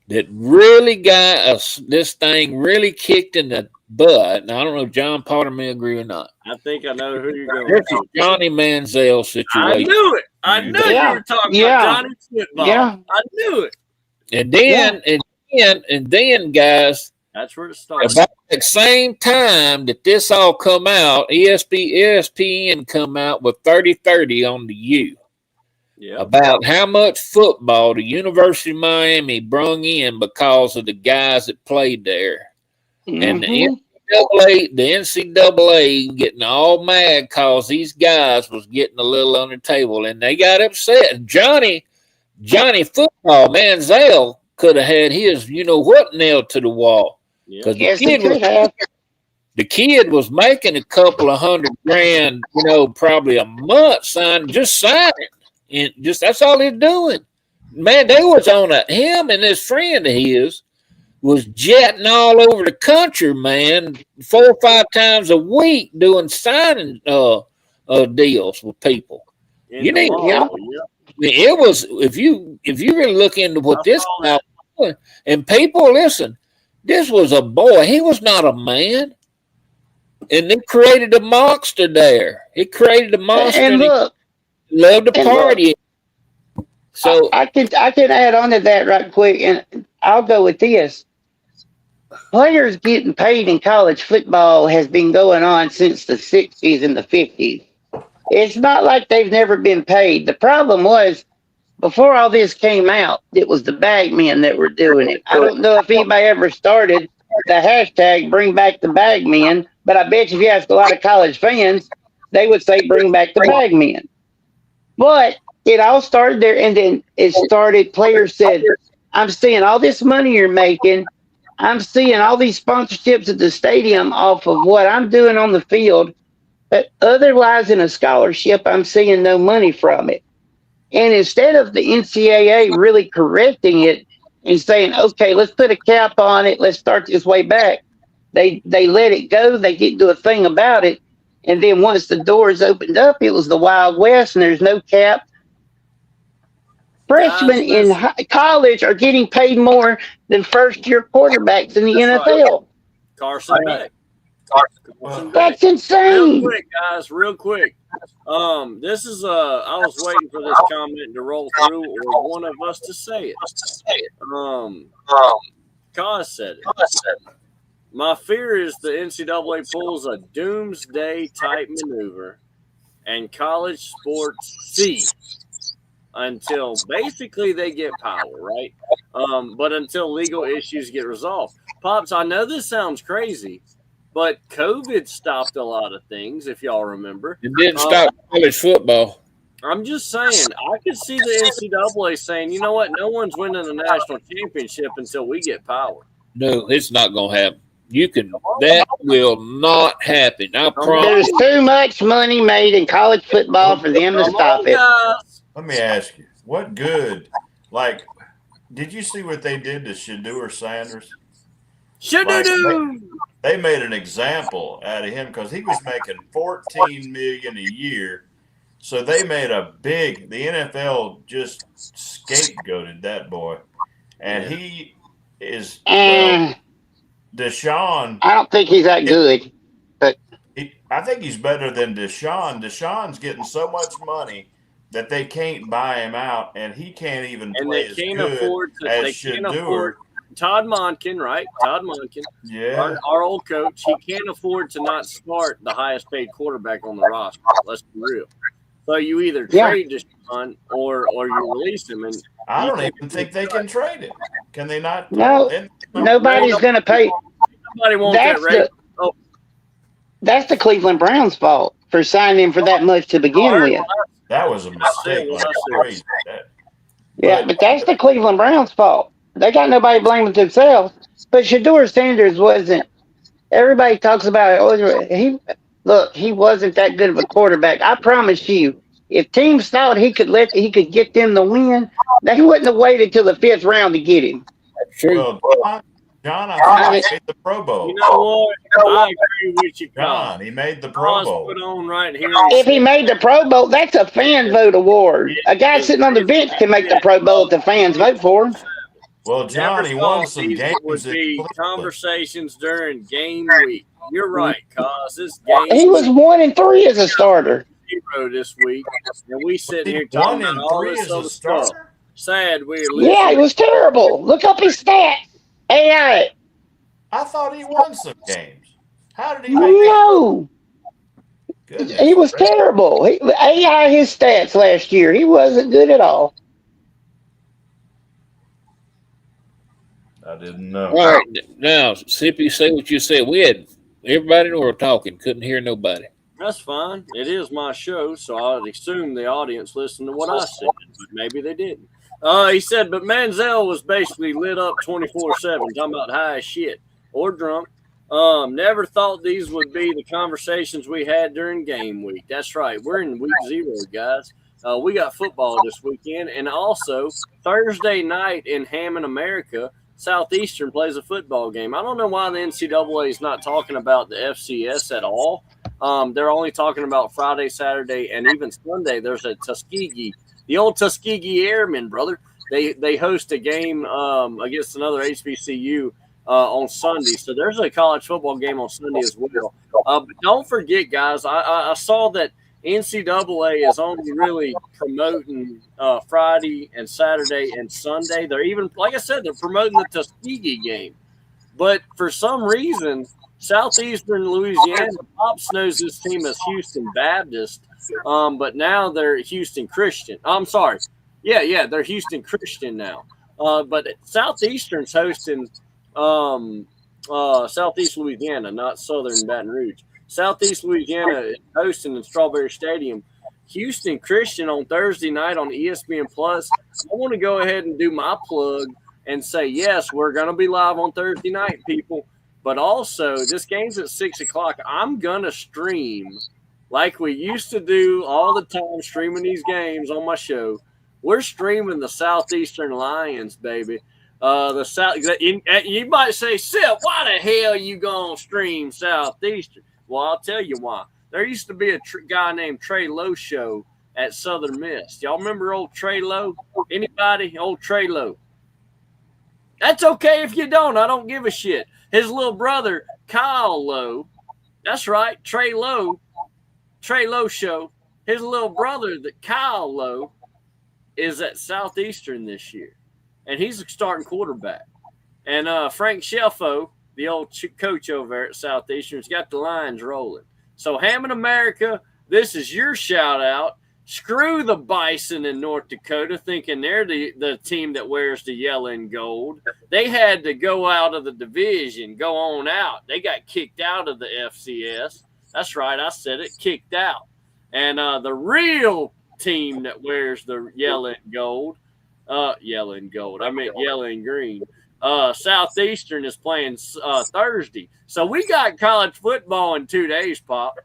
that really got this thing really kicked in the butt. And I don't know if John Potter may agree or not. I think I know who you're going There's to. a Johnny Manziel situation. I knew it. I knew you were talking about Johnny football. Yeah. I knew it. And then, guys, that's where it started. About the same time that this all come out, ESPN come out with 30-30 on the U. Yep. About how much football the University of Miami brung in because of the guys that played there. Mm-hmm. And the NCAA getting all mad because these guys was getting a little on the table, and they got upset. Johnny football, Manziel, could have had his, nailed to the wall. Because the kid was making a couple of $100,000, probably a month signing. And that's all he's doing. Man, they was on him and this friend of his was jetting all over the country, man, 4 or 5 times a week doing signing deals with people. It was if you really look into what this guy was doing, and people listen. This was a boy. He was not a man. And they created a monster there. He created a monster. And look, he loved to party. So I could add on to that right quick, and I'll go with this. Players getting paid in college football has been going on since the 60s and the 50s. It's not like they've never been paid. The problem was, before all this came out, it was the bag men that were doing it. I don't know if anybody ever started the hashtag bring back the bag men, but I bet you if you ask a lot of college fans, they would say bring back the bag men. But it all started there, and then it started, players said, I'm seeing all this money you're making. I'm seeing all these sponsorships at the stadium off of what I'm doing on the field, but otherwise in a scholarship, I'm seeing no money from it. And instead of the NCAA really correcting it and saying, okay, let's put a cap on it, let's start this way back, they let it go. They didn't do a thing about it. And then once the doors opened up, it was the Wild West, and there's no cap. Freshmen in college are getting paid more than first-year quarterbacks in the NFL. Carson Beck. That's insane. Real quick, guys, real quick. This is I was waiting for this comment to roll through, or one of us to say it. Kaz said it. My fear is the NCAA pulls a doomsday type maneuver, and college sports cease until basically they get power, right? But until legal issues get resolved. Pops, I know this sounds crazy, but COVID stopped a lot of things, if y'all remember. It didn't stop college football. I'm just saying, I could see the NCAA saying, you know what, no one's winning the national championship until we get power. No, it's not going to happen. That will not happen. I promise. There's too much money made in college football for them to stop it. Let me ask you, what good? Like, did you see what they did to Shedeur Sanders? They made an example out of him because he was making $14 million a year. So they made the NFL just scapegoated that boy, and he is. Deshaun. I don't think he's that good, but I think he's better than Deshaun. Deshaun's getting so much money that they can't buy him out, and he can't even play as good as Shedeur. Todd Monken, right? Todd Monken. Yeah. Our old coach, he can't afford to not start the highest paid quarterback on the roster. Let's be real. So you either trade Deshaun or you release him. And I don't even think they can trade him. Can they not? No, nobody's going to pay. Nobody wants that rate. That's the Cleveland Browns' fault for signing him for that much to begin with. That was a mistake. But that's the Cleveland Browns' fault. They got nobody blaming themselves. But Shedeur Sanders wasn't. Everybody talks about it. He wasn't that good of a quarterback. I promise you, if teams thought he could get them the win, they wouldn't have waited till the 5th round to get him. Well, John, I think he made the Pro Bowl. You know what? I agree with you, John. He made the Pro Bowl. Put on right here. If he made the Pro Bowl, that's a fan vote award. A guy sitting on the bench can make the Pro Bowl if the fans vote for him. Well, John, he won some games. Would be conversations during game week. You're right, cause this game. He was 1-3 as a starter. 0 this week, and we sitting here talking about all this other stuff. Sad we're losing. Yeah, it was terrible. Look up his stats. AI. I thought he won some games. How did he make No. He was terrible. AI his stats last year. He wasn't good at all. I didn't know. All right, now, Sippy, say what you said. We had everybody in the world talking. Couldn't hear nobody. That's fine. It is my show, so I'd assume the audience listened to what I said, but maybe they didn't. He said, but Manziel was basically lit up 24/7, talking about high as shit or drunk. Never thought these would be the conversations we had during game week. That's right. We're in week 0, guys. We got football this weekend, and also Thursday night in Hammond, America, Southeastern plays a football game. I don't know why the NCAA is not talking about the FCS at all. They're only talking about Friday, Saturday, and even Sunday. There's a Tuskegee, the old Tuskegee Airmen, brother. They host a game against another HBCU on Sunday. So there's a college football game on Sunday as well. But don't forget, guys, I saw that NCAA is only really promoting Friday and Saturday and Sunday. They're even, like I said, they're promoting the Tuskegee game. But for some reason, Southeastern Louisiana, Pops knows this team as Houston Baptist, but now they're Houston Christian. I'm sorry. Yeah, they're Houston Christian now. But Southeastern's hosting Southeast Louisiana, not Southern Baton Rouge. Southeast Louisiana is hosting in Strawberry Stadium. Houston Christian on Thursday night on ESPN Plus. I want to go ahead and do my plug and say, yes, we're going to be live on Thursday night, people. But also, this game's at 6 o'clock. I'm going to stream like we used to do all the time, streaming these games on my show. We're streaming the Southeastern Lions, baby. The South. You might say, Sip, why the hell you gonna stream Southeastern? Well, I'll tell you why. There used to be a guy named Trey Lowe show at Southern Miss. Y'all remember old Trey Lowe? Anybody? Old Trey Lowe. That's okay if you don't. I don't give a shit. His little brother, Kyle Lowe. That's right, Trey Lowe show. His little brother, Kyle Lowe, is at Southeastern this year, and he's a starting quarterback. And Frank Shelfo, the old coach over there at Southeastern, has got the Lions rolling. So Hammond America, this is your shout out. Screw the Bison in North Dakota, thinking they're the team that wears the yellow and gold. They had to go out of the division, go on out. They got kicked out of the FCS. That's right, I said it, kicked out. And the real team that wears the yellow and gold, I meant yellow and green. Southeastern is playing Thursday. So we got college football in 2 days, Pop.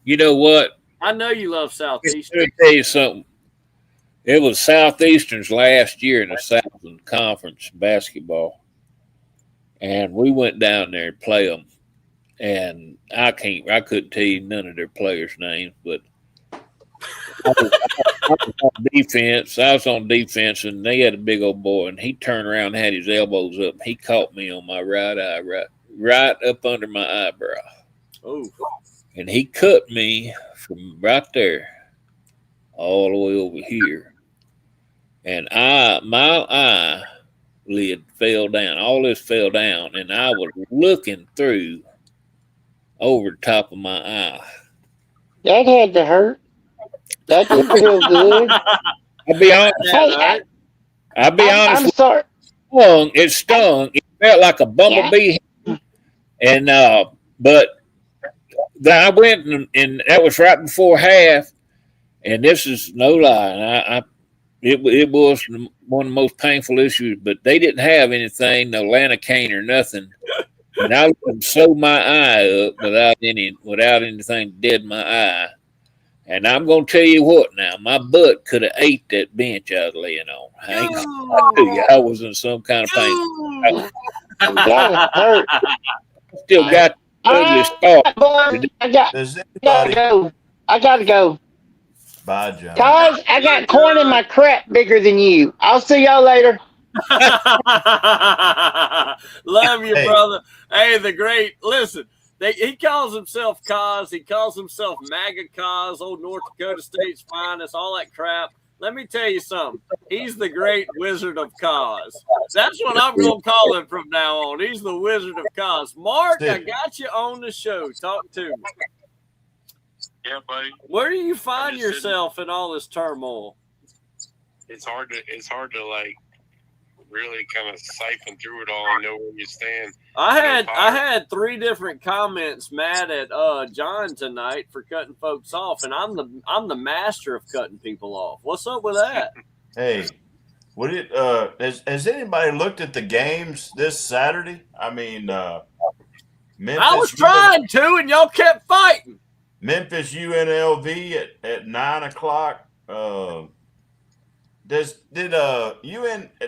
You know what? I know you love Southeastern. Let me tell you something. It was Southeastern's last year in the Southland Conference basketball. And we went down there and play them. And I couldn't tell you none of their players' names, but I was on defense. I was on defense, and they had a big old boy, and he turned around and had his elbows up. He caught me on my right eye, right up under my eyebrow. Oh. And he cut me from right there all the way over here. And my eyelid fell down. All this fell down, and I was looking through over the top of my eye. That had to hurt. That didn't feel good. I'll be honest. Hey, honest. I'm sorry. It stung. It felt like a bumblebee. Yeah. And but I went and that was right before half. And this is no lie. It was one of the most painful issues. But they didn't have anything, no Lanacane or nothing. And I would sew my eye up without anything dead in my eye. And I'm going to tell you what now, my butt could have ate that bench I was laying on. I was in some kind of pain. That hurt. Still got the ugly scar. I gotta go. Bye, John. Guys, I got corn in my crap bigger than you. I'll see y'all later. Love you, brother. Hey, the great. Listen, he calls himself Cos. He calls himself MAGA Cos, old North Dakota State's finest, all that crap. Let me tell you something. He's the great Wizard of Cos. That's what I'm going to call him from now on. He's the Wizard of Cos. Mark, I got you on the show. Talk to me. Yeah, buddy. Where do you find yourself in all this turmoil? It's hard to like really kind of siphon through it all and know where you stand. I had 3 different comments mad at John tonight for cutting folks off, and I'm the master of cutting people off. What's up with that? Hey, has anybody looked at the games this Saturday? I mean, Memphis. I was trying to, and y'all kept fighting. Memphis UNLV at 9:00. Did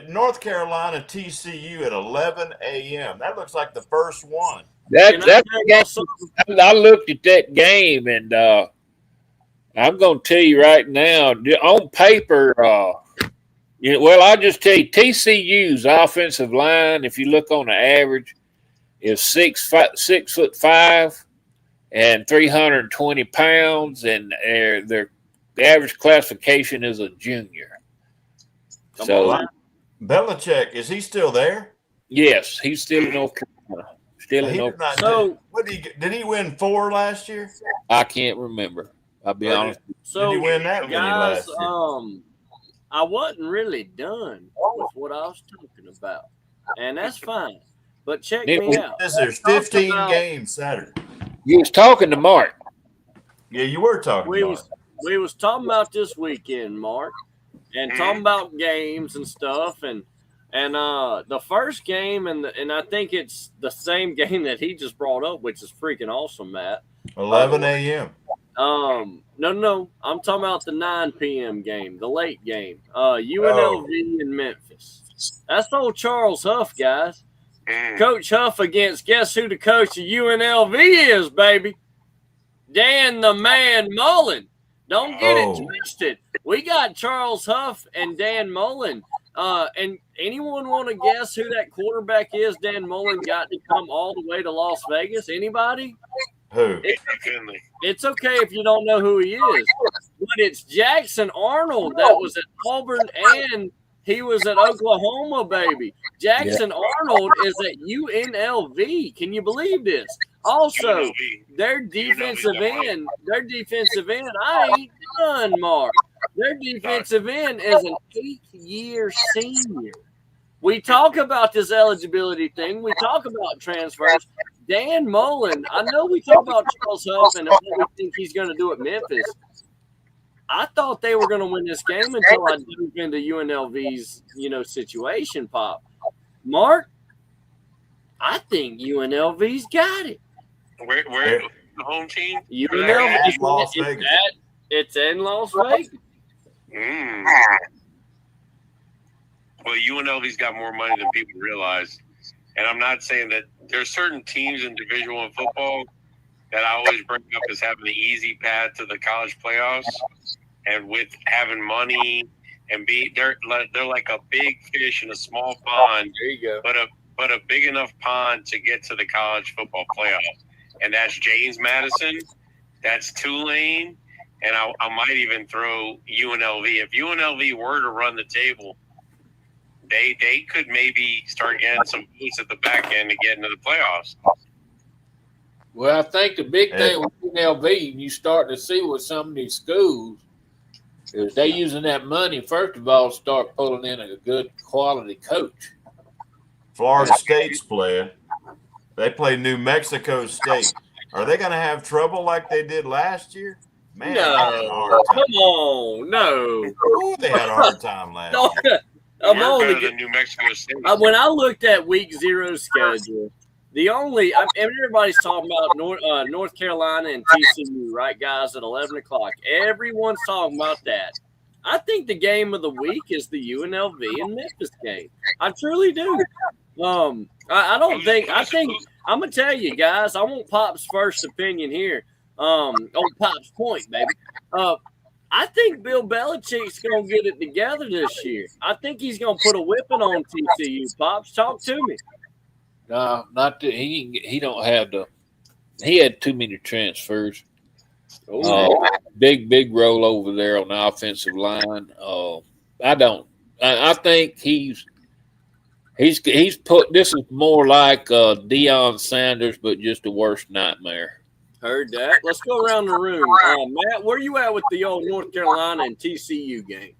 North Carolina TCU at 11 a.m. That looks like the first one. I looked at that game, and I'm going to tell you right now, on paper, I'll just tell you, TCU's offensive line, if you look on the average, is 6'5" and 320 pounds, and their average classification is a junior. So Belichick, is he still there? Yes, he's still in North Carolina. Did he win 4 last year? I can't remember. I'll be honest. So did he win that many last year? I wasn't really done with what I was talking about, and that's fine. But check me out. There's 15 games Saturday. You was talking to Mark. Yeah, you were talking to Mark. We was talking about this weekend, Mark, and talking about games and stuff. And And the first game, and I think it's the same game that he just brought up, which is freaking awesome, Matt. 11 a.m. No. I'm talking about the 9 p.m. game, the late game. UNLV Oh. in Memphis. That's old Charles Huff, guys. Mm. Coach Huff against guess who the coach of UNLV is, baby? Dan the Man Mullen. Don't get it twisted. We got Charles Huff and Dan Mullen. And anyone want to guess who that quarterback is Dan Mullen got to come all the way to Las Vegas? Anybody? Who? It's okay if you don't know who he is. But it's Jackson Arnold that was at Auburn and he was at Oklahoma, baby. Jackson Arnold is at UNLV. Can you believe this? Also, their defensive end, I ain't done, Mark. Their defensive end is an 8-year senior. We talk about this eligibility thing. We talk about transfers. Dan Mullen, I know we talk about Charles Huff and what we think he's going to do at Memphis. I thought they were going to win this game until I dove into UNLV's, situation, Pop. Mark, I think UNLV's got it. Where the home team? UNLV. Las Vegas. It's in Las Vegas. Mm. Well, UNLV's got more money than people realize. And I'm not saying that there's certain teams in Division I football that I always bring up as having the easy path to the college playoffs. And with having money and they're like a big fish in a small pond. There you go. But a big enough pond to get to the college football playoffs. And that's James Madison, that's Tulane, and I might even throw UNLV. If UNLV were to run the table, they could maybe start getting some boosts at the back end to get into the playoffs. Well, I think the big thing with UNLV, you start to see with some of these schools, is they using that money, first of all, start pulling in a good quality coach. Florida State's playing. They play New Mexico State. Are they going to have trouble like they did last year? Man, No, they had a hard time. come on, no. Ooh, they had a hard time last year. We're better than New Mexico State. When I looked at Week 0 schedule, everybody's talking about North Carolina and TCU, right, guys, at 11 o'clock. Everyone's talking about that. I think the game of the week is the UNLV and Memphis game. I truly do. I think I'm gonna tell you guys. I want Pop's first opinion here. Pop's point, baby. I think Bill Belichick's gonna get it together this year. I think he's gonna put a whipping on TCU. Pops, talk to me. No, not that he don't have the. He had too many transfers. Big roll over there on the offensive line. I think he's put. This is more like Deion Sanders, but just a worse nightmare. Heard that. Let's go around the room. Matt, where you at with the old North Carolina and TCU game?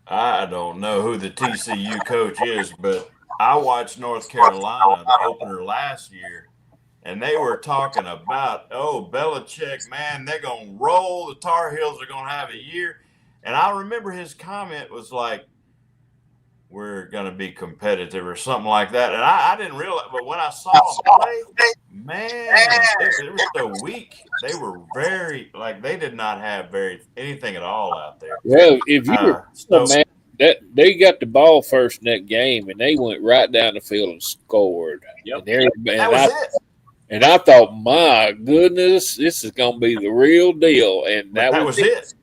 I don't know who the TCU coach is, but I watched North Carolina the opener last year, and they were talking about, Belichick, man, they're going to roll. The Tar Heels are going to have a year. And I remember his comment was like, we're going to be competitive or something like that. And I didn't realize, but when I saw them play, man, it was so weak. They were they did not have anything at all out there. Well, if you they got the ball first in that game, and they went right down the field and scored. Yep. And I thought, my goodness, this is going to be the real deal. And that was it.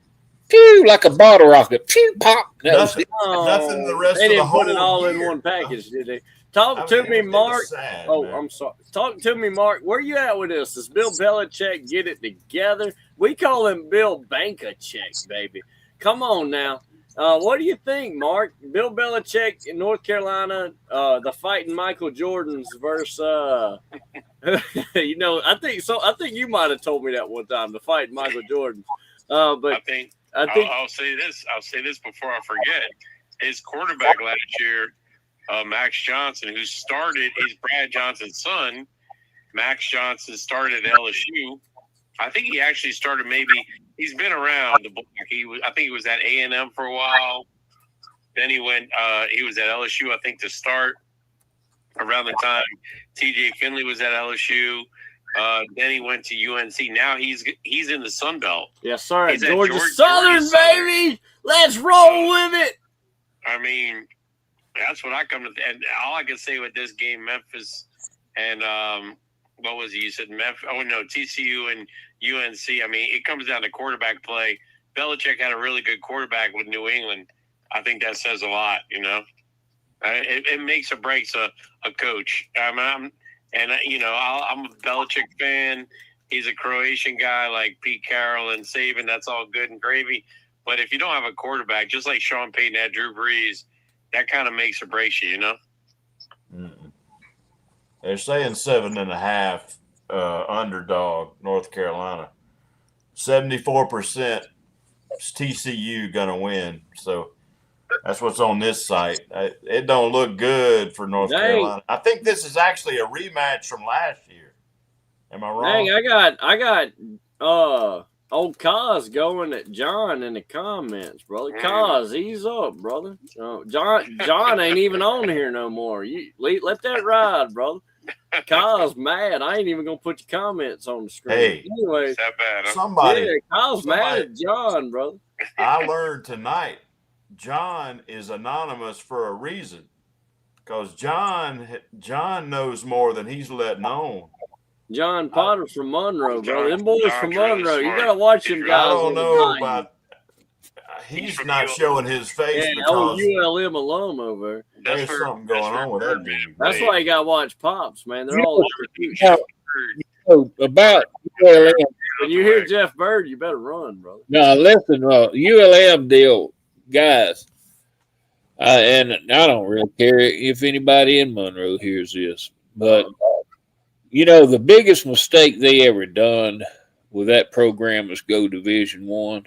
Pew, like a bottle rocket. Pew, pop. Nothing the rest they of the didn't whole put it all year. in one package, did they? Talk to me, Mark. Sad, man. I'm sorry. Talk to me, Mark. Where you at with this? Does Bill Belichick get it together? We call him Bill Bank-a-Check, baby. Come on now. What do you think, Mark? Bill Belichick in North Carolina, the fighting Michael Jordans versus I think you might have told me that one time, the fighting Michael Jordan. But I'll say this. I'll say this before I forget. His quarterback last year, Max Johnson, who started, he's Brad Johnson's son. Max Johnson started at LSU. I think he actually started he's been around the block. I think he was at A&M for a while. Then he went. He was at LSU, I think, to start. Around the time T.J. Finley was at LSU. Then he went to UNC. Now he's in the Sun Belt. Yes, sir. He's at Georgia Southern, baby. Let's roll with it. I mean, that's what I come to. And all I can say with this game, Memphis and what was he? You said Memphis. Oh no, TCU and UNC. I mean, it comes down to quarterback play. Belichick had a really good quarterback with New England. I think that says a lot. You know, it makes or breaks a coach. I'm a Belichick fan. He's a Croatian guy like Pete Carroll and Saban. That's all good and gravy. But if you don't have a quarterback, just like Sean Payton had Drew Brees, that kind of makes or breaks you, you know? Mm-mm. They're saying 7.5 underdog, North Carolina. 74% TCU going to win. So that's what's on this site. It don't look good for North Carolina. I think this is actually a rematch from last year. Am I wrong? Dang, I got old Kaz going at John in the comments, brother. Kaz, ease up, brother. John ain't even on here no more. You let that ride, brother. Kaz mad. I ain't even gonna put your comments on the screen. Hey, anyway, somebody Kaz mad at John, brother. I learned tonight John is anonymous for a reason, because John knows more than he's letting on. John Potter from Monroe, bro. Them boys from Monroe. You gotta watch them guys. I don't know about. He's not showing his face because ULM alum over. There's something going on with that dude. That's why you gotta watch Pops, man. They're all about ULM. When you hear Jeff Bird, you better run, brother. No, listen, ULM deal, guys. And I don't really care if anybody in Monroe hears this, but the biggest mistake they ever done with that program is go Division I.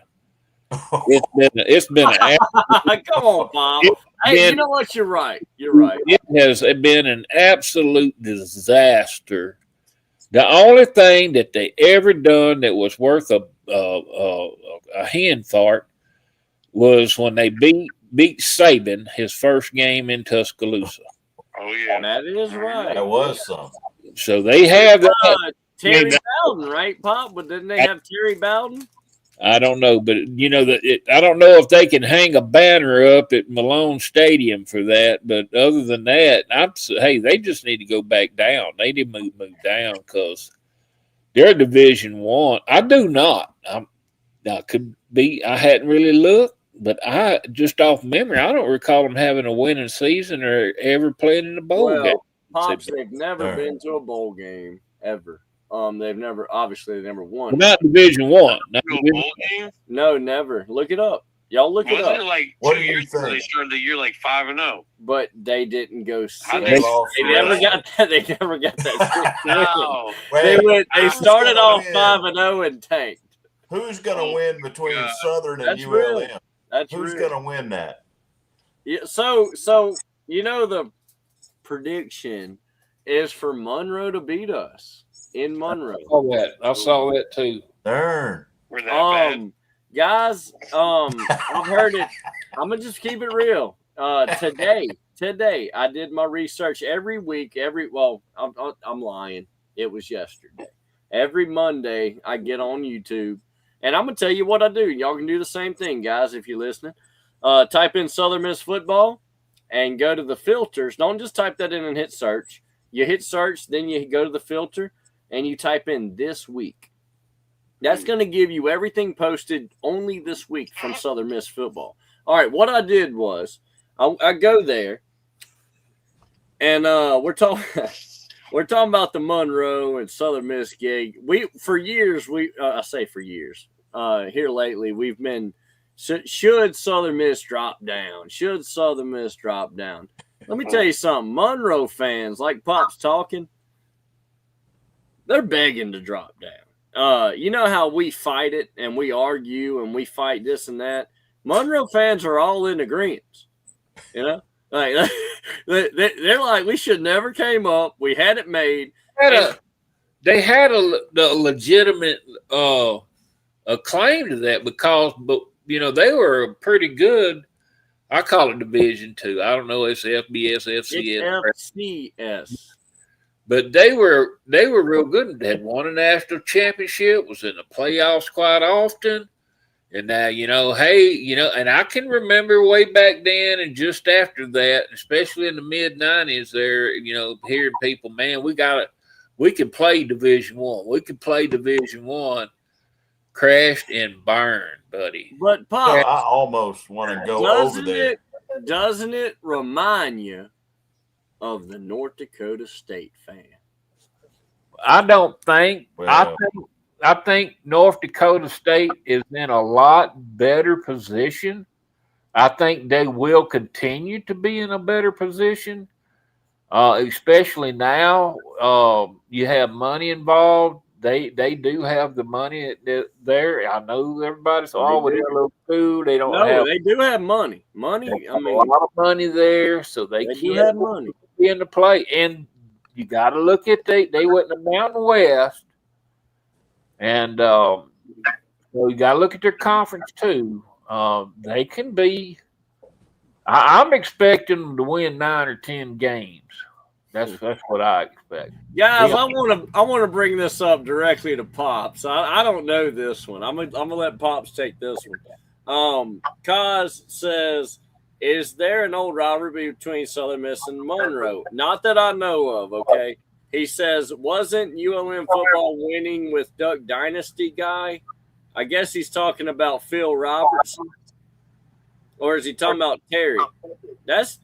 It's been come on, Bob. Hey, you know what? You're right. You're right. It has been an absolute disaster. The only thing that they ever done that was worth a hand fart was when they beat Saban his first game in Tuscaloosa. Oh yeah, that is right. That was something. So they have that. Terry Bowden, right, Pop? But didn't they have Terry Bowden? I don't know, but I don't know if they can hang a banner up at Malone Stadium for that. But other than that, they just need to go back down. They need to move down because they're Division I. I do not. I hadn't really looked, but I just off memory, I don't recall them having a winning season or ever playing in a bowl game. Pops, they've never been to a bowl game ever. They've never won. Not Division I. No, never. Look it up. Y'all look it up. Wasn't it like what 2 years ago they started the year like 5-0? But they didn't go 6. They never got that. They never got that. No. They started off 5-0 and tanked. Who's gonna win between Southern and ULM? Real. Who's gonna win that? Yeah. So the prediction is for Monroe to beat us in Monroe. I saw that too. Darn. We're that bad. Guys, I've heard it. I'm gonna just keep it real. Today, I did my research every week. I'm lying. It was yesterday. Every Monday, I get on YouTube, and I'm gonna tell you what I do. Y'all can do the same thing, guys, if you're listening. Type in Southern Miss football and go to the filters. Don't just type that in and hit search. You hit search, then you go to the filter, and you type in this week. That's going to give you everything posted only this week from Southern Miss football. All right, what I did was I go there, and we're talking about the Monroe and Southern Miss gig. I say for years. Here lately, we've been should Southern Miss drop down? Should Southern Miss drop down? Let me tell you something. Monroe fans, like Pop's talking, they're begging to drop down. You know how we fight it and we argue and we fight this and that? Monroe fans are all in agreement. You know? Like they're like, we should never came up. We had it made. They had a legitimate a claim to that because they were pretty good. I call it Division II. I don't know. It's FBS, FCS. It's FCS. But they were real good. They had won a national championship, was in the playoffs quite often. And now, and I can remember way back then and just after that, especially in the mid-90s there, hearing people, man, we can play Division I. We can play Division I. Crashed and burned, buddy. But, Pop, I almost want to go over there. Doesn't it remind you of the North Dakota State fan? I don't think. Well, I think North Dakota State is in a lot better position. I think they will continue to be in a better position, especially now. You have money involved. They do have the money there. I know everybody's with their little school. They don't have. They do have money. A lot of money there, so they do have money in the play. And you got to look at they went in the Mountain West. And so you got to look at their conference too. They can be. I'm expecting them to win 9 or 10 games. That's what I expect. Guys, I want to bring this up directly to Pops. I don't know this one. I'm gonna let Pops take this one. Kaz says, "Is there an old rivalry between Southern Miss and Monroe? Not that I know of." Okay. He says, wasn't ULM football winning with Duck Dynasty guy? I guess he's talking about Phil Robertson. Or is he talking about Terry? That's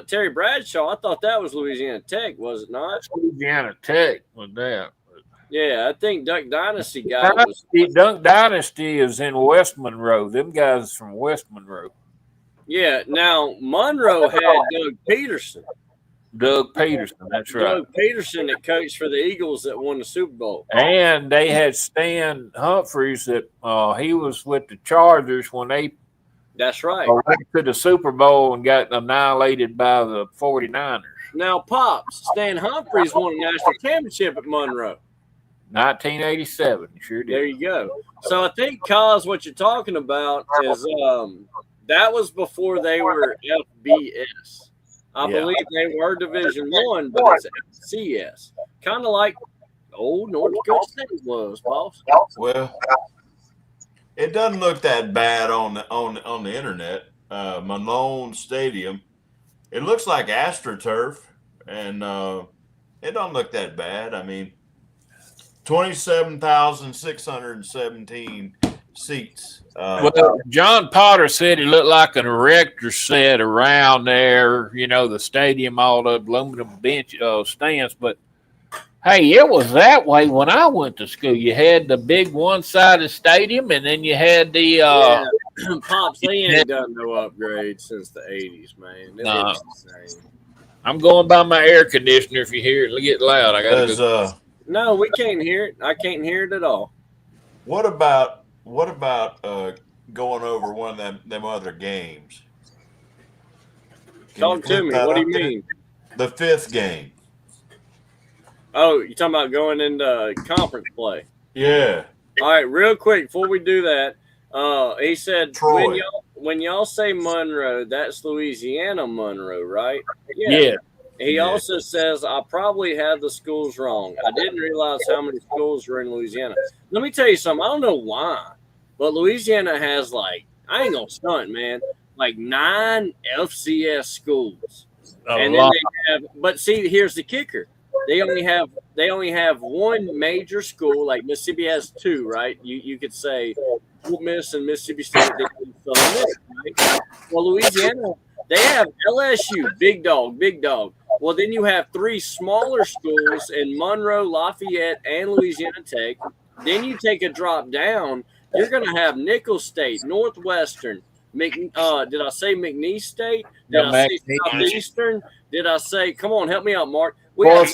Terry Bradshaw. I thought that was Louisiana Tech, was it not? Louisiana Tech with that. Yeah, I think Duck Dynasty guy was. Duck Dynasty is in West Monroe. Them guys from West Monroe. Yeah, now Monroe had Doug Peterson. That's right. Doug Peterson that coached for the Eagles that won the Super Bowl. And they had Stan Humphries that he was with the Chargers when they That's right. went to the Super Bowl and got annihilated by the 49ers. Now, Pops, Stan Humphries won a national championship at Monroe. 1987, sure did. There you go. So I think, Kaz, what you're talking about is that was before they were FBS. I believe they were Division I, but it's FCS. Kind of like old North Dakota State was, boss. Well, it doesn't look that bad on the internet. Malone Stadium, it looks like AstroTurf, and it don't look that bad. I mean, 27,617 seats. Well, John Potter said it looked like an erector set around there, the stadium, all the aluminum bench stands. But, hey, it was that way when I went to school. You had the big one-sided stadium, and then you had the Pops, they ain't done no upgrades since the 80s, man. No. I'm going by my air conditioner. If you hear it get loud, I got to go. No, we can't hear it. I can't hear it at all. What about going over one of them other games? Talk to me. What do you mean? The 5th game. Oh, you're talking about going into conference play? Yeah. All right, real quick before we do that, he said Troy. when y'all say Monroe, that's Louisiana Monroe, right? Yeah. He also says, I probably had the schools wrong. I didn't realize how many schools were in Louisiana. Let me tell you something. I don't know why, but Louisiana has I ain't going to stunt, man, 9 FCS schools. And then they have, but see, here's the kicker. They only have one major school, like Mississippi has 2, right? You could say Ole Miss and Mississippi State, Southern Miss, right? Well, Louisiana, they have LSU, big dog. Well, then you have 3 smaller schools in Monroe, Lafayette, and Louisiana Tech. Then you take a drop down. You're going to have Nicholls State, Northwestern. Did I say McNeese State? Did I say Southeastern? Did I say? Come on, help me out, Mark. We have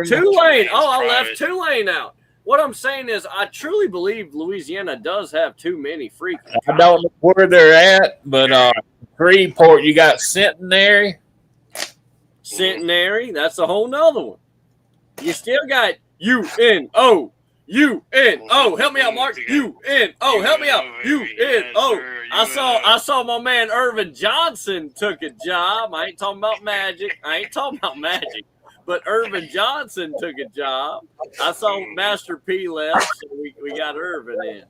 Tulane. Oh, I left Tulane out. What I'm saying is, I truly believe Louisiana does have too many freaking. I don't know where they're at, but Freeport, you got Centenary. Centenary, that's a whole nother one. You still got UNO. U-N-O. Help me out, Mark. U-N-O. Help me out. U-N-O. I saw my man Irvin Johnson took a job. I ain't talking about Magic. But Irvin Johnson took a job. I saw Master P left, so we got Irvin in.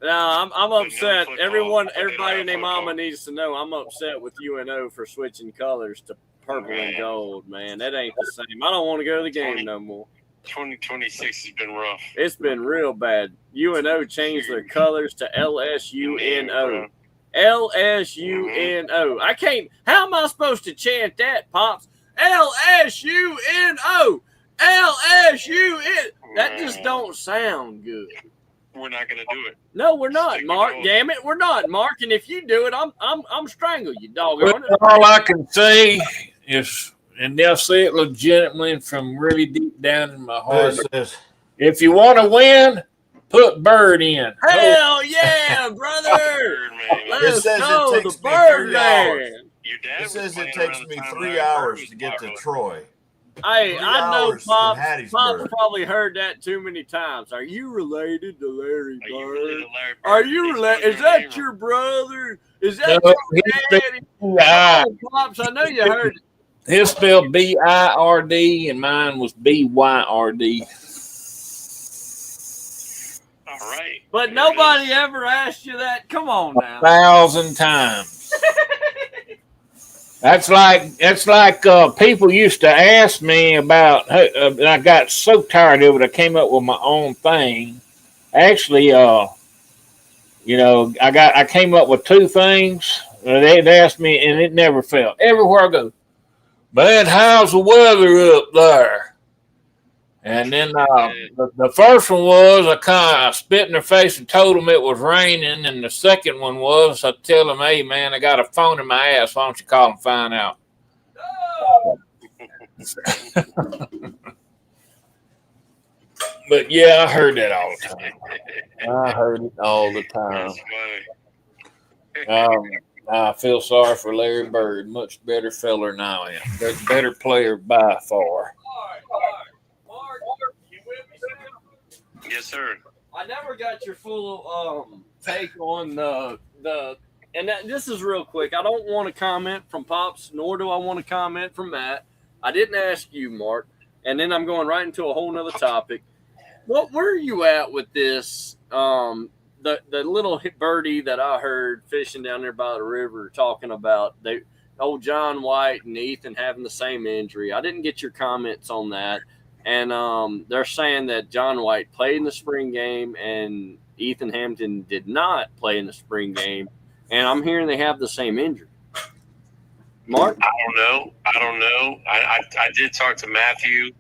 Now I'm upset. Everybody and their mama needs to know I'm upset with UNO for switching colors to purple and gold, man. That ain't the same. I don't want to go to the game no more. 2026 has been rough. It's been real bad. UNO changed their colors to LSUNO. LSUNO. I can't. How am I supposed to chant that, Pops? LSUNO. LSUN. That just don't sound good. We're not going to do it. No, we're not, Mark. Damn it, we're not, Mark. And if you do it, I'm strangle you, doggone it. All I can say is, and they'll say it legitimately from really deep down in my heart. If you want to win, put Bird in. Hell yeah, brother! Let's go, the Bird man. It says it takes me 3 hours to get to Troy. Hey, I know Pops probably heard that too many times. Are you related to Larry Bird? Are you related? Is that your brother? Is that your daddy? Oh, Pops, I know you heard it. His spelled B-I-R-D, and mine was B-Y-R-D. All right. But nobody ever asked you that. Come on now. 1,000 times. That's like people used to ask me about. And I got so tired of it, I came up with my own thing. Actually, I came up with 2 things. They'd ask me, and it never failed. Everywhere I go, man, how's the weather up there? And then the first one was I kind of spit in their face and told them it was raining. And the second one was I tell them, hey, man, I got a phone in my ass. Why don't you call and find out? But, yeah, I heard that all the time. I feel sorry for Larry Bird. Much better feller than I am. Better player by far. Yes, sir. I never got your full take on this is real quick. I don't want to comment from Pops, nor do I want to comment from Matt. I didn't ask you, Mark. And then I'm going right into a whole nother topic. Where are you at with this? The little birdie that I heard fishing down there by the river talking about old John White and Ethan having the same injury. I didn't get your comments on that. And they're saying that John White played in the spring game and Ethan Hampton did not play in the spring game. And I'm hearing they have the same injury. Mark? I don't know. I did talk to Matthew.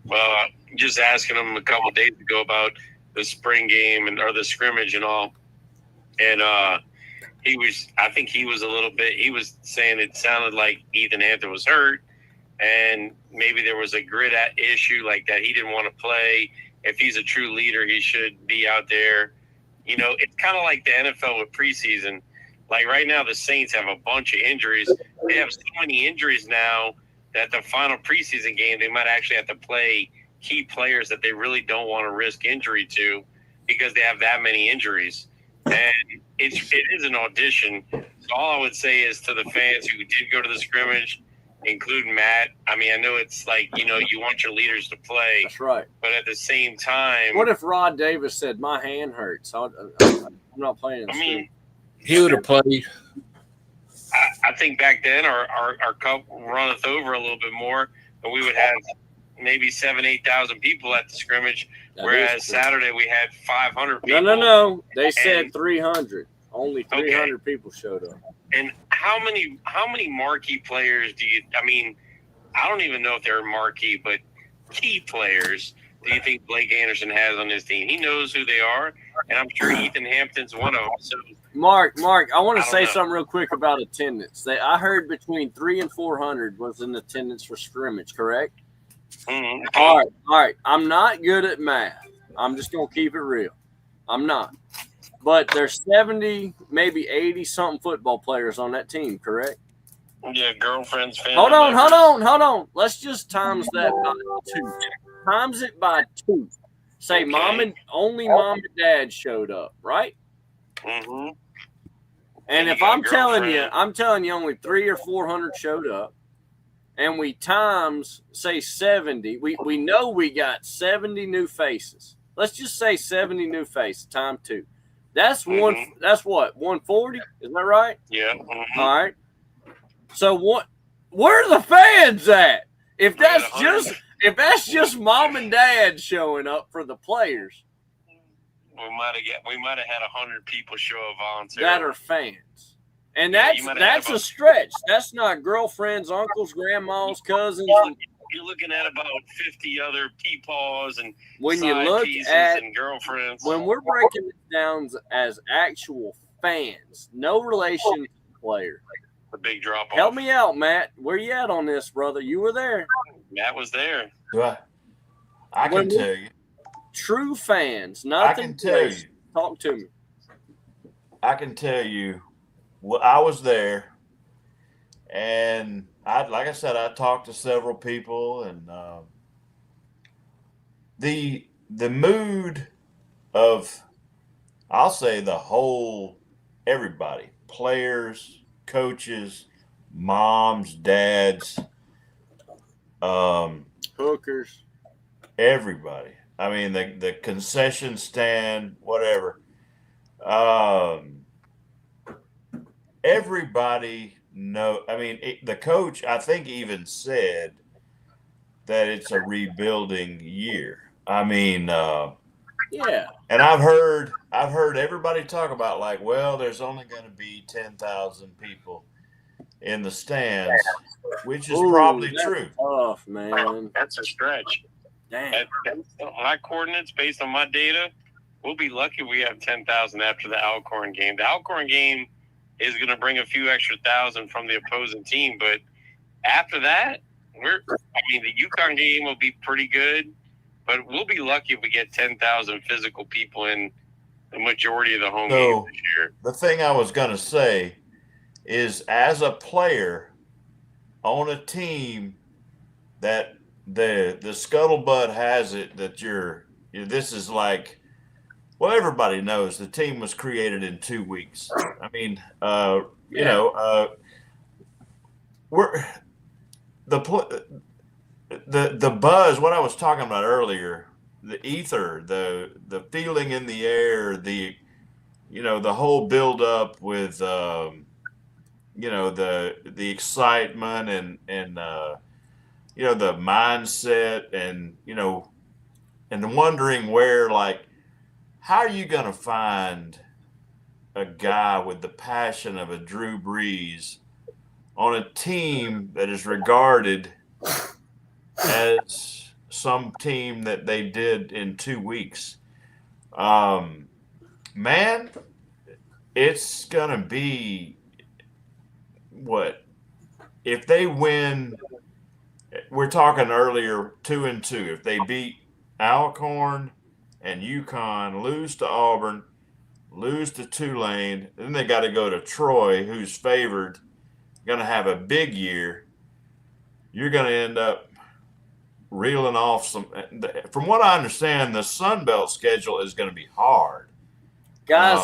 Well, just asking him a couple of days ago about the spring game or the scrimmage and all. And I think he was saying it sounded like Ethan Hampton was hurt. And maybe there was a grit issue like that. He didn't want to play. If he's a true leader, he should be out there. It's kind of like the NFL with preseason. Like right now, the Saints have a bunch of injuries. They have so many injuries now that the final preseason game, they might actually have to play key players that they really don't want to risk injury to because they have that many injuries. And it is an audition. So all I would say is to the fans who did go to the scrimmage, including Matt. I mean, I know it's like, you want your leaders to play. That's right. But at the same time. What if Rod Davis said, my hand hurts? I'm not playing. He would have played. I think back then our cup runneth over a little bit more, and we would have maybe 8,000 people at the scrimmage, whereas Saturday we had 500 people. No. They said 300. Only 300 people showed up. And how many marquee players I don't even know if they're marquee, but key players do you think Blake Anderson has on his team? He knows who they are, and I'm sure Ethan Hampton's one of them. So, Mark, I want to say something real quick about attendance. I heard between 300 and 400 was in attendance for scrimmage, correct? Mm-hmm. All right. I'm not good at math. I'm just going to keep it real. I'm not. But there's 70, maybe 80-something football players on that team, correct? Yeah, girlfriends, family. Hold on. Let's just times that by 2. Times it by 2. Say only mom and dad showed up, right? Mm-hmm. And if I'm telling you only 300 or 400 showed up, and we times say 70, we know we got 70 new faces. Let's just say 70 new faces times 2. That's That's what, 140? Is that right? Yeah. Mm-hmm. All right. So where are the fans at? If that's just mom and dad showing up for the players, we might have had 100 people show up voluntarily that are fans, and that's a stretch. That's not girlfriends, uncles, grandmas, cousins. You're looking at about 50 other peepaws and when you side look pieces at and girlfriends. When we're breaking it down as actual fans, no relation to the player. The big drop off. Help me out, Matt. Where you at on this, brother? You were there. Matt was there. I can tell you. True fans, nothing. I can tell you. Talk to me. I can tell you. Well, I was there, and like I said, I talked to several people, and the mood of, I'll say, the whole everybody, players, coaches, moms, dads, hookers, everybody. I mean, the concession stand, whatever. Everybody I mean, the coach, I think, even said that it's a rebuilding year. I mean, yeah. And I've heard everybody talk about, like, well, there's only going to be 10,000 people in the stands, which is probably true. Tough, man. That's a stretch. Damn. My coordinates, based on my data, we'll be lucky we have 10,000 after the Alcorn game. The Alcorn game is going to bring a few extra thousand from the opposing team, but after that, the UConn game will be pretty good, but we'll be lucky if we get 10,000 physical people in the majority of the home games this year. The thing I was going to say is, as a player on a team that the scuttlebutt has it that this is like, well, everybody knows the team was created in 2 weeks. I mean, we're the buzz, what I was talking about earlier, the ether, the feeling in the air, the whole build up with the excitement and the mindset and wondering where, like, how are you going to find a guy with the passion of a Drew Brees on a team that is regarded as some team that they did in 2 weeks? Man, it's going to be what? If they win, we're talking earlier 2-2. If they beat Alcorn and UConn, lose to Auburn, lose to Tulane, then they got to go to Troy, who's favored, going to have a big year. You're going to end up reeling off some. From what I understand, the Sun Belt schedule is going to be hard. Guys,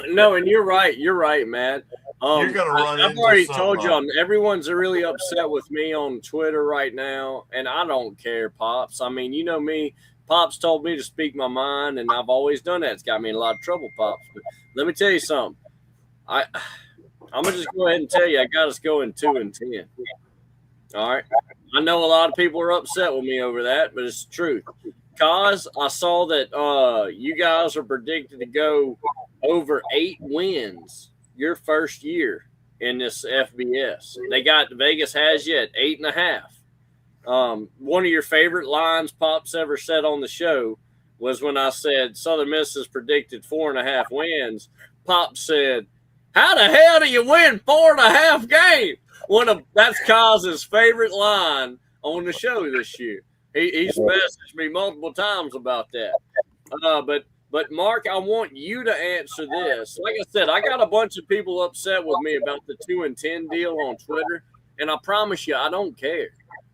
no, and you're right. You're right, Matt. You're going to run I've into already some, told you, everyone's really upset with me on Twitter right now, and I don't care, Pops. I mean, you know me. Pops told me to speak my mind, and I've always done that. It's got me in a lot of trouble, Pops. But let me tell you something. I'm going to just go ahead and tell you I got us going 2-10. All right? I know a lot of people are upset with me over that, but it's the truth. Cause I saw that you guys are predicted to go over 8 wins your first year in this FBS. Vegas has you at 8.5. One of your favorite lines Pops ever said on the show was when I said Southern Miss is predicted 4.5 wins. Pops said, "How the hell do you win 4.5 games?" That's Kaz's favorite line on the show this year. He's messaged me multiple times about that. But Mark, I want you to answer this. Like I said, I got a bunch of people upset with me about the 2-10 deal on Twitter, and I promise you, I don't care.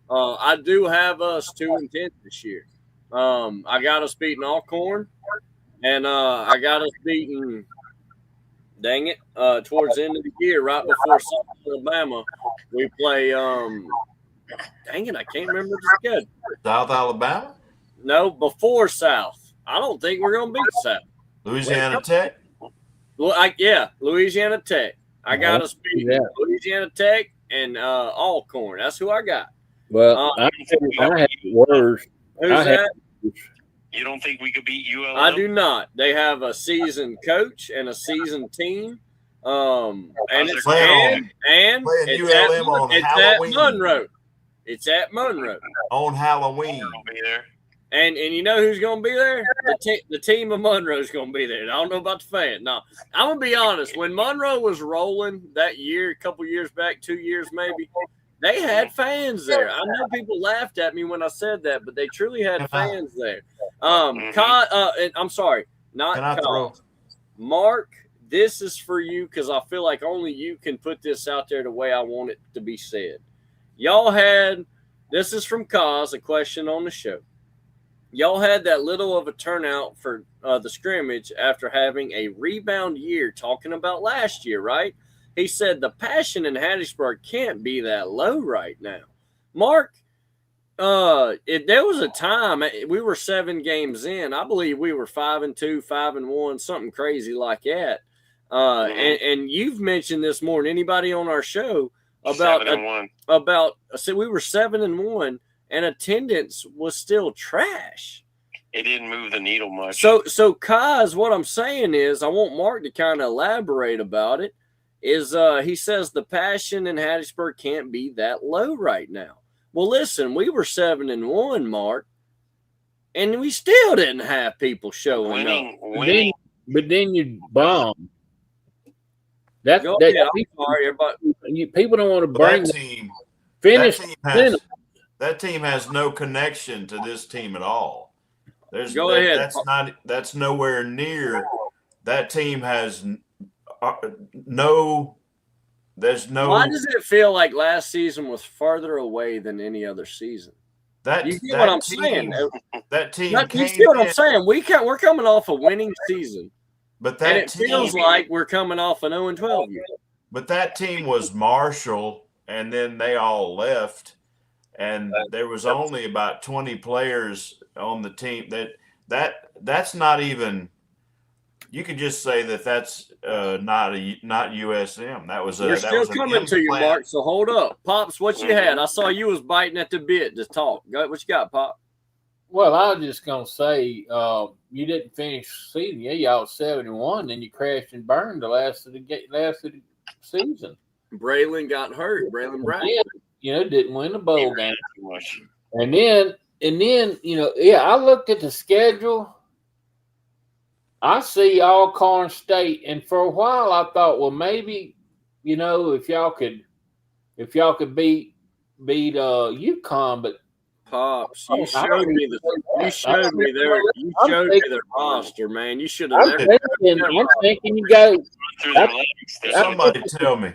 I do have us 2-10 this year. I got us beating Alcorn, and I got us beating. Dang it! Towards the end of the year, right before South Alabama, we play. Dang it! I can't remember the schedule. South Alabama, No, before South. I don't think we're gonna beat South. Louisiana Tech. Well, Louisiana Tech. I got us beating Louisiana Tech and Alcorn. That's who I got. Well, I had worse. Who's that? You don't think we could beat ULM? I do not. They have a seasoned coach and a seasoned team. And it's at Monroe. It's at Monroe on Halloween. Be there. And you know who's going to be there? The team of Monroe's going to be there. I don't know about the fan. No, I'm going to be honest. When Monroe was rolling that year, a couple years back, 2 years maybe, they had fans there. I know people laughed at me when I said that, but they truly had fans there. I'm sorry, not Kyle. Mark, this is for you because I feel like only you can put this out there the way I want it to be said. Y'all had, this is from Kaz, a question on the show. Y'all had that little of a turnout for the scrimmage after having a rebound year, talking about last year, right? He said the passion in Hattiesburg can't be that low right now. Mark, if there was a time we were 7 games in, I believe we were 5-2, 5-1, something crazy like that. And you've mentioned this more than anybody on our show about 7-1. So we were 7-1, and attendance was still trash. It didn't move the needle much. So Kaz, what I'm saying is, I want Mark to kind of elaborate about it. He says the passion in Hattiesburg can't be that low right now. Well, listen, we were 7-1, Mark, and we still didn't have people showing up. But then you bomb. People don't want to bring that team. Finish. That team has no connection to this team at all. Ahead. That's nowhere near. That team has no. There's no. Why does it feel like last season was farther away than any other season? You see what I'm saying? That team. You see what I'm saying? We're coming off a winning season, but it feels like we're coming off an 0-12 year. But that team was Marshall, and then they all left, and there was only about 20 players on the team. That's not even. You could just say that's not USM. That was We're still coming to you, Mark. So hold up, Pops. What you had? I saw you was biting at the bit to talk. What you got, Pop? Well, I was just gonna say you didn't finish the season. Yeah, y'all 7-1, then you crashed and burned the last of the season. Braylon got hurt. Braylon Brown. Didn't win the bowl game too much. And then I looked at the schedule. I see Alcorn State, and for a while I thought, well, maybe, if y'all could beat UConn, but Pops, you showed me their roster, man. You should have. I'm thinking you guys. Somebody tell me.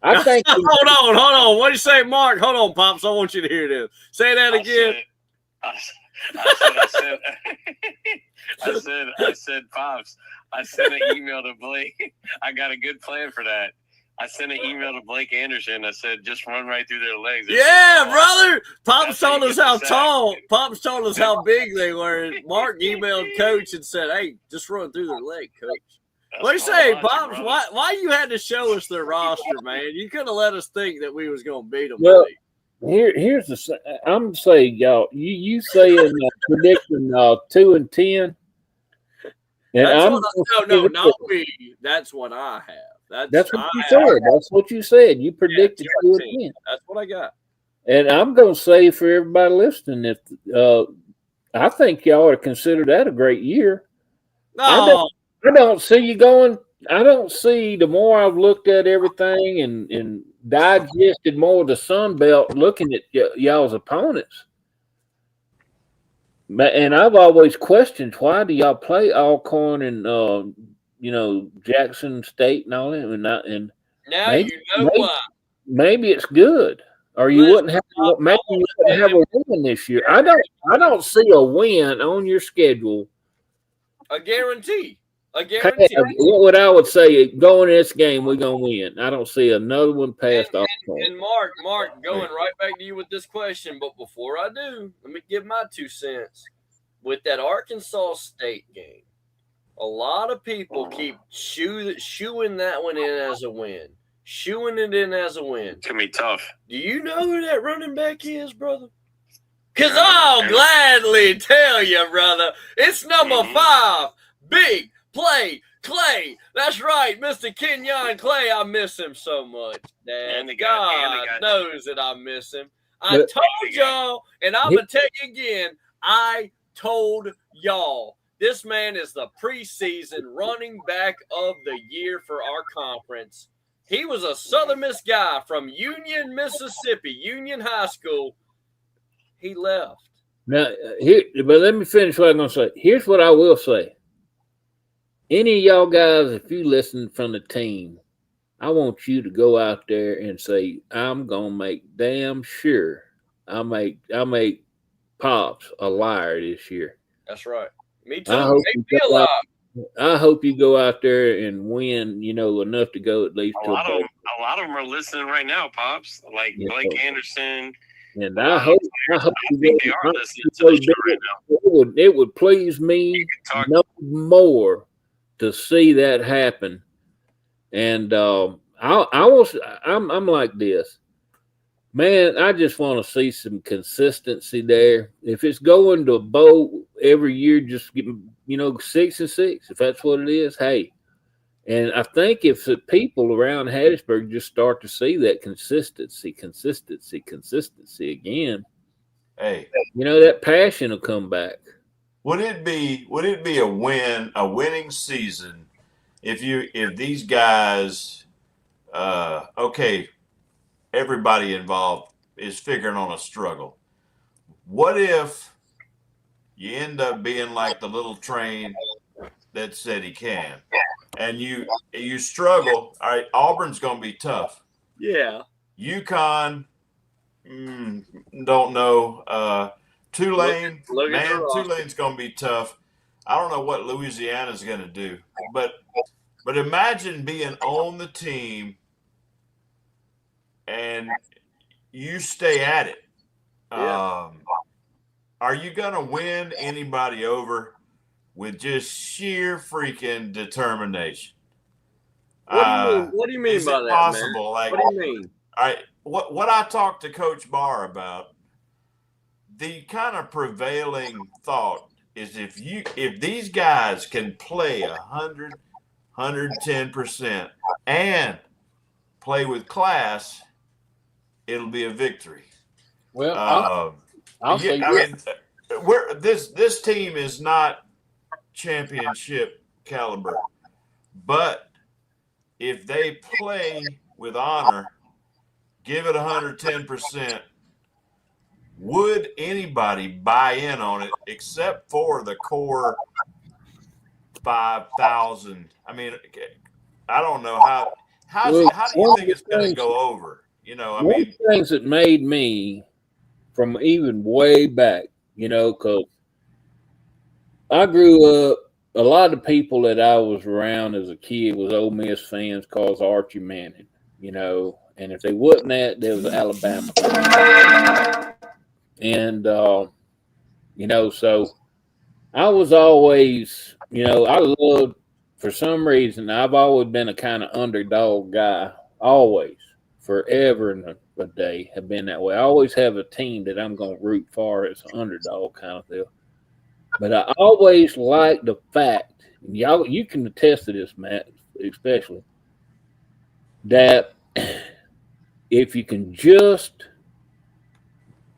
I think. Hold on. What do you say, Mark? Hold on, Pops. I want you to hear this. Say that again. I said, Pops, I sent an email to Blake. I got a good plan for that. I sent an email to Blake Anderson. I said, just run right through their legs. Yeah, brother. Pops told us how tall. Pops told us how big they were. And Mark emailed Coach and said, hey, just run through their leg, Coach. What do you say, Pops? Why you had to show us their roster, man? You could have let us think that we was going to beat them. Well, here's the. I'm saying, y'all. You saying predicting 2-10, and not we. That's what I have. That's what you said. That's what you said. You predicted 2-10. That's what I got. And I'm going to say for everybody listening, if I think y'all ought to consider that a great year. No. I don't see you going. I don't see, the more I've looked at everything and digested more of the Sun Belt, looking at y'all's opponents. And I've always questioned, why do y'all play Alcorn and Jackson State and all that? And now maybe, you know why. Maybe it's good. or you Listen, wouldn't have maybe you wouldn't have a win this year. I don't see a win on your schedule. a guarantee. A Have, guarantee. what would I would say going in this game we're gonna win. I don't see another one past off. And Mark, going right back to you with this question, but before I do, let me give my 2 cents. With that Arkansas State game, a lot of people keep shooing that one in as a win. Shooing it in as a win. It's gonna be tough. Do you know who that running back is, brother? Because I'll gladly tell you, brother. It's number 5, Big Play Clay. That's right, Mr. Kenyon Clay. I miss him so much. And God knows that I miss him. I told y'all, and I'm going to tell you again, I told y'all, this man is the preseason running back of the year for our conference. He was a Southern Miss guy from Union, Mississippi, Union High School. He left. Now, but let me finish what I'm going to say. Here's what I will say. Any of y'all guys, if you listen from the team, I want you to go out there and say, I'm going to make damn sure I make Pops a liar this year. That's right. Me too. I hope you go out there and win, enough to go at least a lot of them are listening right now, Pops. Like Blake Anderson. And I hope they are listening to the show right now. It would please me no more to see that happen. And I'm like this. Man, I just want to see some consistency there. If it's going to a bowl every year, just get 6-6, if that's what it is, hey. And I think if the people around Hattiesburg just start to see that consistency again, hey, that passion will come back. Would it be a winning season if these guys, everybody involved is figuring on a struggle? What if you end up being like the little train that said he can, and you struggle? All right, Auburn's going to be tough. Yeah. UConn, don't know. Tulane, Tulane's going to be tough. I don't know what Louisiana's going to do, but imagine being on the team and you stay at it. Yeah. Are you going to win anybody over with just sheer freaking determination? What do you mean by that, possible? Man? Like, what do you mean? All right, what I talked to Coach Barr about, the kind of prevailing thought is if these guys can play 100, 110% and play with class, it'll be a victory. Well, this team is not championship caliber, but if they play with honor, give it 110%, would anybody buy in on it except for the core 5,000? I mean, I don't know how do you think it's going to go over? One of the things that made me from even way back, because I grew up, a lot of people that I was around as a kid was Ole Miss fans cause Archie Manning, and if they wasn't that, there was Alabama. And, so I was always, I loved, for some reason, I've always been a kind of underdog guy, always, forever and a day have been that way. I always have a team that I'm going to root for as an underdog kind of deal. But I always like the fact, and y'all, you can attest to this, Matt, especially, that if you can just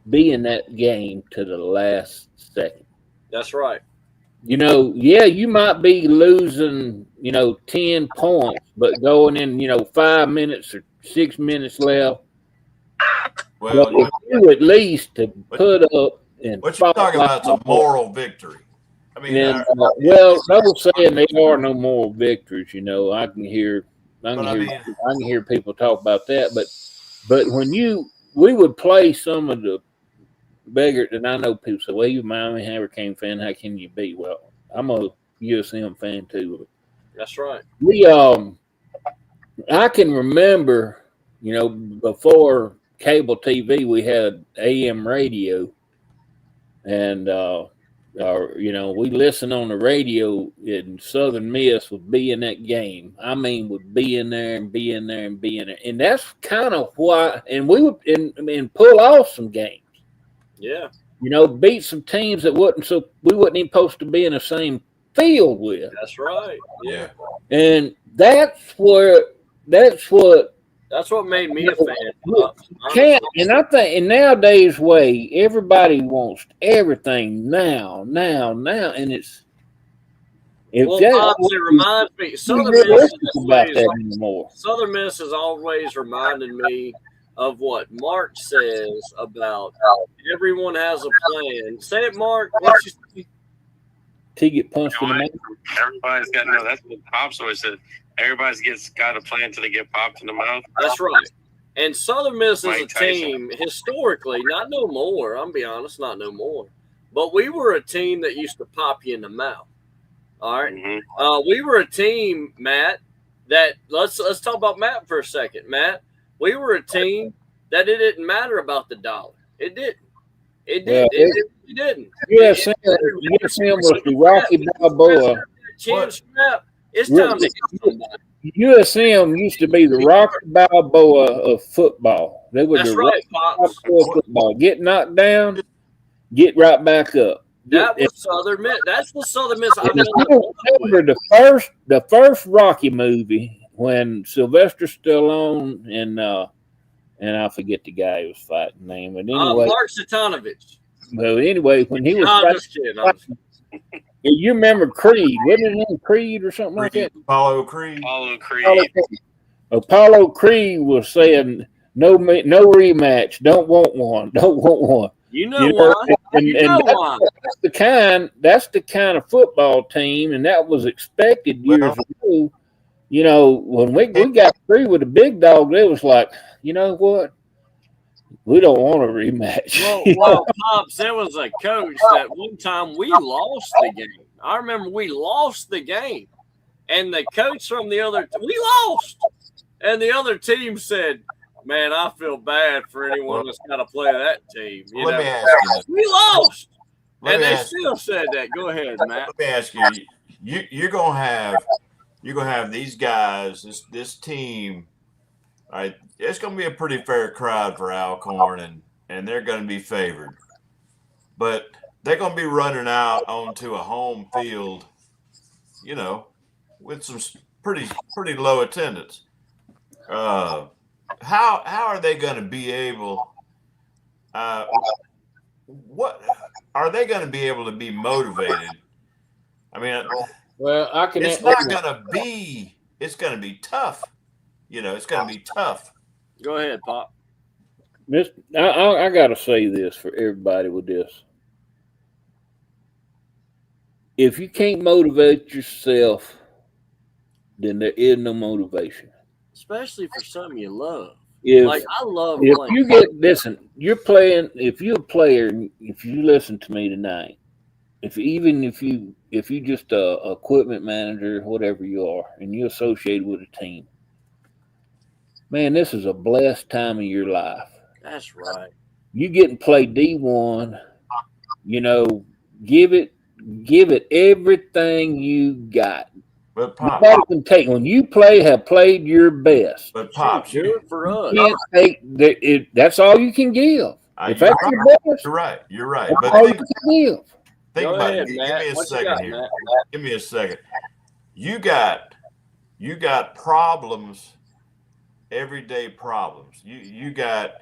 be in that game to the last second. That's right. You might be losing, 10 points, but going in, 5 minutes or 6 minutes left. Well, if you at least to put up and what you're talking about is a moral victory. I mean, no saying there are no moral victories. I can hear people talk about that, but when we would play some of the bigger, and I know people say, well, you're a Miami Hurricane fan, how can you be? Well, I'm a USM fan too. That's right. I can remember, before cable TV, we had AM radio, and we listened on the radio, and Southern Miss would be in that game. I mean, would be in there and be in there and be in there, and that's kind of why. And we would and pull off some games. Yeah. Beat some teams that we wouldn't even supposed to be in the same field with. That's right. Yeah. And that's what made me a fan. And I think in nowadays way, everybody wants everything now, and it reminds me. Southern Miss has always reminded me of what Mark says about everyone has a plan. Say it, Mark. What you say? To get punched in the mouth. Everybody's got that's what Pops always said. Everybody's got a plan till they get popped in the mouth. That's right. And Southern Miss is a team historically, not no more. I'm be honest, not no more. But we were a team that used to pop you in the mouth. All right. Mm-hmm. We were a team, Matt. That let's talk about Matt for a second, Matt. We were a team that it didn't matter about the dollar. It didn't. It did. It didn't. USM was the Rocky Balboa. It's time to get somebody. USM used to be the Rocky Balboa of football. They were Rocky Balboa of football. Get knocked down, get right back up. That was Southern Miss. That's the Southern Miss. I remember the first Rocky movie when Sylvester Stallone and I forget the guy who was fighting name. But anyway, Mark Satanovich. Well, anyway, when he was fighting, you remember Creed? Wasn't his name Creed or something like that? Apollo Creed. Apollo Creed was saying no rematch. Don't want one. Don't want one. You know why? Why? That's the kind of football team, and that was expected years ago. When we got through with the big dog, it was like, you know what? We don't want a rematch. Well, Pops, there was a coach that one time we lost the game. I remember we lost the game, and the coach from we lost, and the other team said, "Man, I feel bad for anyone that's got to play that team." Let me ask you. We lost, and they still said that. Go ahead, Matt. Let me ask you. You're gonna have these guys, this team. All right, it's going to be a pretty fair crowd for Alcorn, and they're going to be favored. But they're going to be running out onto a home field, with some pretty low attendance. How are they going to be able? What are they going to be able to be motivated? I mean, it's not going to be. It's going to be tough. It's going to be tough. Go ahead, Pop. I got to say this for everybody with this. If you can't motivate yourself, then there is no motivation. Especially for something you love. I love playing. You're playing, if you're a player, if you listen to me tonight, if you just a equipment manager, whatever you are, and you're associated with a team, man, this is a blessed time of your life. That's right. You get to play D1, give it everything you got. But Pop, can take when you have played your best. But Pop, do it for us. You can't take that's all you can give. If that's your best, you're right. You're right. That's but all you can give. Think about it. Give me a second here. Matt? Give me a second. You got problems. Everyday problems. You got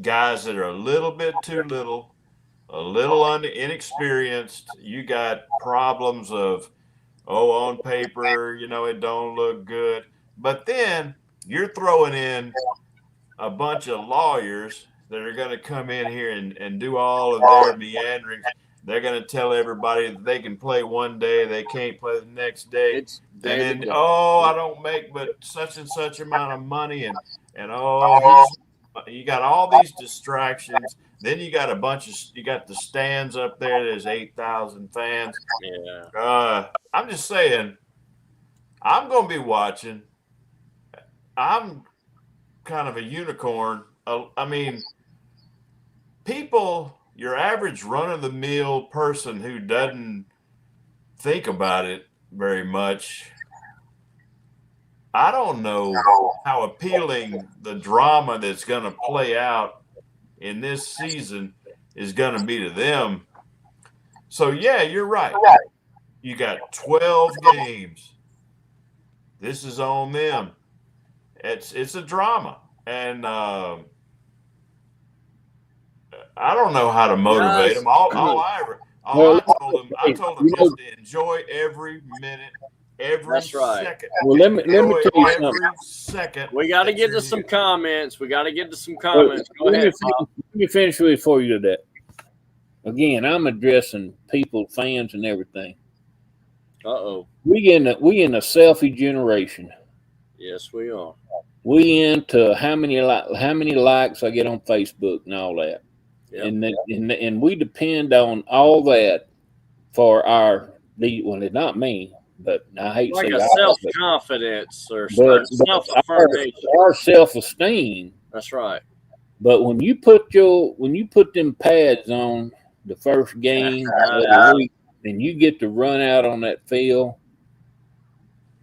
guys that are a little bit too little, a little inexperienced. You got problems of, on paper, it don't look good. But then you're throwing in a bunch of lawyers that are going to come in here and do all of their meandering. They're going to tell everybody that they can play one day, they can't play the next day. I don't make but such and such amount of money, and You got all these distractions. Then you got you got the stands up there. There's 8,000 fans. Yeah. I'm just saying, I'm going to be watching. I'm kind of a unicorn. I mean, people, your average run-of-the-mill person who doesn't think about it very much, I don't know how appealing the drama that's going to play out in this season is going to be to them. So, yeah, you're right. You got 12 games. This is on them. It's a drama. And I don't know how to motivate them. I told them just to enjoy every minute, every second. Well, let me tell you something. Second. We got to get to some comments. Go ahead, Bob. Let me finish before you do that. Again, I'm addressing people, fans, and everything. Uh-oh. We in a selfie generation. Yes, we are. We into how many likes I get on Facebook and all that. Yep. And we depend on all that for our well, it's not me, but I hate like to a say self-confidence or self-affirmation. Our self-esteem. That's right. But when you put them pads on the first game of the week and you get to run out on that field,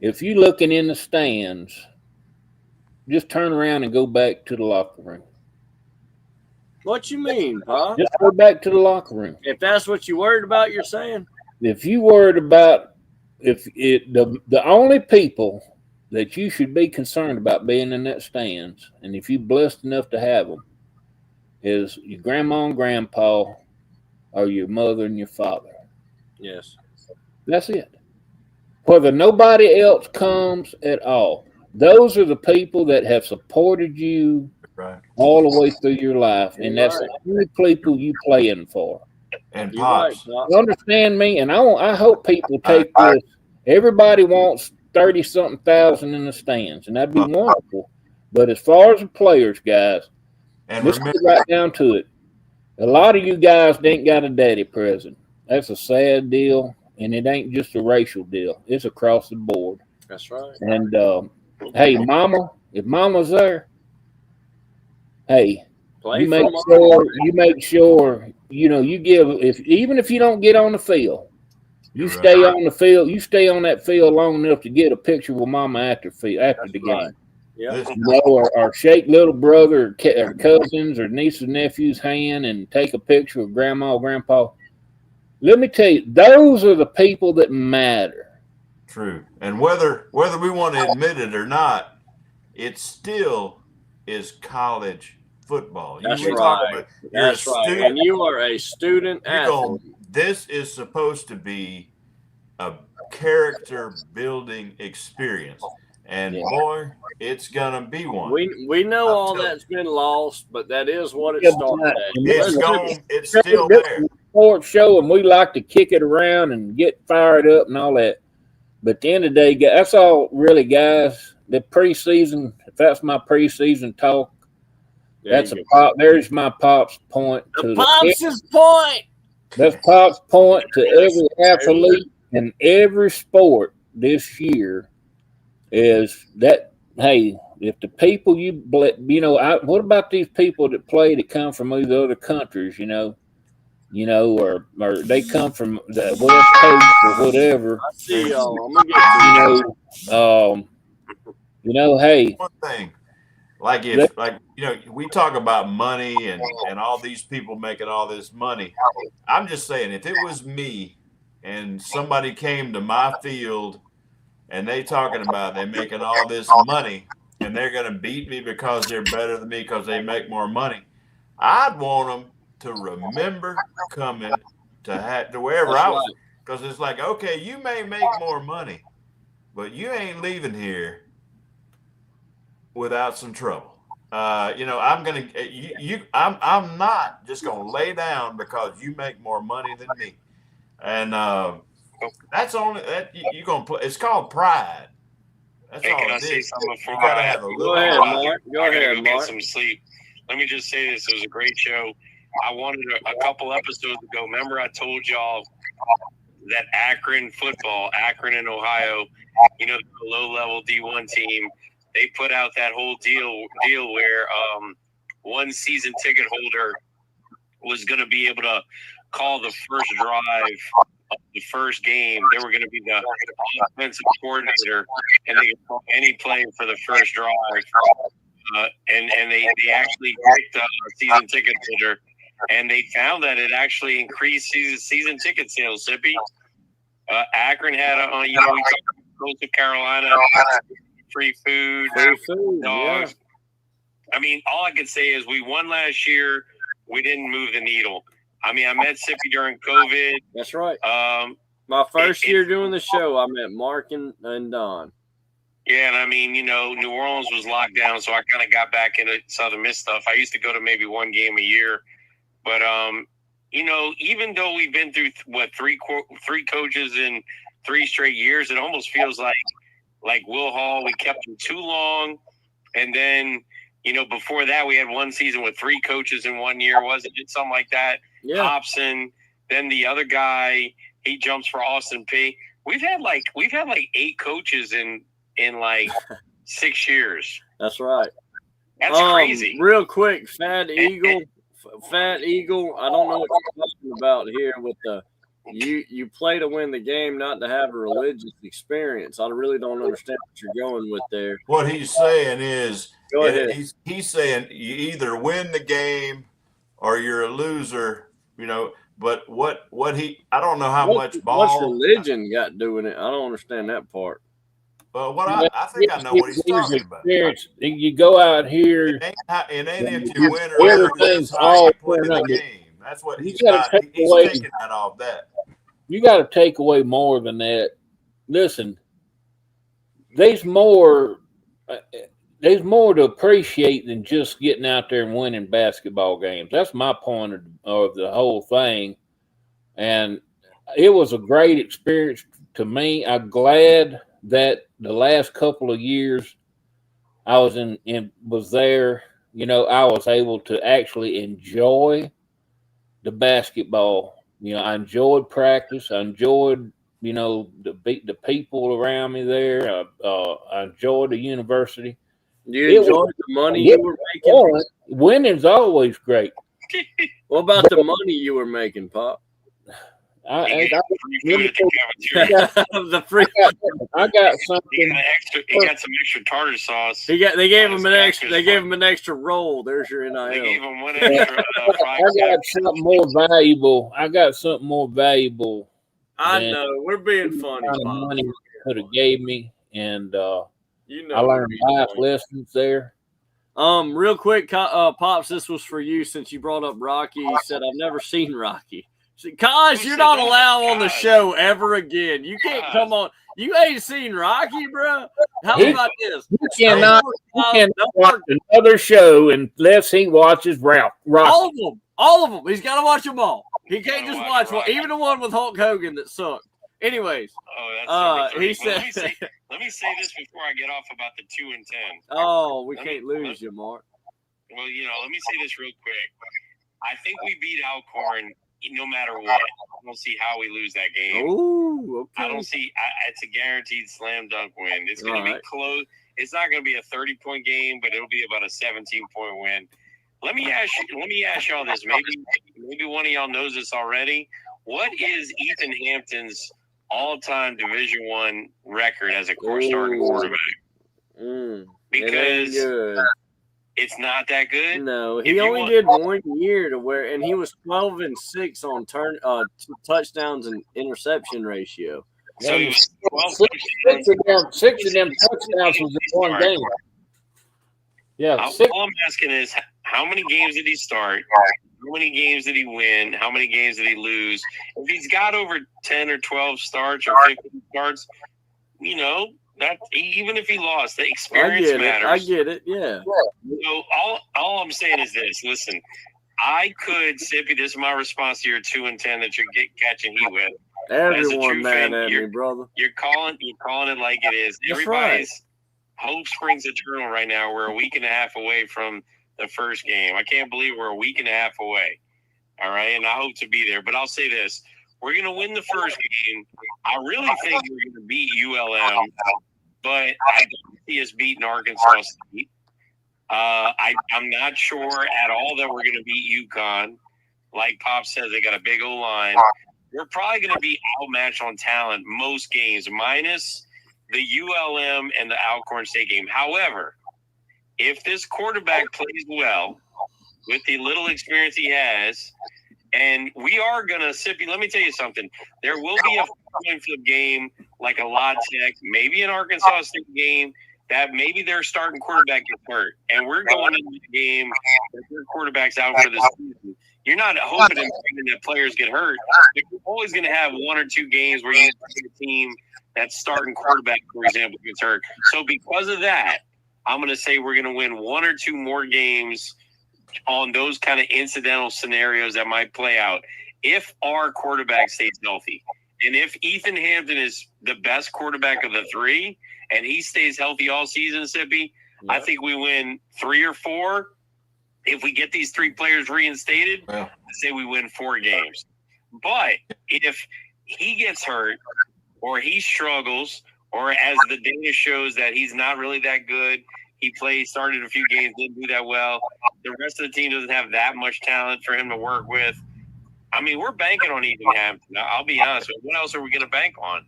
if you're looking in the stands, just turn around and go back to the locker room. What you mean, Bob? Just go back to the locker room. If that's what you worried about, you're saying? If you worried about the only people that you should be concerned about being in that stands, and if you're blessed enough to have them, is your grandma and grandpa or your mother and your father. Yes. That's it. Whether nobody else comes at all, those are the people that have supported you all the way through your life, and that's the only people you playing for. And Pops, you understand me? And I hope people take this. Everybody wants 30-something thousand in the stands, and that'd be wonderful. But as far as the players, guys, and let's get right down to it. A lot of you guys ain't got a daddy present. That's a sad deal, and it ain't just a racial deal. It's across the board. That's right. And hey, Mama, if Mama's there, hey, you make sure you give even if you don't get on the field, you stay on the field. You stay on that field long enough to get a picture with Mama after the game. Yeah, or shake little brother or cousins or niece and nephew's hand and take a picture of grandma or grandpa. Let me tell you, those are the people that matter. True. And whether we want to admit it or not, it still is college football. That's right. That's right. And you are a student athlete. This is supposed to be a character building experience. And boy, it's gonna be one. We know all that's been lost, but that is what it started at. It's still there. Sports show, and we like to kick it around and get fired up and all that. But at the end of the day, that's all really, guys. The preseason, if that's my preseason talk, that's a pop. There's my Pop's point. Pop's point. That's Pop's point to every athlete in every sport this year. Is that, hey, if the people what about these people that play that come from these other countries, or they come from the West Coast or whatever. I see y'all. I'm gonna get hey. One thing, we talk about money and all these people making all this money. I'm just saying, if it was me and somebody came to my field and they talking about they making all this money and they're going to beat me because they're better than me because they make more money, I'd want them to remember coming to wherever I was. Because it's like, okay, you may make more money, but you ain't leaving here without some trouble. I'm not just going to lay down because you make more money than me. And that's only that you're gonna play. It's called pride. That's all can I it say is. something before you gotta have a little Go ahead, Mark. Go ahead, Mark. Get some sleep. let me just say this. It was a great show. I wanted a couple episodes ago. Remember, I told y'all that Akron in Ohio, you know, the low-level D1 team, they put out that whole deal where one season ticket holder was going to be able to call the first drive of the first game. They were going to be the offensive coordinator, and they could call any play for the first drive. And they actually picked a season ticket holder, and they found that it actually increased season ticket sales. Sippy, Akron had we talked about Coastal Carolina, free food, dogs. Yeah. I mean, all I can say is we won last year. We didn't move the needle. I mean, I met Sippy during COVID. That's right. My first year doing the show, I met Mark and Don. Yeah, and I mean, you know, New Orleans was locked down, so I kind of got back into Southern Miss stuff. I used to go to maybe one game a year, but you know, even though we've been through three coaches in 3 straight years, it almost feels like Will Hall. We kept him too long, and then you know, before that we had one season with 3 coaches in 1 year. Wasn't it something like that? Yeah. Hobson, then the other guy, he jumps for Austin P. We've had like 8 coaches in like 6 years. That's right. That's crazy. Real quick, Fat Eagle. I don't know what you're talking about here with the you play to win the game, not to have a religious experience. I really don't understand what you're going with there. What he's saying is, Go ahead. he's saying you either win the game or you're a loser. You know, but I don't know how much ball. What's religion got doing it? I don't understand that part. Well, I think I know what he's talking about. You go out here. It ain't if you win or lose. Everything's all play the up. game. That's what he's gotta got. take He's away- taking that off that. You got to take away more than that. Listen, there's more to appreciate than just getting out there and winning basketball games. That's my point of the whole thing. And it was a great experience to me. I'm glad that the last couple of years I was was there. You know, I was able to actually enjoy the basketball. You know, I enjoyed practice. I enjoyed, you know, the people around me there. I enjoyed the university. You enjoyed the money you were making? Winning's always great. What about the money you were making, Pop? I got something. He got some extra tartar sauce. They gave him an extra. They gave him an extra roll. There's your NIL. They gave him one extra. I got something more valuable. I know we're being funny. The money could have gave me, and you know, I learned life lessons there. Real quick, Pops, this was for you since you brought up Rocky. You said I've never seen Rocky. Kaz, you're not allowed on the show ever again. You can't come on. You ain't seen Rocky, bro. How about this? You cannot watch another show unless he watches Rocky. All of them. He's got to watch them all. He can't just watch one, even the one with Hulk Hogan that sucked. Anyways, he said. Let me say this before I get off about the 2 and 10. Oh, we can't lose you, Mark. Well, you know, let me say this real quick. I think we beat Alcorn no matter what. I don't see how we lose that game. Ooh, okay. I don't see. It's a guaranteed slam dunk win. It's going to be close. It's not going to be a 30-point game, but it'll be about a 17-point win. Let me ask y'all this. Maybe one of y'all knows this already. What is Ethan Hampton's all-time Division I record as a starting quarterback? Because it's not that good. No, he only did 1 year and he was 12-6 on touchdowns and interception ratio. So he was 6 of them touchdowns was in one game. Yeah. All I'm asking is, how many games did he start? How many games did he win? How many games did he lose? If he's got over 10 or 12 starts or 15 starts, you know, that even if he lost, the experience matters. I get it. Yeah. So all I'm saying is this. Listen, I could, Sippy, this is my response to your 2 and 10 that you're catching heat with. Everyone mad at me, brother. You're calling it like it is. That's Everybody's hope springs eternal right now. We're a week and a half away from the first game. I can't believe we're a week and a half away. All right, and I hope to be there. But I'll say this: we're going to win the first game. I really think we're going to beat ULM, but I don't see us beating Arkansas State. I'm not sure at all that we're going to beat UConn. Like Pop says, they got a big O line. We're probably going to be outmatched on talent most games, minus the ULM and the Alcorn State game. However, if this quarterback plays well with the little experience he has, and we are going to, Sippy, let me tell you something. There will be a coin flip game like a La Tech, maybe an Arkansas State game, that maybe their starting quarterback gets hurt. And we're going into the game that their quarterback's out for the season. You're not hoping and praying that players get hurt. You're always going to have one or two games where you have a team that's starting quarterback, for example, gets hurt. So because of that, I'm going to say we're going to win one or two more games on those kind of incidental scenarios that might play out if our quarterback stays healthy. And if Ethan Hampton is the best quarterback of the three and he stays healthy all season, Sippy, I think we win 3 or 4. If we get these 3 players reinstated, I say we win 4 games. But if he gets hurt or he struggles, or as the data shows that he's not really that good, he started a few games, didn't do that well, the rest of the team doesn't have that much talent for him to work with, I mean, we're banking on Ethan Hampton. I'll be honest with you. What else are we going to bank on?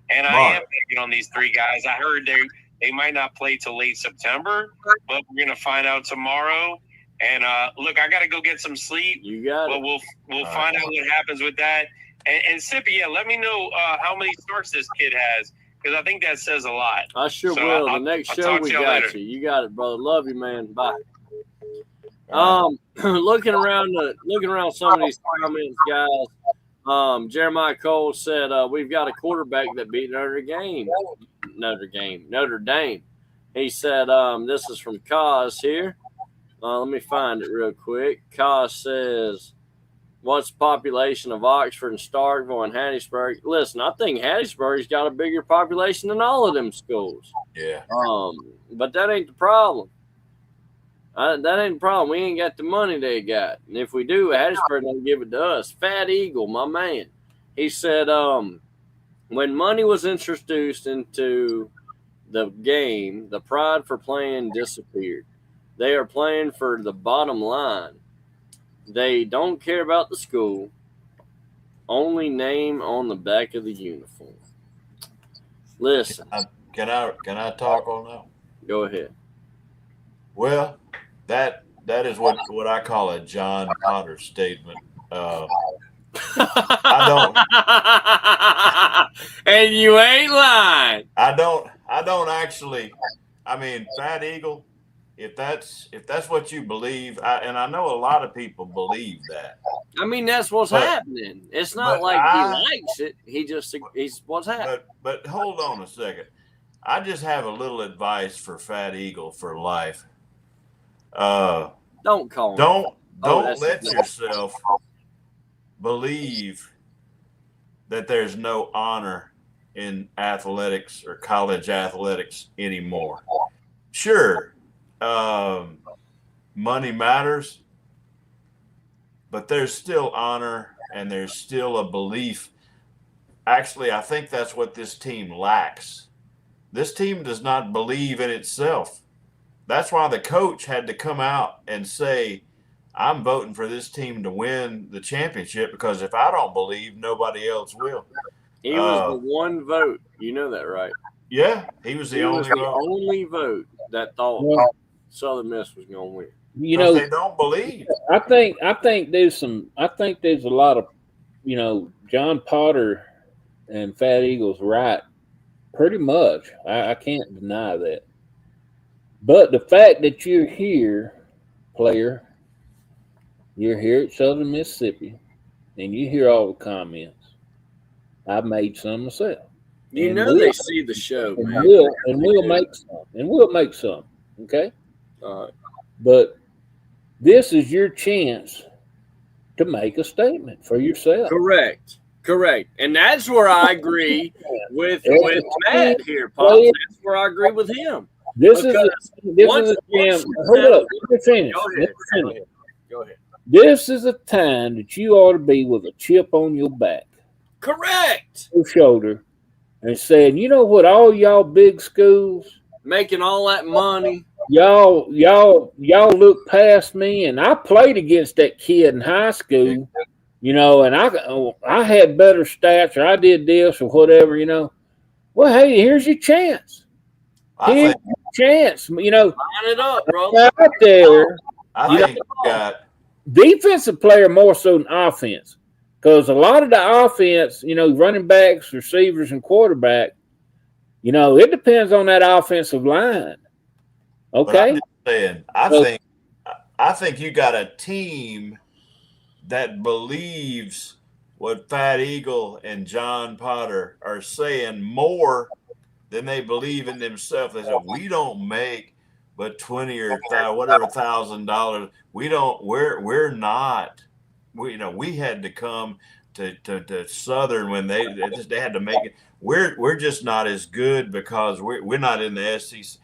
And I am banking on these 3 guys. I heard they might not play till late September, but we're going to find out tomorrow. And look, I got to go get some sleep. You got it. But we'll find out what happens with that. And Sippy, let me know how many starts this kid has, because I think that says a lot. I sure will. The next show we got you. You got it, brother. Love you, man. Bye. Looking around some of these comments, guys. Jeremiah Cole said we've got a quarterback that beat Notre Dame. He said this is from Kaz here. Let me find it real quick. Kaz says, what's the population of Oxford and Starkville and Hattiesburg? Listen, I think Hattiesburg's got a bigger population than all of them schools. Yeah. But that ain't the problem. That ain't the problem. We ain't got the money they got. And if we do, Hattiesburg don't give it to us. Fat Eagle, my man. He said when money was introduced into the game, the pride for playing disappeared. They are playing for the bottom line. They don't care about the school. Only name on the back of the uniform. Listen. Can I talk on that? Go ahead. Well, that is what I call a John Potter statement. I don't. And you ain't lying. I don't actually. I mean, Fat Eagle. If that's what you believe, and I know a lot of people believe that. I mean, that's what's happening. It's not like he likes it. He's what's happening. But hold on a second. I just have a little advice for Fat Eagle for life. Don't call him. Don't let yourself believe that there's no honor in athletics or college athletics anymore. Sure. Money matters, but there's still honor and there's still a belief. Actually, I think that's what this team lacks. This team does not believe in itself. That's why the coach had to come out and say, I'm voting for this team to win the championship, because if I don't believe, nobody else will. He was the one vote. You know that, right? Yeah, he was the only vote that thought Southern Miss was going to win. You know, they don't believe. I think there's a lot of, John Potter and Fat Eagle's right, pretty much. I can't deny that. But the fact that you're here, player, you're here at Southern Mississippi, and you hear all the comments. I've made some myself. You know they see the show, man. We'll make some. Okay? All right. But this is your chance to make a statement for yourself. Correct. And that's where I agree with Matt here, Pop. That's where I agree with him. This is a chance. Hold up. Let me finish. Go ahead. This is a time that you ought to be with a chip on your back, Correct. your shoulder, and saying, you know what, all y'all big schools making all that money. Y'all look past me, and I played against that kid in high school, you know, and I had better stats, or I did this or whatever, you know. Well, hey, here's your chance. Here's your chance, you know. Line it up, bro. Out there, I think you got defensive player more so than offense, because a lot of the offense, you know, running backs, receivers, and quarterback, you know, it depends on that offensive line. Okay. But I'm just saying, I think you got a team that believes what Fat Eagle and John Potter are saying more than they believe in themselves. They said, we don't make but $20 or whatever $1,000. We're not. We had to come to Southern when they had to make it. We're just not as good because we're not in the SEC.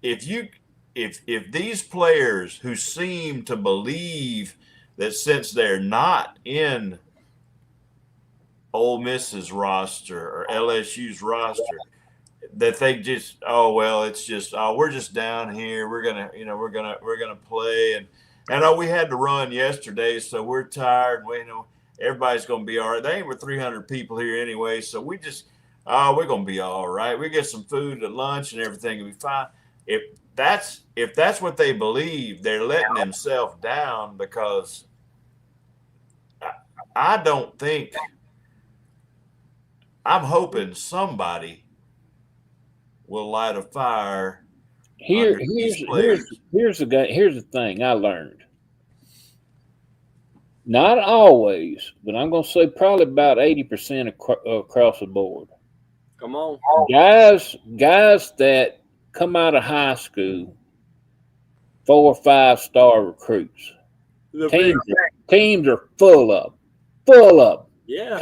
If these players who seem to believe that since they're not in Ole Miss's roster or LSU's roster, that they just it's just we're just down here, we're gonna play and we had to run yesterday, so we're tired. Everybody's gonna be all right. They ain't with 300 people here anyway, so we just we're gonna be all right. We get some food at lunch and everything will be fine. If that's what they believe, they're letting themselves down, because I don't think. I'm hoping somebody will light a fire. Here's the thing I learned. Not always, but I'm going to say probably about 80% across the board. Come on, guys that come out of high school, 4 or 5 star recruits. Teams are full of. Yeah.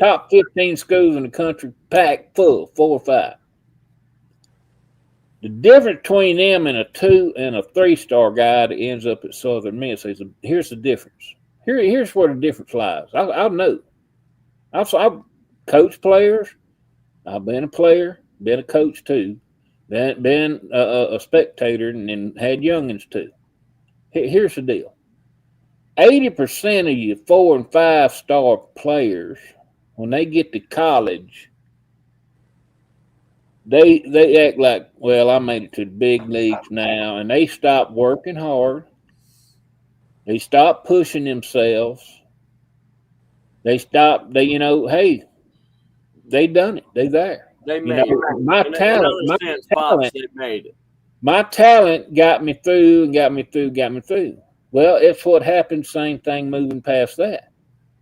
Top 15 schools in the country packed full, 4 or 5. The difference between them and a 2 and a 3 star guy that ends up at Southern Miss is here's the difference. Here's where the difference lies. I know. I've coached players. I've been a player, been a coach too, been a spectator, and had youngins too. Here's the deal. 80% of you 4 and 5 star players, when they get to college, they act like, well, I made it to the big leagues now, and they stop working hard. They stop pushing themselves. Hey, they done it. They there. They made it. My talent got me through. Well, it's what happened. Same thing moving past that.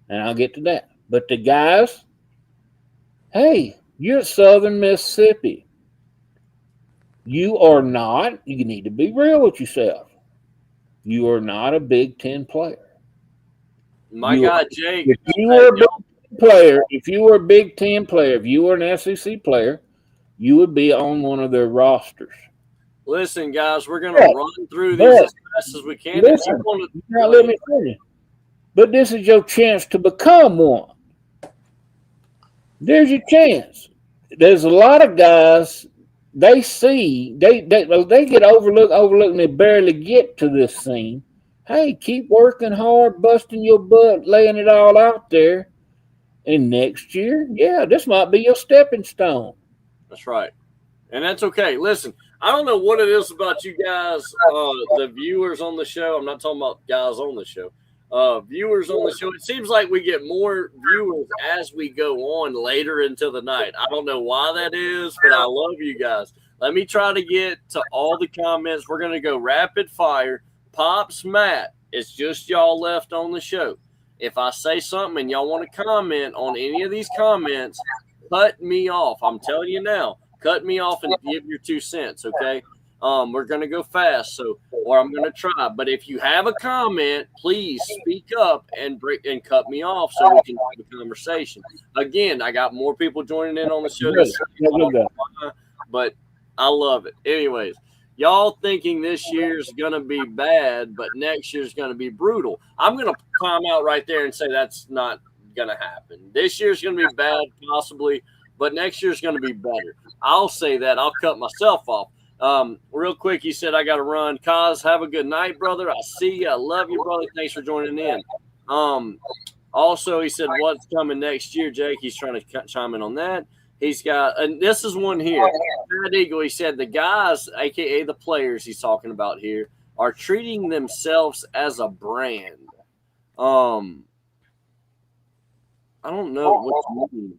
And I'll get to that. But the guys, hey, you're at Southern Mississippi. You are not, you need to be real with yourself. You are not a Big Ten player. My God, Jake. If you were a Big Ten player, if you were a Big Ten player, if you were an SEC player, you would be on one of their rosters. Listen, guys, we're going to run through these as fast as we can. Listen, let me finish. But this is your chance to become one. There's your chance. There's a lot of guys, they get overlooked, and they barely get to this scene. Hey, keep working hard, busting your butt, laying it all out there. And next year, this might be your stepping stone. That's right. And that's okay. Listen, I don't know what it is about you guys, the viewers on the show. I'm not talking about guys on the show. Viewers on the show. It seems like we get more viewers as we go on later into the night. I don't know why that is, but I love you guys. Let me try to get to all the comments. We're going to go rapid fire. Pops, Matt, it's just y'all left on the show. If I say something and y'all want to comment on any of these comments, cut me off. I'm telling you now, cut me off and give your 2 cents, okay? We're going to go fast, or I'm going to try. But if you have a comment, please speak up and cut me off so we can have a conversation. Again, I got more people joining in on the show. But I love it. Anyways, y'all thinking this year's going to be bad, but next year's going to be brutal. I'm going to time out right there and say that's not going to happen. This year's going to be bad, possibly, but next year's going to be better. I'll say that. I'll cut myself off. Real quick, he said, I got to run. Kaz, have a good night, brother. I see you. I love you, brother. Thanks for joining in. Also, he said, what's coming next year, Jake? He's trying to chime in on that. He's got, and this is one here. Fat Eagle, he said, the guys, a.k.a. the players he's talking about here, are treating themselves as a brand. I don't know what you mean.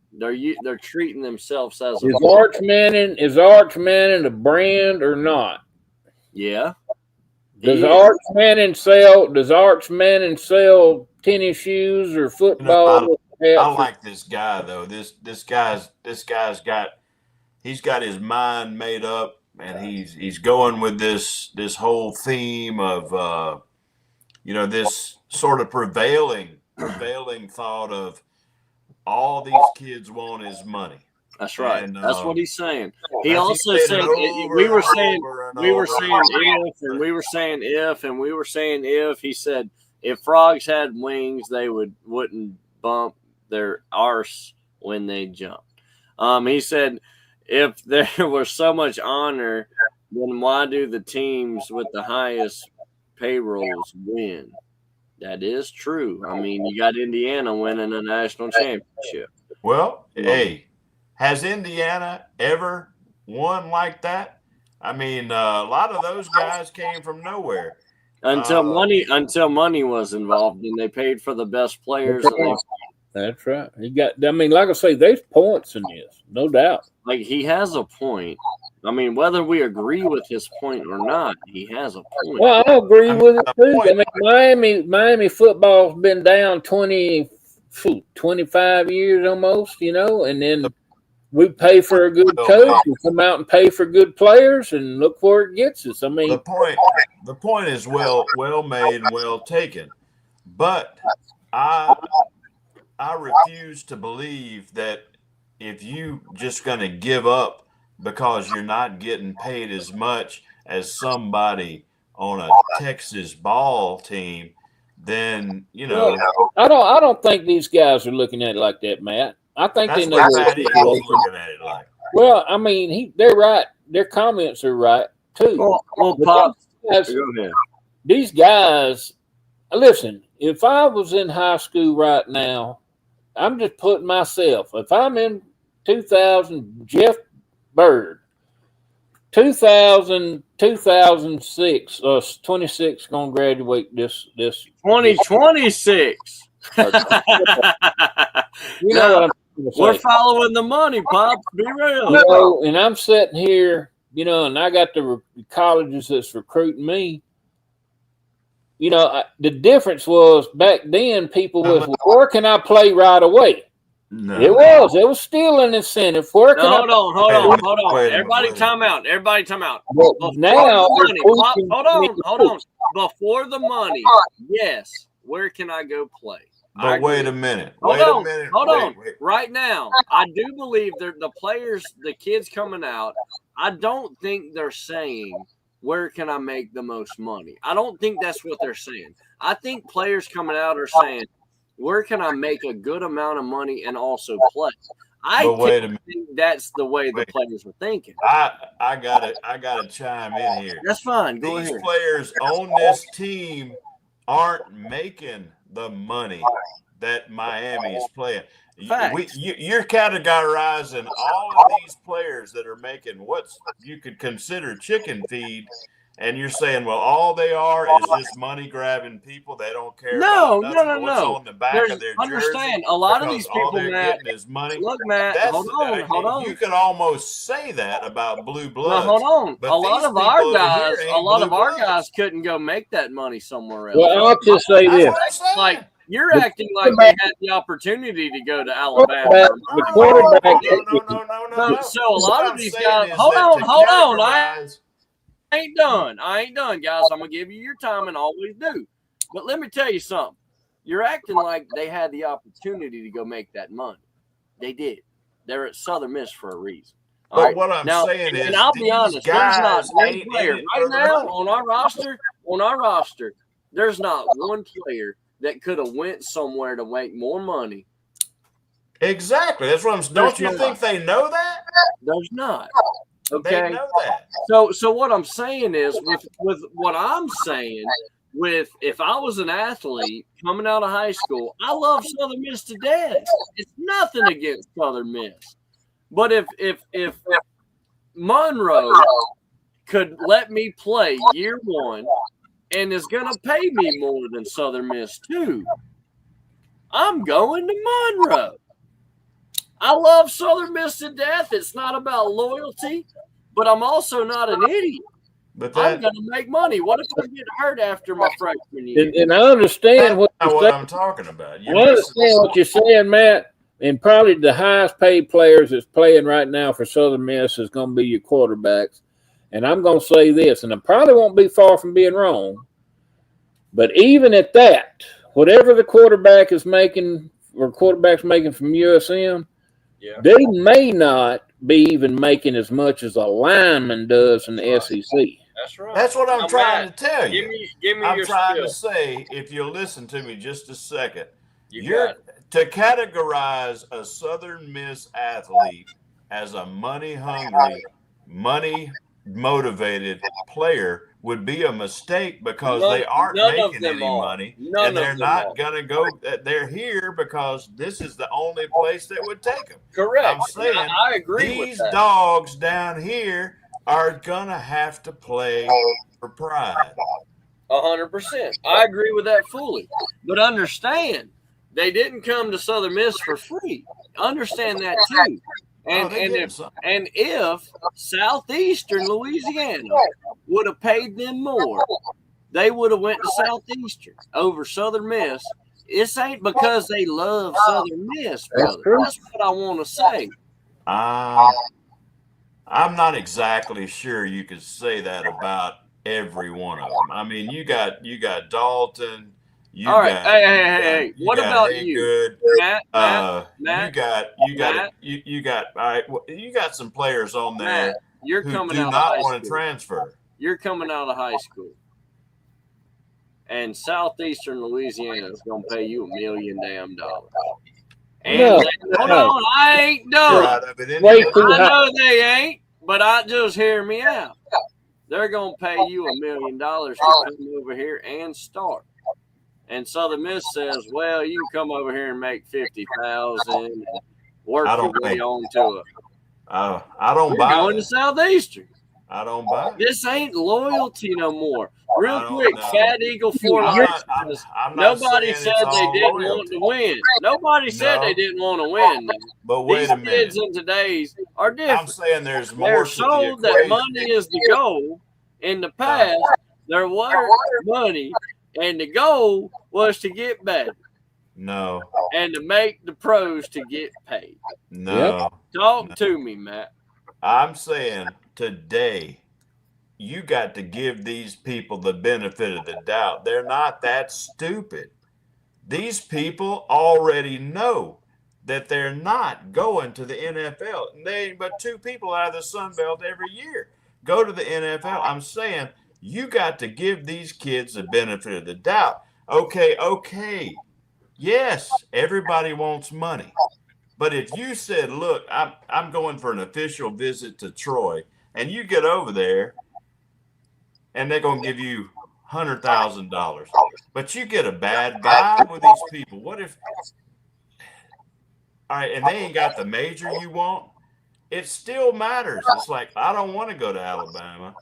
They're treating themselves as a brand. Is Arch Manning a brand or not? Yeah. Does Arch Manning sell tennis shoes or football? I like this guy though. This guy's got his mind made up, and he's going with this whole theme of this sort of prevailing thought of all these kids want is money. That's right. And, that's what he's saying. He also said we were saying if. He said if frogs had wings, they wouldn't bump their arse when they jump. He said if there was so much honor, then why do the teams with the highest payrolls win? That is true. I mean, you got Indiana winning a national championship. Well, hey, has Indiana ever won like that? I mean, a lot of those guys came from nowhere. Until money was involved, and they paid for the best players. That's right. Like I say, there's points in this, no doubt. Like, he has a point. I mean, whether we agree with his point or not, he has a point. Well, I agree with it too. I mean, Miami football's been down 25 years almost, and then we pay for a good coach, we come out and pay for good players, and look where it gets us. I mean, the point is well made and well taken, but I refuse to believe that if you just going to give up because you're not getting paid as much as somebody on a Texas ball team, then I don't think these guys are looking at it like that, Matt. I think they know what he's looking at it like. Well, I mean, they're right. Their comments are right too. Well, Pop, these guys. Listen, if I was in high school right now, I'm just putting myself. If I'm in 2000, Jeff Bird, 2006, 26 gonna graduate this 2026. You know what I'm We're following the money, Pop. Be real. And I'm sitting here, and I got the colleges that's recruiting me. The difference was back then people was, where can I play right away? No. It was still an incentive. Hold on. Everybody time out. But now, hold on. Before the money, yes. Where can I go play? But wait a minute. Hold on. Right now, I do believe the players, the kids coming out, I don't think they're saying, where can I make the most money? I don't think that's what they're saying. I think players coming out are saying, where can I make a good amount of money and also play? I think that's the way the players were thinking. I gotta chime in here. That's fine. Go ahead. These players on this team aren't making the money that Miami is playing. You're categorizing all of these players that are making what you could consider chicken feed, and you're saying, well, all they are is just money grabbing people. They don't care about what's on the back of their understand, jersey. A lot of these people, Matt, is money. Look, Matt, hold on. You could almost say that about blue bloods. Well, hold on. A lot of our guys couldn't go make that money somewhere else. Well, I'll just say this. Like, you're acting like they had the opportunity to go to Alabama. The quarterback. No. So a lot of these guys. Hold on. I ain't done, guys. I'm gonna give you your time and always do. But let me tell you something. You're acting like they had the opportunity to go make that money. They did. They're at Southern Miss for a reason. All But right. what I'm Now, saying and is, I'll be these honest, there's not guys one ain't in player it right for the now money. on our roster, there's not one player that could have went somewhere to make more money. Exactly. That's what I'm saying. Don't you think they know that? There's not. They Okay. know that. So what I'm saying is with what I'm saying with if I was an athlete coming out of high school, I love Southern Miss to death. It's nothing against Southern Miss. But if Monroe could let me play year one and is gonna pay me more than Southern Miss too, I'm going to Monroe. I love Southern Miss to death. It's not about loyalty, but I'm also not an idiot. But I'm going to make money. What if I get hurt after my freshman year? And I understand what that's you're what saying. I'm talking about. I understand what you're saying, Matt. And probably the highest paid players that's playing right now for Southern Miss is going to be your quarterbacks. And I'm going to say this, and I probably won't be far from being wrong. But even at that, whatever the quarterback is making or quarterback's making from USM, they may not be even making as much as a lineman does in the SEC. That's right. That's what I'm Now, trying Matt, to tell you. Give me I'm your trying spiel. to say, if you'll listen to me just a second, You got to categorize a Southern Miss athlete as a money-hungry, money-motivated player would be a mistake because they aren't none of making them any are. money, None and they're of them not are. going to go. They're here because this is the only place that would take them. Correct. I'm saying I agree with these that. dogs down here are going to have to play for pride. 100%. I agree with that fully. But understand, they didn't come to Southern Miss for free. Understand that too. And if Southeastern Louisiana would have paid them more, they would have went to Southeastern over Southern Miss. This ain't because they love Southern Miss, brother. That's what I want to say. I'm not exactly sure you could say that about every one of them. I mean, you got Dalton. All right. Hey. What about you, Matt? You got all right. You got some players on there Matt, you're who coming do out not of high want to school. transfer. You're coming out of high school, and Southeastern Louisiana is going to pay you $1 million damn. And hold on, I ain't done. I know they ain't, but just hear me out. They're going to pay you $1 million to come over here and start. And Southern Miss says, well, you can come over here and make $50,000 and work your way on to it. I don't buy going that. to Southeastern. I don't buy it. This ain't loyalty no more. Real quick, Fat Eagle for life. Nobody said they didn't want to win. Nobody said they didn't want to win. But wait a minute. These kids in today's are different. I'm saying there's more. They're sold that money is the goal. In the past, there was money, and the goal was to get better. No. And to make the pros to get paid. No. Talk to me, Matt. I'm saying today, you got to give these people the benefit of the doubt. They're not that stupid. These people already know that they're not going to the NFL. And they ain't but 2 people out of the Sun Belt every year go to the NFL. I'm saying you got to give these kids the benefit of the doubt. Okay. Yes, everybody wants money. But if you said, look, I'm going for an official visit to Troy, and you get over there and they're going to give you $100,000, but you get a bad vibe with these people. What if, all right, and they ain't got the major you want? It still matters. It's like, I don't want to go to Alabama,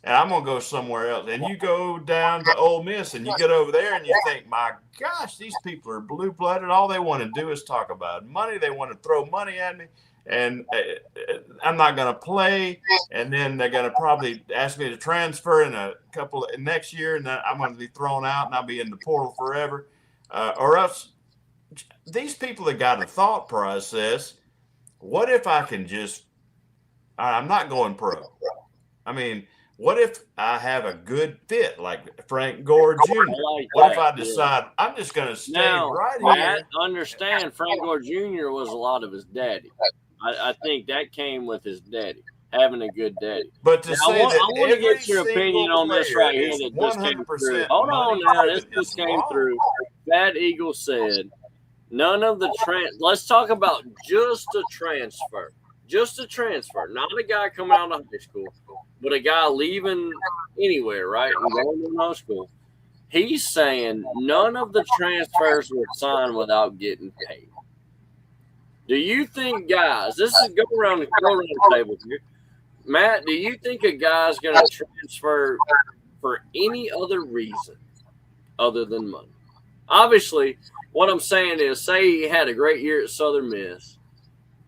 and I'm going to go somewhere else. And you go down to Ole Miss, and you get over there, and you think, my gosh, these people are blue-blooded. All they want to do is talk about money. They want to throw money at me, and I'm not going to play. And then they're going to probably ask me to transfer in a couple next year, and then I'm going to be thrown out, and I'll be in the portal forever. Or else, these people that got a thought process, what if I can just, I'm not going pro. I mean, what if I have a good fit like Frank Gore Jr.? What if I decide I'm just going to stay right here? Understand, Frank Gore Jr. was a lot of his daddy. I think that came with his daddy, having a good daddy. But to Now, say I that want to every get your single opinion on this player right here is that just came through. 100% Hold on now. This money-driven just is came wrong. through. Fat Eagle said, none of the let's talk about just a transfer. Just a transfer. Not a guy coming out of high school, but a guy leaving anywhere, right? And going to high school. He's saying none of the transfers were signed without getting paid. Do you think, guys, this is go around the table here. Matt, do you think a guy's going to transfer for any other reason other than money? Obviously, what I'm saying is, say he had a great year at Southern Miss,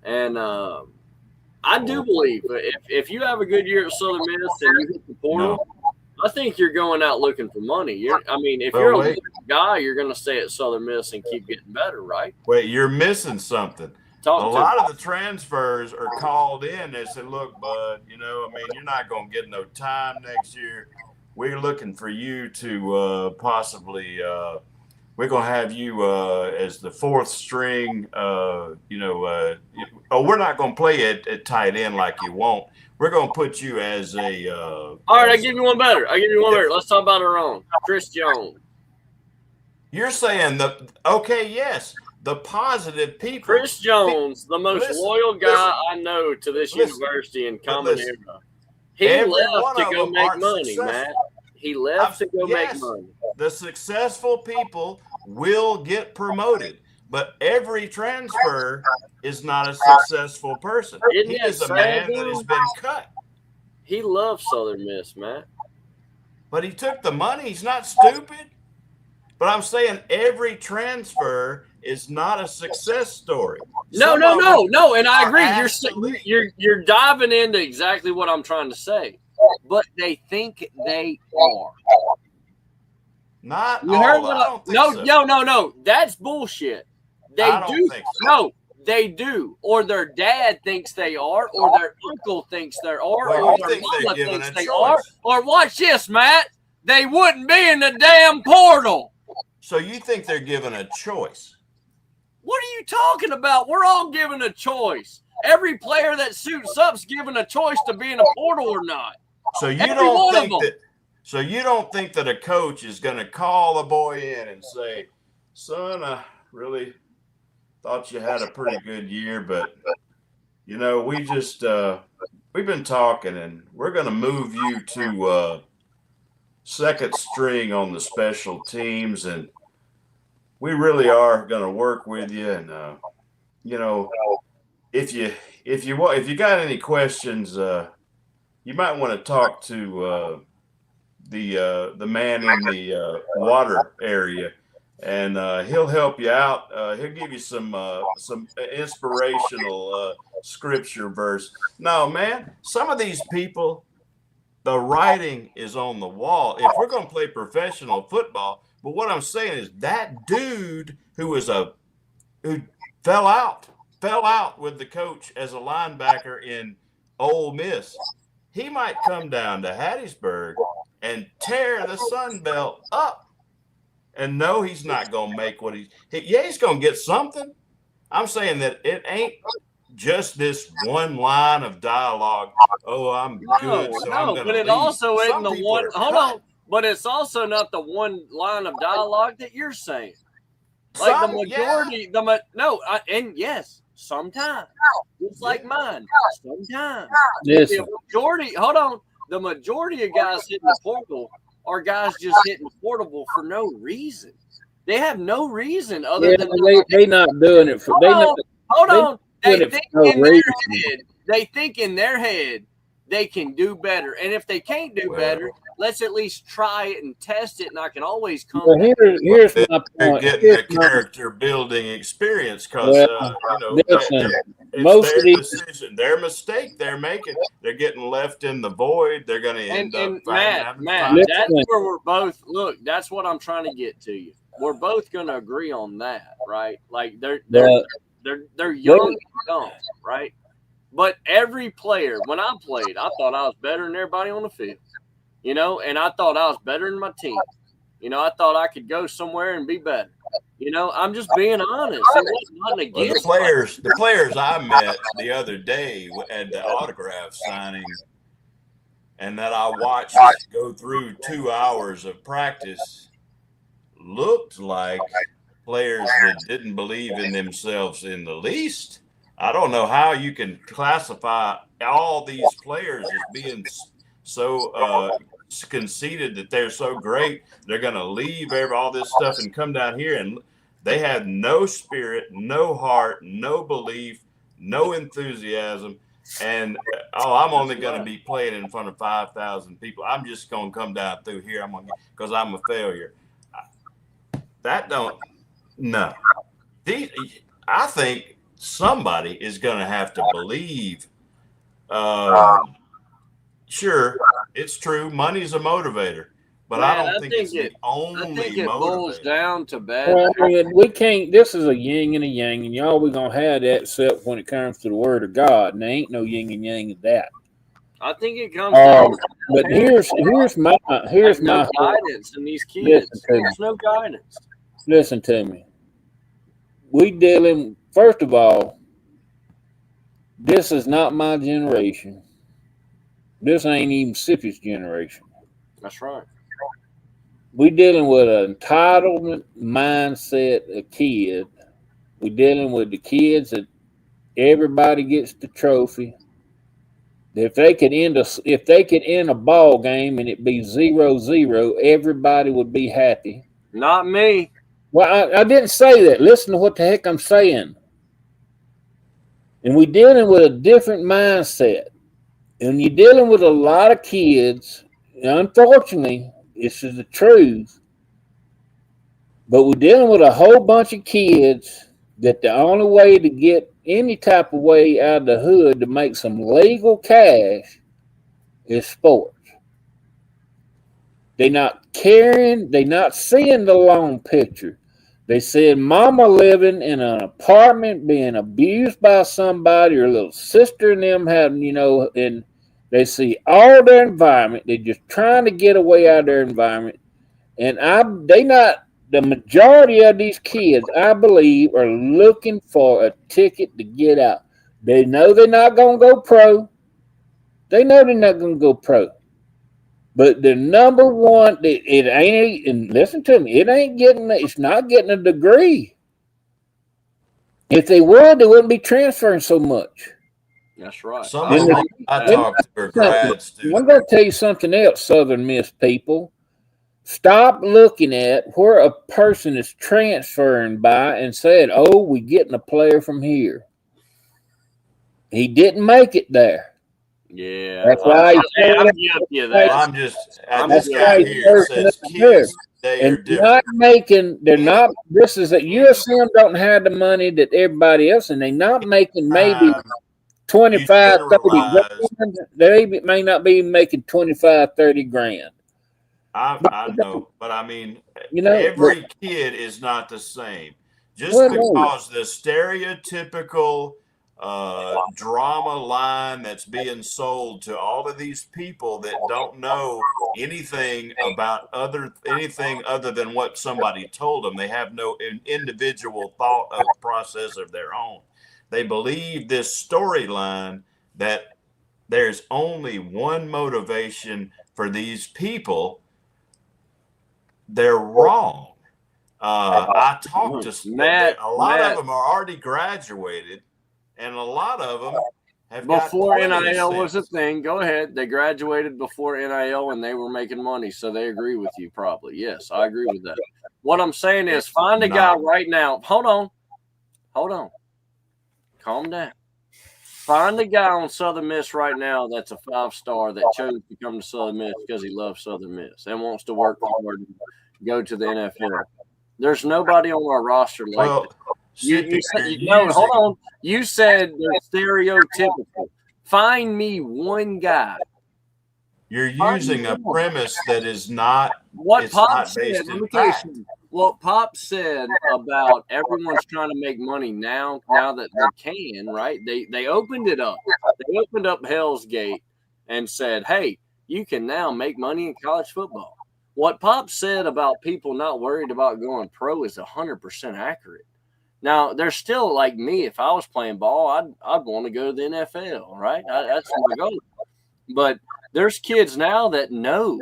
and I do believe if you have a good year at Southern Miss and you hit the portal, I think you're going out looking for money. If you're a guy, you're going to stay at Southern Miss and keep getting better, right? Wait, you're missing something. A Talk to lot me. of the transfers are called in. They say, look, bud, you're not going to get no time next year. We're looking for you to possibly we're going to have you as the fourth string. We're not going to play at tight end like you want. We're going to put you as a all right, I'll give you one better. Let's talk about our own. Chris Jones. You're saying yes. The positive people. Chris Jones, the most loyal guy I know to this university in Common Era. He left to go make money, Matt. He left to go make money. The successful people will get promoted, but every transfer is not a successful person. He is a man that has been cut. He loves Southern Miss, Matt. But he took the money. He's not stupid. But I'm saying every transfer is not a success story. No, and I agree. You're diving into exactly what I'm trying to say. But they think they are. Not you all. Heard what I don't think so. No. That's bullshit. They do. Think so. No, they do. Or their dad thinks they are, or their uncle thinks they are, or their mama thinks they are. Or watch this, Matt. They wouldn't be in the damn portal. So you think they're given a choice? What are you talking about? We're all given a choice. Every player that suits up's given a choice to be in a portal or not. So you don't think that a coach is going to call a boy in and say, "Son, I really thought you had a pretty good year, but we just we've been talking and we're going to move you to second string on the special teams, and we really are going to work with you. And if you got any questions, you might want to talk to the man in the water area, and he'll help you out. He'll give you some inspirational scripture verse." No, man, some of these people, the writing is on the wall. If we're going to play professional football, but what I'm saying is that dude who fell out with the coach as a linebacker in Ole Miss, he might come down to Hattiesburg and tear the Sun Belt up. And no, he's not going to make what he's going to get something. I'm saying that it ain't just this one line of dialogue. Oh, I'm good. So I'm going to but it leave. Also isn't Some the people one. are Hold cut. on. But it's also not the one line of dialogue that you're saying. Like the majority, and yes, sometimes. It's like mine. Sometimes. Yes. The majority, the majority of guys hitting the portal are guys just hitting the portal for no reason. They have no reason other than they not doing it for. Hold on. They think in their head they can do better, and if they can't do better, let's at least try it and test it. And I can always come. Well, here's my point. Getting a character building experience because most of these decision, their mistake they're making. They're getting left in the void. They're going to end up. Matt, that's where we're both. Look, that's what I'm trying to get to you. We're both going to agree on that, right? Like they're young, right? But every player, when I played, I thought I was better than everybody on the field, and I thought I was better than my team. I thought I could go somewhere and be better. You know, I'm just being honest. It wasn't nothing Well, against the players I met the other day at the autograph signing, and that I watched go through 2 hours of practice, looked like players that didn't believe in themselves in the least. I don't know how you can classify all these players as being so conceited that they're so great. They're going to leave all this stuff and come down here, and they had no spirit, no heart, no belief, no enthusiasm. And I'm only going to be playing in front of 5,000 people. I'm just going to come down through here. Because I'm a failure. That don't. No. I think somebody is going to have to believe. Sure, it's true. Money's a motivator, but I don't think it's the only I think it motivator. boils down to bad. Well, I mean, we can't. This is a yin and a yang, and y'all we gonna have that except when it comes to the word of God. And there ain't no yin and yang in that. I think it comes down. But here's my no guidance in these kids. There's no guidance. Listen to me. We dealing, first of all, this is not my generation. This ain't even Sippy's generation. That's right. We dealing with an entitlement mindset of kid. We dealing with the kids that everybody gets the trophy. If they could end a ball game and it be 0-0, everybody would be happy. Not me. Well, I didn't say that. Listen to what the heck I'm saying. And we're dealing with a different mindset. And you're dealing with a lot of kids. Unfortunately, this is the truth. But we're dealing with a whole bunch of kids that the only way to get any type of way out of the hood to make some legal cash is sports. They're not caring. They're not seeing the long picture. They said mama living in an apartment being abused by somebody, or little sister and them having, and they see all their environment. They're just trying to get away out of their environment. And the majority of these kids, I believe, are looking for a ticket to get out. They know they're not going to go pro. They know they're not going to go pro. But the number one, it ain't, and listen to me, it's not getting a degree. If they would, they wouldn't be transferring so much. That's right. I talked to a grad student. I'm going to tell you something else, Southern Miss people. Stop looking at where a person is transferring by and said, oh, we're getting a player from here. He didn't make it there. Yeah. That's why I'm guilty of that. This guy here says kids today are different. This is that USM don't have the money that everybody else, and they're not making maybe 25, 30 grand. They may not be making 25, 30 grand. I know, but I mean, every kid is not the same. Just because the stereotypical drama line that's being sold to all of these people that don't know anything about anything other than what somebody told them. They have no individual thought of process of their own. They believe this storyline that there's only one motivation for these people. They're wrong. I talked to Matt. A lot of them are already graduated, and a lot of them have before NIL was a thing. Go ahead. They graduated before NIL and they were making money, so they agree with you probably. Yes, I agree with that. What I'm saying is find a guy right now. Hold on. Calm down. Find a guy on Southern Miss right now that's a 5-star that chose to come to Southern Miss because he loves Southern Miss and wants to work hard and go to the NFL. There's nobody on our roster like that. Hold on. You said they're stereotypical. Find me one guy. You're using a premise that is not what Pop said. Let me tell you what Pop said about everyone's trying to make money now that they can, right? They opened it up. They opened up Hell's Gate and said, hey, you can now make money in college football. what Pop said about people not worried about going pro is 100% accurate. Now, there's still like me. If I was playing ball, I'd want to go to the NFL, right? That's my goal. But there's kids now that know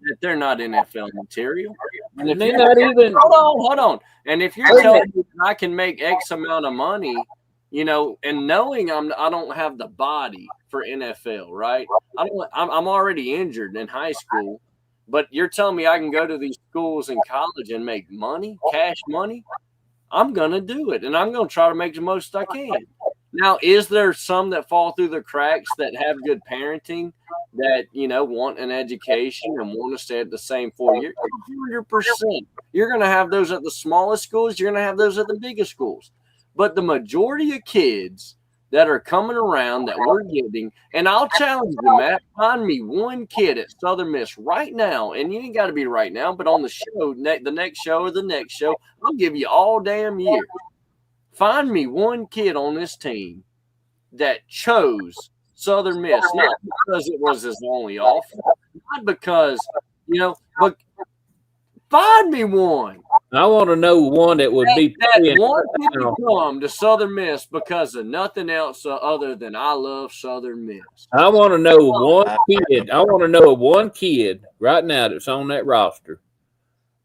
that they're not NFL material. And if they're not even. Hold on. And if you're telling me that I can make X amount of money, you know, and knowing I don't have the body for NFL, right? I'm already injured in high school, but you're telling me I can go to these schools in college and make money, cash money? I'm going to do it, and I'm going to try to make the most I can. Now, is there some that fall through the cracks that have good parenting that, you know, want an education and want to stay at the same 4 years? 100%. You're going to have those at the smallest schools. You're going to have those at the biggest schools. But the majority of kids that are coming around that we're getting, and I'll challenge you, Matt, find me one kid at Southern Miss right now, and you ain't got to be right now, but on the show, the next show or the next show, I'll give you all damn year. Find me one kid on this team that chose Southern Miss, not because it was his only offer, not because, you know, but find me one. I want to know one that would be that wanted to come to Southern Miss because of nothing else other than I love Southern Miss. I want to know one kid. I want to know one kid right now that's on that roster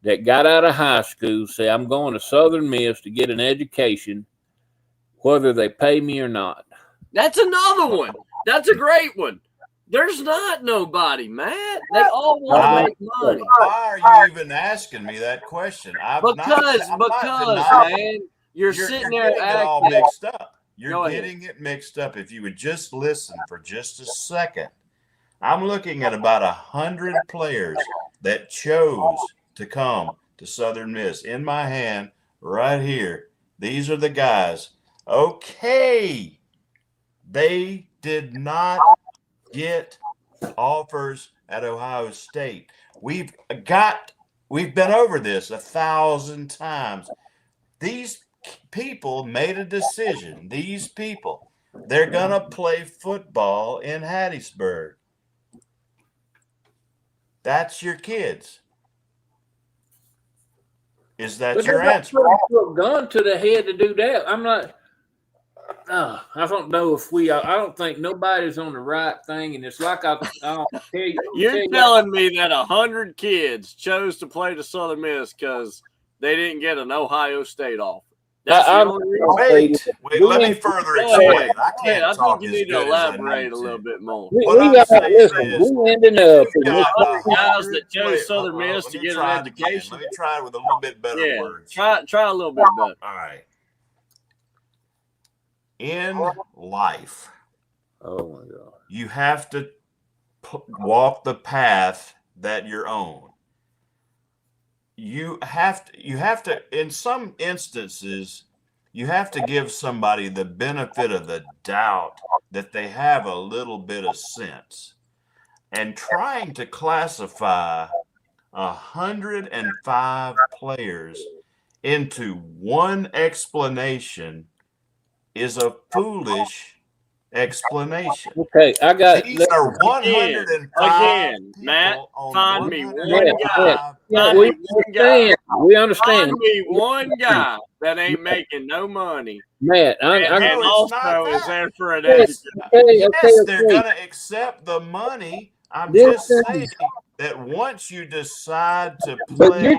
that got out of high school, say, I'm going to Southern Miss to get an education, whether they pay me or not. That's another one. That's a great one. There's not nobody, Matt. They all want to make money. Why are you even asking me that question? Because, man, you're sitting there getting it all mixed up. You're getting it mixed up. If you would just listen for just a second, I'm looking at about 100 players that chose to come to Southern Miss. In my hand, right here, these are the guys. Okay, they did not get offers at Ohio State. We've been over this 1,000 times. These people made a decision. These people, they're going to play football in Hattiesburg. That's your kids. Is that your answer? Gun to the head to do that. I'm not. I don't know if I don't think nobody's on the right thing, and it's like I'll tell you. You're telling me that 100 kids chose to play to Southern Miss because they didn't get an Ohio State offer. That's the only reason. Wait, let me further explain. I think you need to elaborate a little bit more. We ending up guys that chose Southern Miss to get an education. Let me try it with a little bit better words. Try a little bit better. All right. In life, oh my God, you have to walk the path that you're on. You have to, in some instances, you have to give somebody the benefit of the doubt that they have a little bit of sense. And trying to classify 105 players into one explanation is a foolish explanation. Okay, I got these are 105 again, Matt. Find me one guy. We understand. Find me one guy that ain't making no money. Matt, and also is there for an yes, they're gonna accept the money. I'm just saying that once you decide to play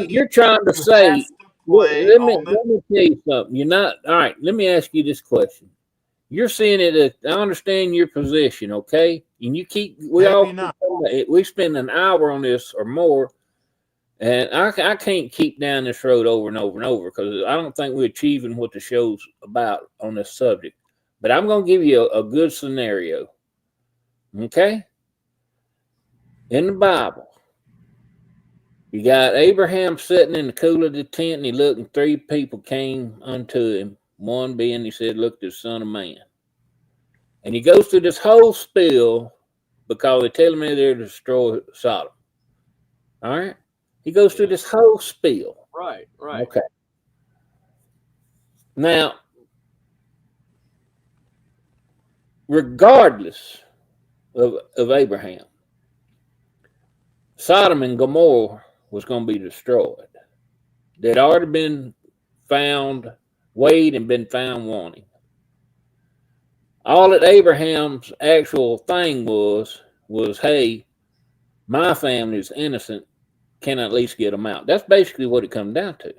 you're trying to say. Let me tell you something. You're not all right. Let me ask you this question. You're seeing it. I understand your position, okay? And you we spend an hour on this or more, and I can't keep down this road over and over and over because I don't think we're achieving what the show's about on this subject. But I'm going to give you a good scenario, okay? In the Bible. You got Abraham sitting in the cool of the tent, and he looked, and 3 people came unto him. One being, he said, look, the Son of Man. And he goes through this whole spiel because they're telling me they're to destroy Sodom. All right? He goes through this whole spiel. Right. Okay. Now, regardless of Abraham, Sodom and Gomorrah was going to be destroyed. They'd already been found weighed and been found wanting. All that Abraham's actual thing was, hey, my family is innocent. Can I at least get them out? That's basically what it comes down to.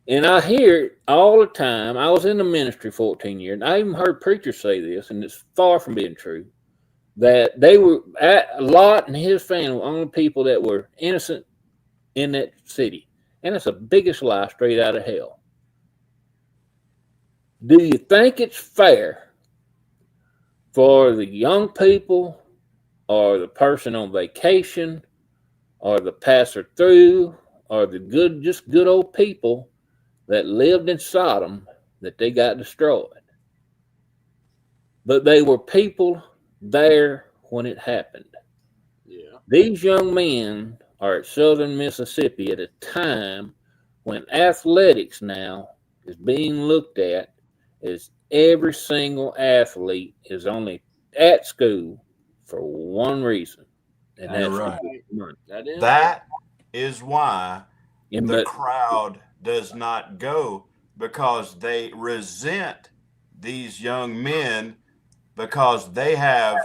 And I hear it all the time. I was in the ministry 14 years, and I even heard preachers say this, and it's far from being true, that they were, Lot and his family were only people that were innocent in that city. And it's the biggest lie straight out of hell. Do you think it's fair for the young people or the person on vacation or the passer through or the good old people that lived in Sodom that they got destroyed? But they were people there when it happened. Yeah. These young men are at Southern Mississippi at a time when athletics now is being looked at as every single athlete is only at school for one reason, and that's right. to get money. That is why And the but crowd does not go, because they resent these young men because they have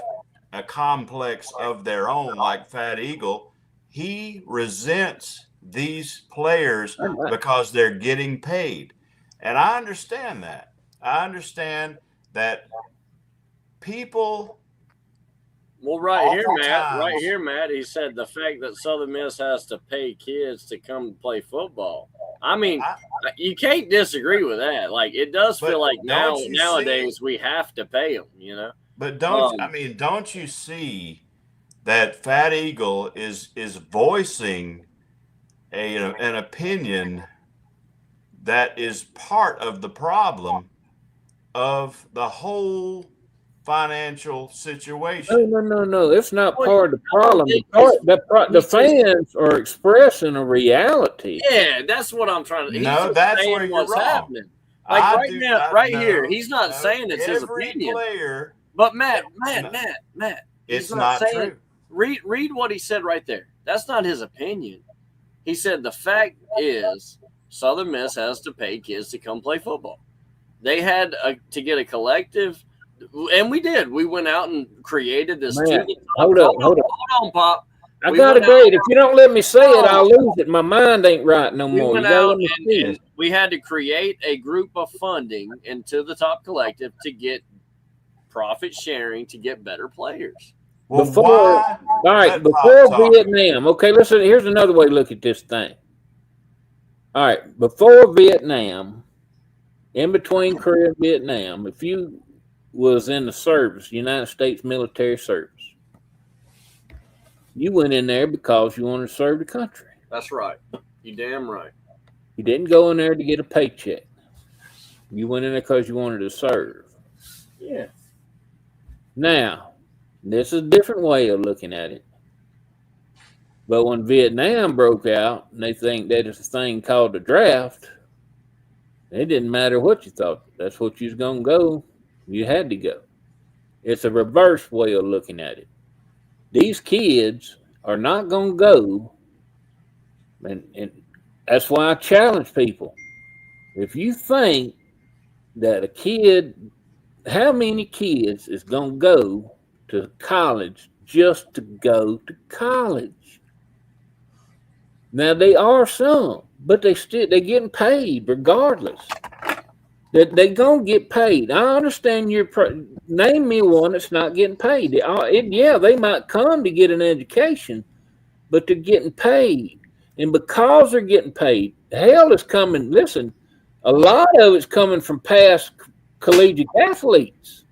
a complex of their own, like Fat Eagle. He resents these players because they're getting paid. And I understand that. I understand that people. Well, right here, Matt, he said the fact that Southern Miss has to pay kids to come play football. I mean, you can't disagree with that. Like, it does feel like nowadays we have to pay them, you know? But don't you see that Fat Eagle is voicing an opinion that is part of the problem of the whole financial situation? No. It's not part of the problem. The fans are expressing a reality. Yeah, that's what I'm trying to. No, that's where you're wrong. Happening. Like here, he's not saying it's his opinion. Player, but Matt, it's not saying, true. Read what he said right there. That's not his opinion. He said the fact is Southern Miss has to pay kids to come play football. They had to get a collective, and we did. We went out and created this. Hold on, Pop. I got it great. If you don't let me say it, I'll lose it. My mind ain't right no more. We went out and we had to create a group of funding into the Top Collective to get profit sharing to get better players. Well, before Vietnam. Okay, listen, here's another way to look at this thing. All right, before Vietnam, in between Korea and Vietnam, if you was in the service, United States military service, you went in there because you wanted to serve the country. That's right. You damn right. You didn't go in there to get a paycheck. You went in there because you wanted to serve. Yeah. Now, this is a different way of looking at it. But when Vietnam broke out, and they think that it's a thing called the draft, it didn't matter what you thought. That's what you was going to go. You had to go. It's a reverse way of looking at it. These kids are not going to go, and that's why I challenge people. If you think that a kid, how many kids is going to go to college just to go to college? Now, they are some, but they're getting paid regardless. They're going to get paid. I understand name me one that's not getting paid. They might come to get an education, but they're getting paid. And because they're getting paid, hell is coming. Listen, a lot of it's coming from past collegiate athletes.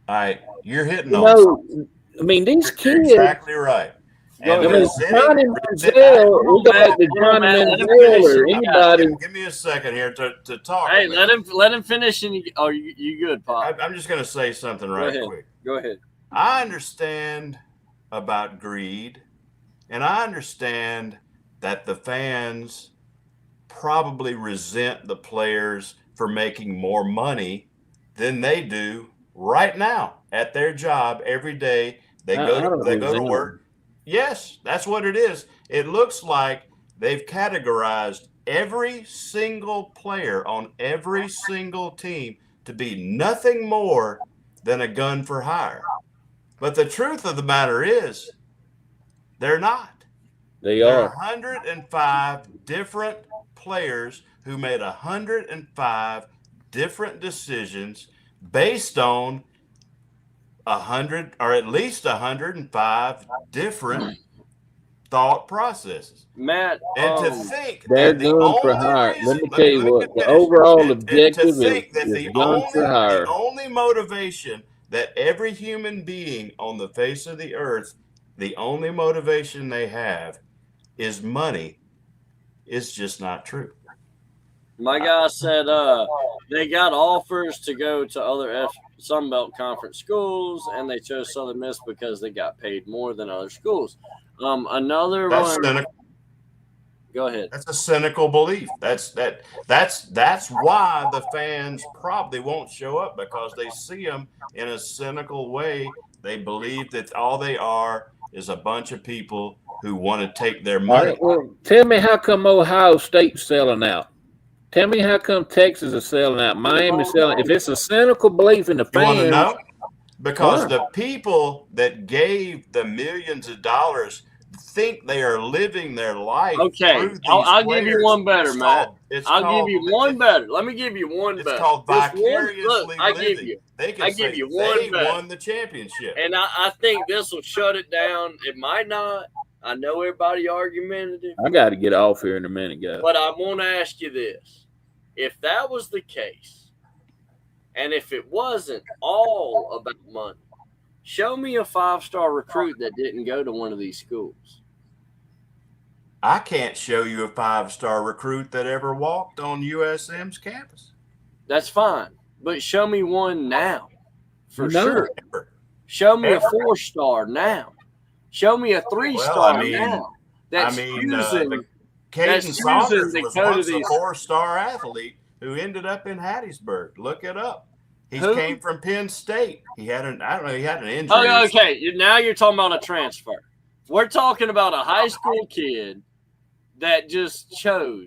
All right, you're hitting on. I mean, these kids. You're exactly right. And Johnny Manziel, or anybody. Give me a second here to talk. Hey, let him finish. And you good, Pop? I'm just going to say something quick. Go ahead. I understand about greed, and I understand that the fans probably resent the players for making more money than they do right now at their job every day. They go to work. Yes, that's what it is. It looks like they've categorized every single player on every single team to be nothing more than a gun for hire. But the truth of the matter is, they're not. They There are. are 105 different players who made 105 different decisions based on 100 or at least 105 different thought processes. Matt, And to think They're that the guns for only hire. Let reason, me tell you let me what, get the finished. overall And to objective think that is guns for the hire. only motivation that every human being on the face of the earth, the only motivation they have is money, is just not true. my guy said they got offers to go to other Sunbelt Conference schools, and they chose Southern Miss because they got paid more than other schools. Another That's one. cynical. Go ahead. That's a cynical belief. That's why the fans probably won't show up, because they see them in a cynical way. They believe that all they are is a bunch of people who want to take their All money. right, well, tell me how come Ohio State's selling out? Tell me how come Texas is selling out? Miami's selling. If it's a cynical belief in the You want to fans, know? Because why? the people that gave the millions of dollars think they are living their life Okay, through these I'll players. give you one better, Matt. I'll give you one better. Let me give you one better. It's called vicariously I living. give you. They can I say give you they one better. won the championship. And I think this will shut it down. It might not. I know everybody argumentative. I got to get off here in a minute, guys. But I want to ask you this. If that was the case, and if it wasn't all about money, show me a 5-star recruit that didn't go to one of these schools. I can't show you a 5-star recruit that ever walked on USM's campus. That's fine. But show me one now. For No. sure. Show me a 4-star now. Show me a 3-star now. That's using Caden Saunders was go to once a these. 4-star athlete who ended up in Hattiesburg. Look it up. He Who? came from Penn State. He had an injury. Oh, okay. Now you're talking about a transfer. We're talking about a high school kid that just chose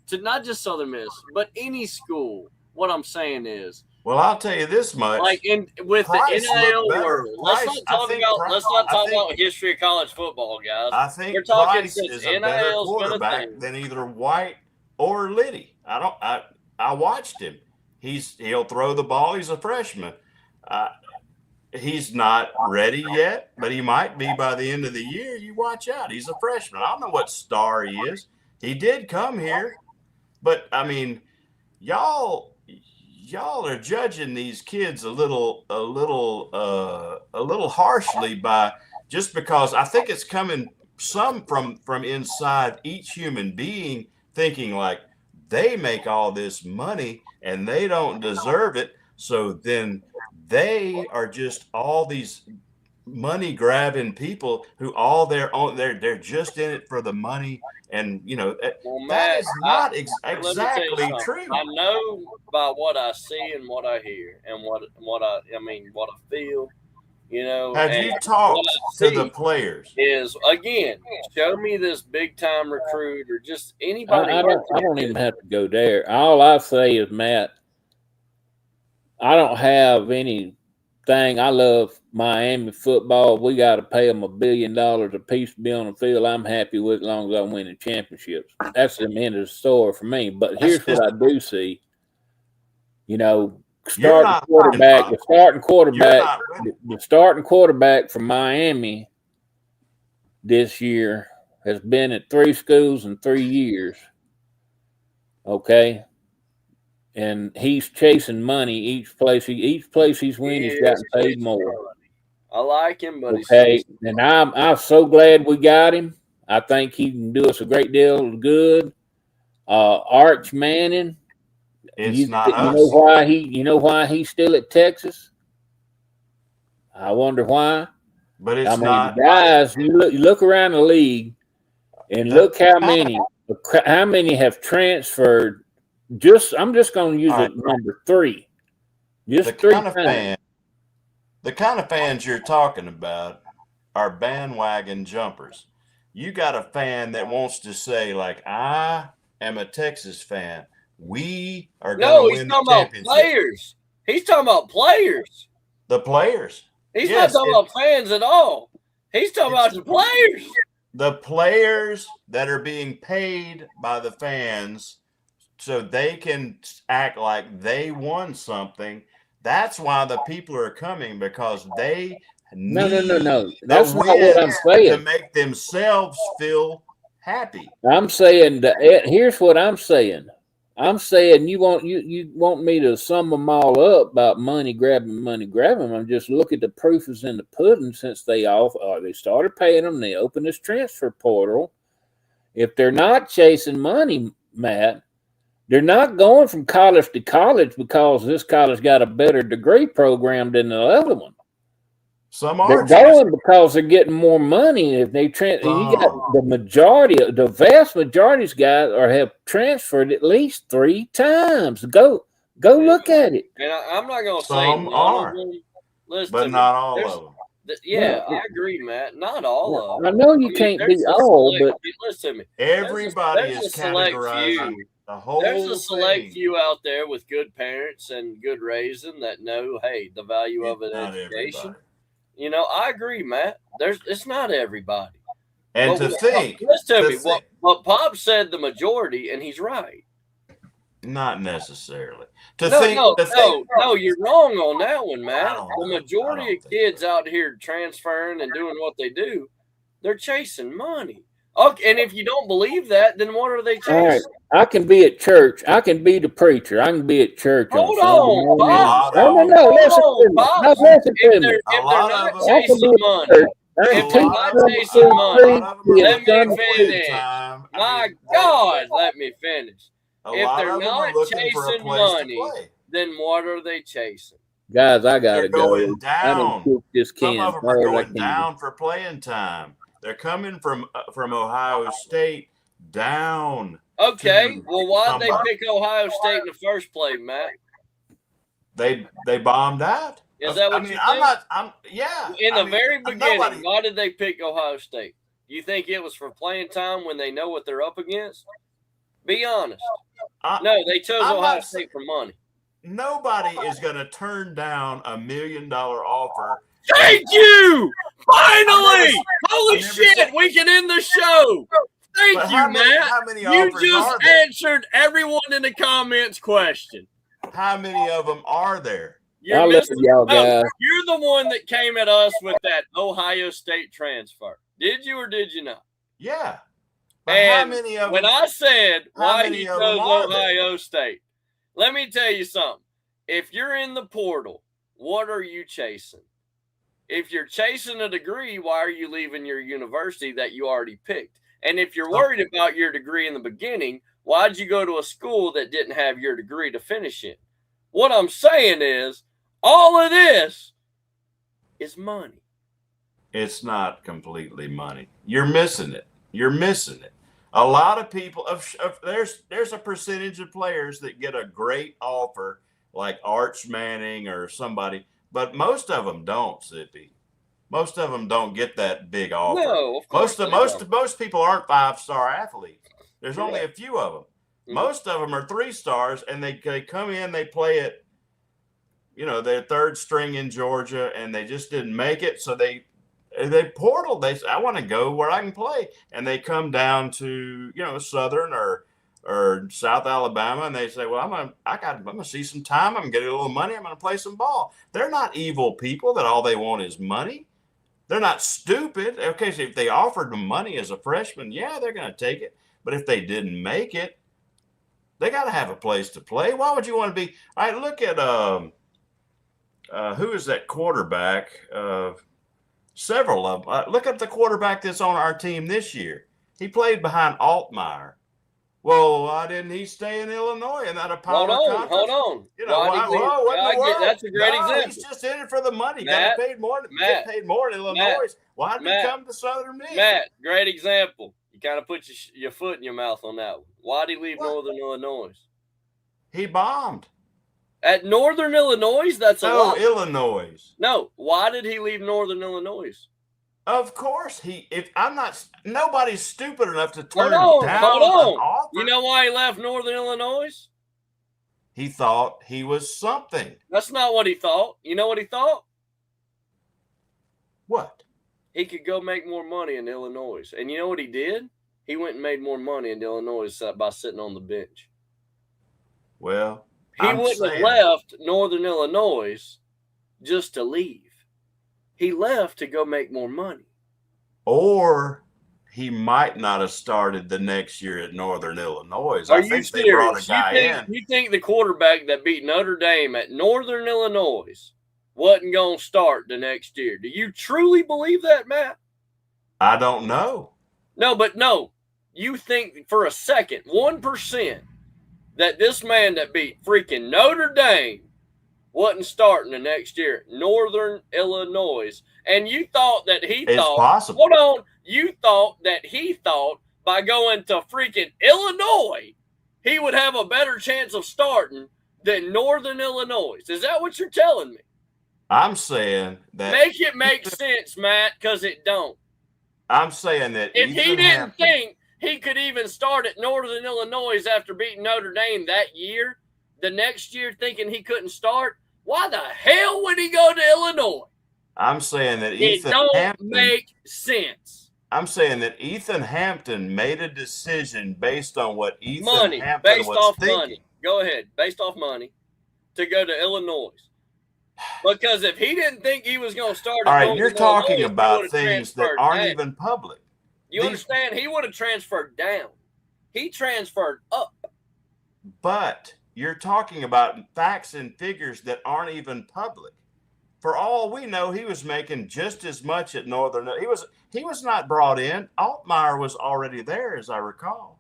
to not just Southern Miss, but any school. What I'm saying is, well, I'll tell you this much. like with Price the NIL looked better. world, let's Price- not I think talk about history of college football, guys. I think We're talking Price since is a better NIL's been a quarterback thing. than either White or Liddy. I watched him. He'll throw the ball. He's a freshman. He's not ready yet, but he might be by the end of the year. You watch out. He's a freshman. I don't know what star he is. He did come here, but I mean, y'all are judging these kids a little harshly by just because I think it's coming some from inside each human being, thinking like they make all this money and they don't deserve it. So then they are just all these money grabbing people who they're just in it for the money. And Well, that Matt, is not let me tell you exactly something. true. I know by what I see and what I hear and what I feel. Have you talked to the players? Is again, show me this big time recruit or just anybody. I don't even have to go there. All I say is, Matt, I don't have anything. I love Miami football. We got to pay them $1 billion a piece to be on the field. I'm happy with it as long as I'm winning championships. That's the end of the story for me. But here's what I do see. The starting quarterback from Miami this year has been at 3 schools in 3 years. Okay. And he's chasing money each place he's winning, he's gotten paid more. I like him, but okay. And I'm so glad we got him. I think he can do us a great deal of good. Arch Manning. It's not us. You know why he's still at Texas? I wonder why. But it's not guys. You look around the league and look how many have transferred. I'm just going to use it number 3. Just the 3 kind of fans you're talking about are bandwagon jumpers. You got a fan that wants to say, like, I am a Texas fan. We are going No, to he's win the talking about championship. players. He's talking about players. The players. He's Yes, not talking about fans at all. He's talking about the players. The players that are being paid by the fans so they can act like they won something. That's why the people are coming, because they No. need That's the not what I'm wins saying. to make themselves feel happy. I'm saying here's what I'm saying. I'm saying you want me to sum them all up about money grabbing. I'm just look at the proof is in the pudding since they started paying them. They opened this transfer portal. If they're not chasing money, Matt, they're not going from college to college because this college got a better degree program than the other one. Some are They're going because they're getting more money. If they you got the vast majority of guys have transferred at least 3 times. Go look at it. And I'm not going to say Some none are, of them. Listen but to me. not all There's- of them. Yeah, I agree, Matt. Not all of I them. know you can't there's be a all, select- but listen to me. Everybody There's is a select categorizing few. the whole There's a select thing. few out there with good parents and good raising that know, hey, the value of an Not education. everybody. You know, I agree, Matt. It's not everybody. And But to think, listen to to me. think- What Pop said, the majority, and he's right. not necessarily. No, you're wrong on that one, Matt. don't The know. I majority don't of kids out here transferring and doing what they do, they're chasing money. Okay, and if you don't believe that, then what are they chasing? all right. I can be at church. I can be the preacher. I can be at church Hold on Sunday on, morning. Bob. No. Hold Listen on, to me. Bob. No, listen to If me. they're A lot not of them- I can chasing be at money, church. I if can they're teach not Sunday chasing school, money, preach, be let a me Sunday finish. time. My God, let me finish. A If lot they're of them not are looking for a chasing place money, to play. then what are they chasing? Guys, I gotta They're go. going I done down. cooked this Some can of them hard are as I going can. down for playing time. They're coming from Ohio State down. Okay, to well, why'd they somebody. pick Ohio State in the first place, Matt? They bombed out. Is that what I mean, you I'm think? not. I'm yeah. In I the mean, very beginning, nobody- why did they pick Ohio State? You think it was for playing time when they know what they're up against? Be honest. No, they chose I'm Ohio not State for money. Nobody is going to turn down $1 million offer. Thank you! Finally! I Holy never shit, said- we can end the show! Thank But you, how many- Matt. how many You offers just are there? answered everyone in the comments question. How many of them are there? I love y'all guys. You're the one that came at us with that Ohio State transfer. Did you or did you not? Yeah. But how And many of when them? I said how why many he of chose them are there? Ohio State, let me tell you something. If you're in the portal, what are you chasing? If you're chasing a degree, why are you leaving your university that you already picked? And if you're worried about your degree in the beginning, why'd you go to a school that didn't have your degree to finish in? What I'm saying is, all of this is money. It's not completely money. You're missing it. You're missing it. A lot of people there's a percentage of players that get a great offer like Arch Manning or somebody, but most of them don't, Sippy. Most of them don't get that big offer. No, of course Most people aren't 5-star athletes. There's only Correct. a few of them. Mhm. Most of them are 3 stars, and they come in, they play it. You know, they're third string in Georgia, and they just didn't make it, so they portal. They say, I want to go where I can play, and they come down to Southern or South Alabama, and they say, well, I'm gonna see some time. I'm gonna get a little money. I'm gonna play some ball. They're not evil people that all they want is money. They're not stupid. Okay, so if they offered them money as a freshman, yeah, they're gonna take it. But if they didn't make it, they got to have a place to play. Why would you want to be? All right, look at who is that quarterback? Several of them. Look at the quarterback that's on our team this year. He played behind Altmaier. Well, why didn't he stay in Illinois and not a power conference? Hold on. You know, what in the world? That's a great example. He's just in it for the money. Matt, Got paid more. Get paid more in Illinois. Why did he come to Southern Miss? Matt, great example. You kind of put your foot in your mouth on that one. Why did he leave Northern Illinois? He bombed. At Northern Illinois? That's a lot. Illinois. No. Why did he leave Northern Illinois? Of course, nobody's stupid enough to Hold turn on, down hold an on. offer. You know why he left Northern Illinois? He thought he was something. That's not what he thought. You know what he thought? What? He could go make more money in Illinois. And you know what he did? He went and made more money in Illinois by sitting on the bench. Well, he wouldn't have left Northern Illinois just to leave. He left to go make more money. Or he might not have started the next year at Northern Illinois. Are I you think serious? they brought a guy in. You think the quarterback that beat Notre Dame at Northern Illinois wasn't going to start the next year? Do you truly believe that, Matt? I don't know. No. You think for a second, 1%, that this man that beat freaking Notre Dame wasn't starting the next year at Northern Illinois. And you thought that it's possible. Hold on. You thought that he thought by going to freaking Illinois, he would have a better chance of starting than Northern Illinois. Is that what you're telling me? I'm saying that. Make it make sense, Matt, because it don't. I'm saying that if he didn't think he could even start at Northern Illinois after beating Notre Dame that year, the next year thinking he couldn't start, why the hell would he go to Illinois? I'm saying that it don't make sense. I'm saying that Ethan Hampton made a decision based on what Ethan Hampton based was off thinking. Money. Go ahead, based off money, to go to Illinois. Because if he didn't think he was going to start, all right, you're talking about things that aren't even public. You understand? He would have transferred down. He transferred up. But you're talking about facts and figures that aren't even public. For all we know, he was making just as much at Northern. He was not brought in. Altmaier was already there, as I recall.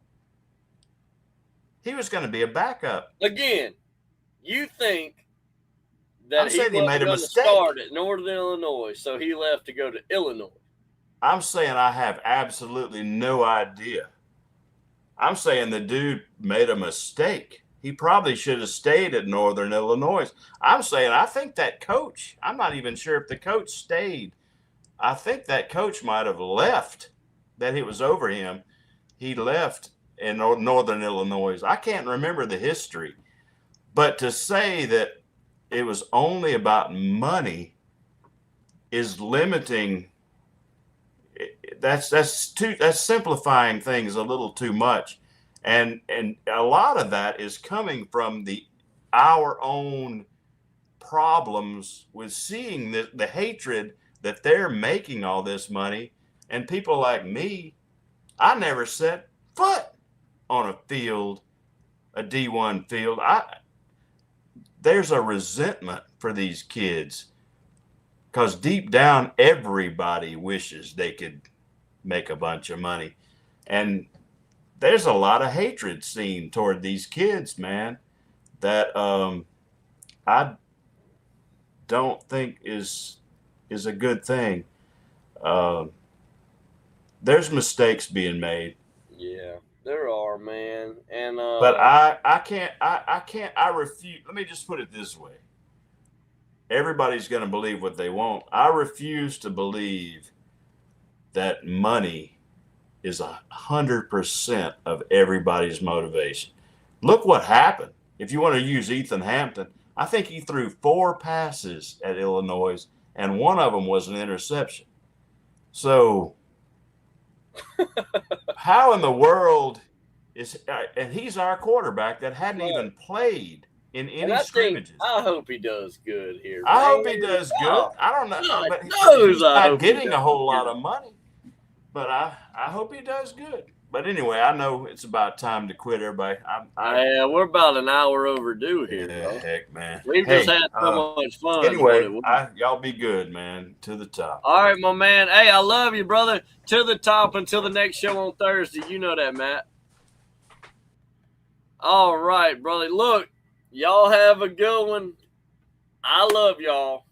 He was going to be a backup. Again, you think that he made a mistake. Start at Northern Illinois, so he left to go to Illinois. I'm saying I have absolutely no idea. I'm saying the dude made a mistake. He probably should have stayed at Northern Illinois. I'm saying I think that coach, I'm not even sure if the coach stayed. I think that coach might have left, that it was over him. He left in Northern Illinois. I can't remember the history. But to say that it was only about money is limiting. That's simplifying things a little too much, and a lot of that is coming from our own problems with seeing the hatred that they're making all this money, and people like me, I never set foot on a field, a D1 field. There's a resentment for these kids because deep down, everybody wishes they could make a bunch of money. And there's a lot of hatred seen toward these kids, man, that I don't think is a good thing. There's mistakes being made. Yeah. There are, man, and but I refuse. Let me just put it this way: everybody's going to believe what they want. I refuse to believe that money is 100% of everybody's motivation. Look what happened. If you want to use Ethan Hampton, I think he threw 4 passes at Illinois, and one of them was an interception. So. How in the world and he's our quarterback that hadn't even played in any scrimmages. I hope he does good here. I hope he does good. I don't know, but he's not getting a whole lot of money. But I hope he does good. But anyway, I know it's about time to quit, everybody. Yeah, we're about an hour overdue here. Yeah, heck, man. We've just had so much fun. Anyway, y'all be good, man. To the top. All right, my man. Hey, I love you, brother. To the top until the next show on Thursday. You know that, Matt. All right, brother. Look, y'all have a good one. I love y'all.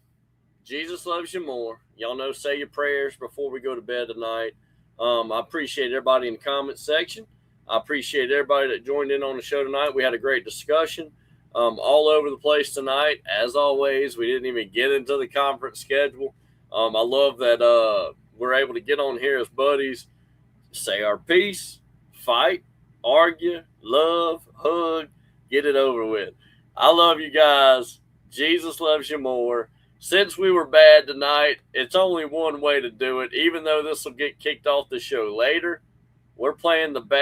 Jesus loves you more. Y'all know, say your prayers before we go to bed tonight. I appreciate everybody in the comment section. I appreciate everybody that joined in on the show tonight. We had a great discussion all over the place tonight. As always, we didn't even get into the conference schedule. I love that we're able to get on here as buddies, say our piece, fight, argue, love, hug, get it over with. I love you guys. Jesus loves you more. Since we were bad tonight, it's only one way to do it. Even though this will get kicked off the show later, we're playing the bad.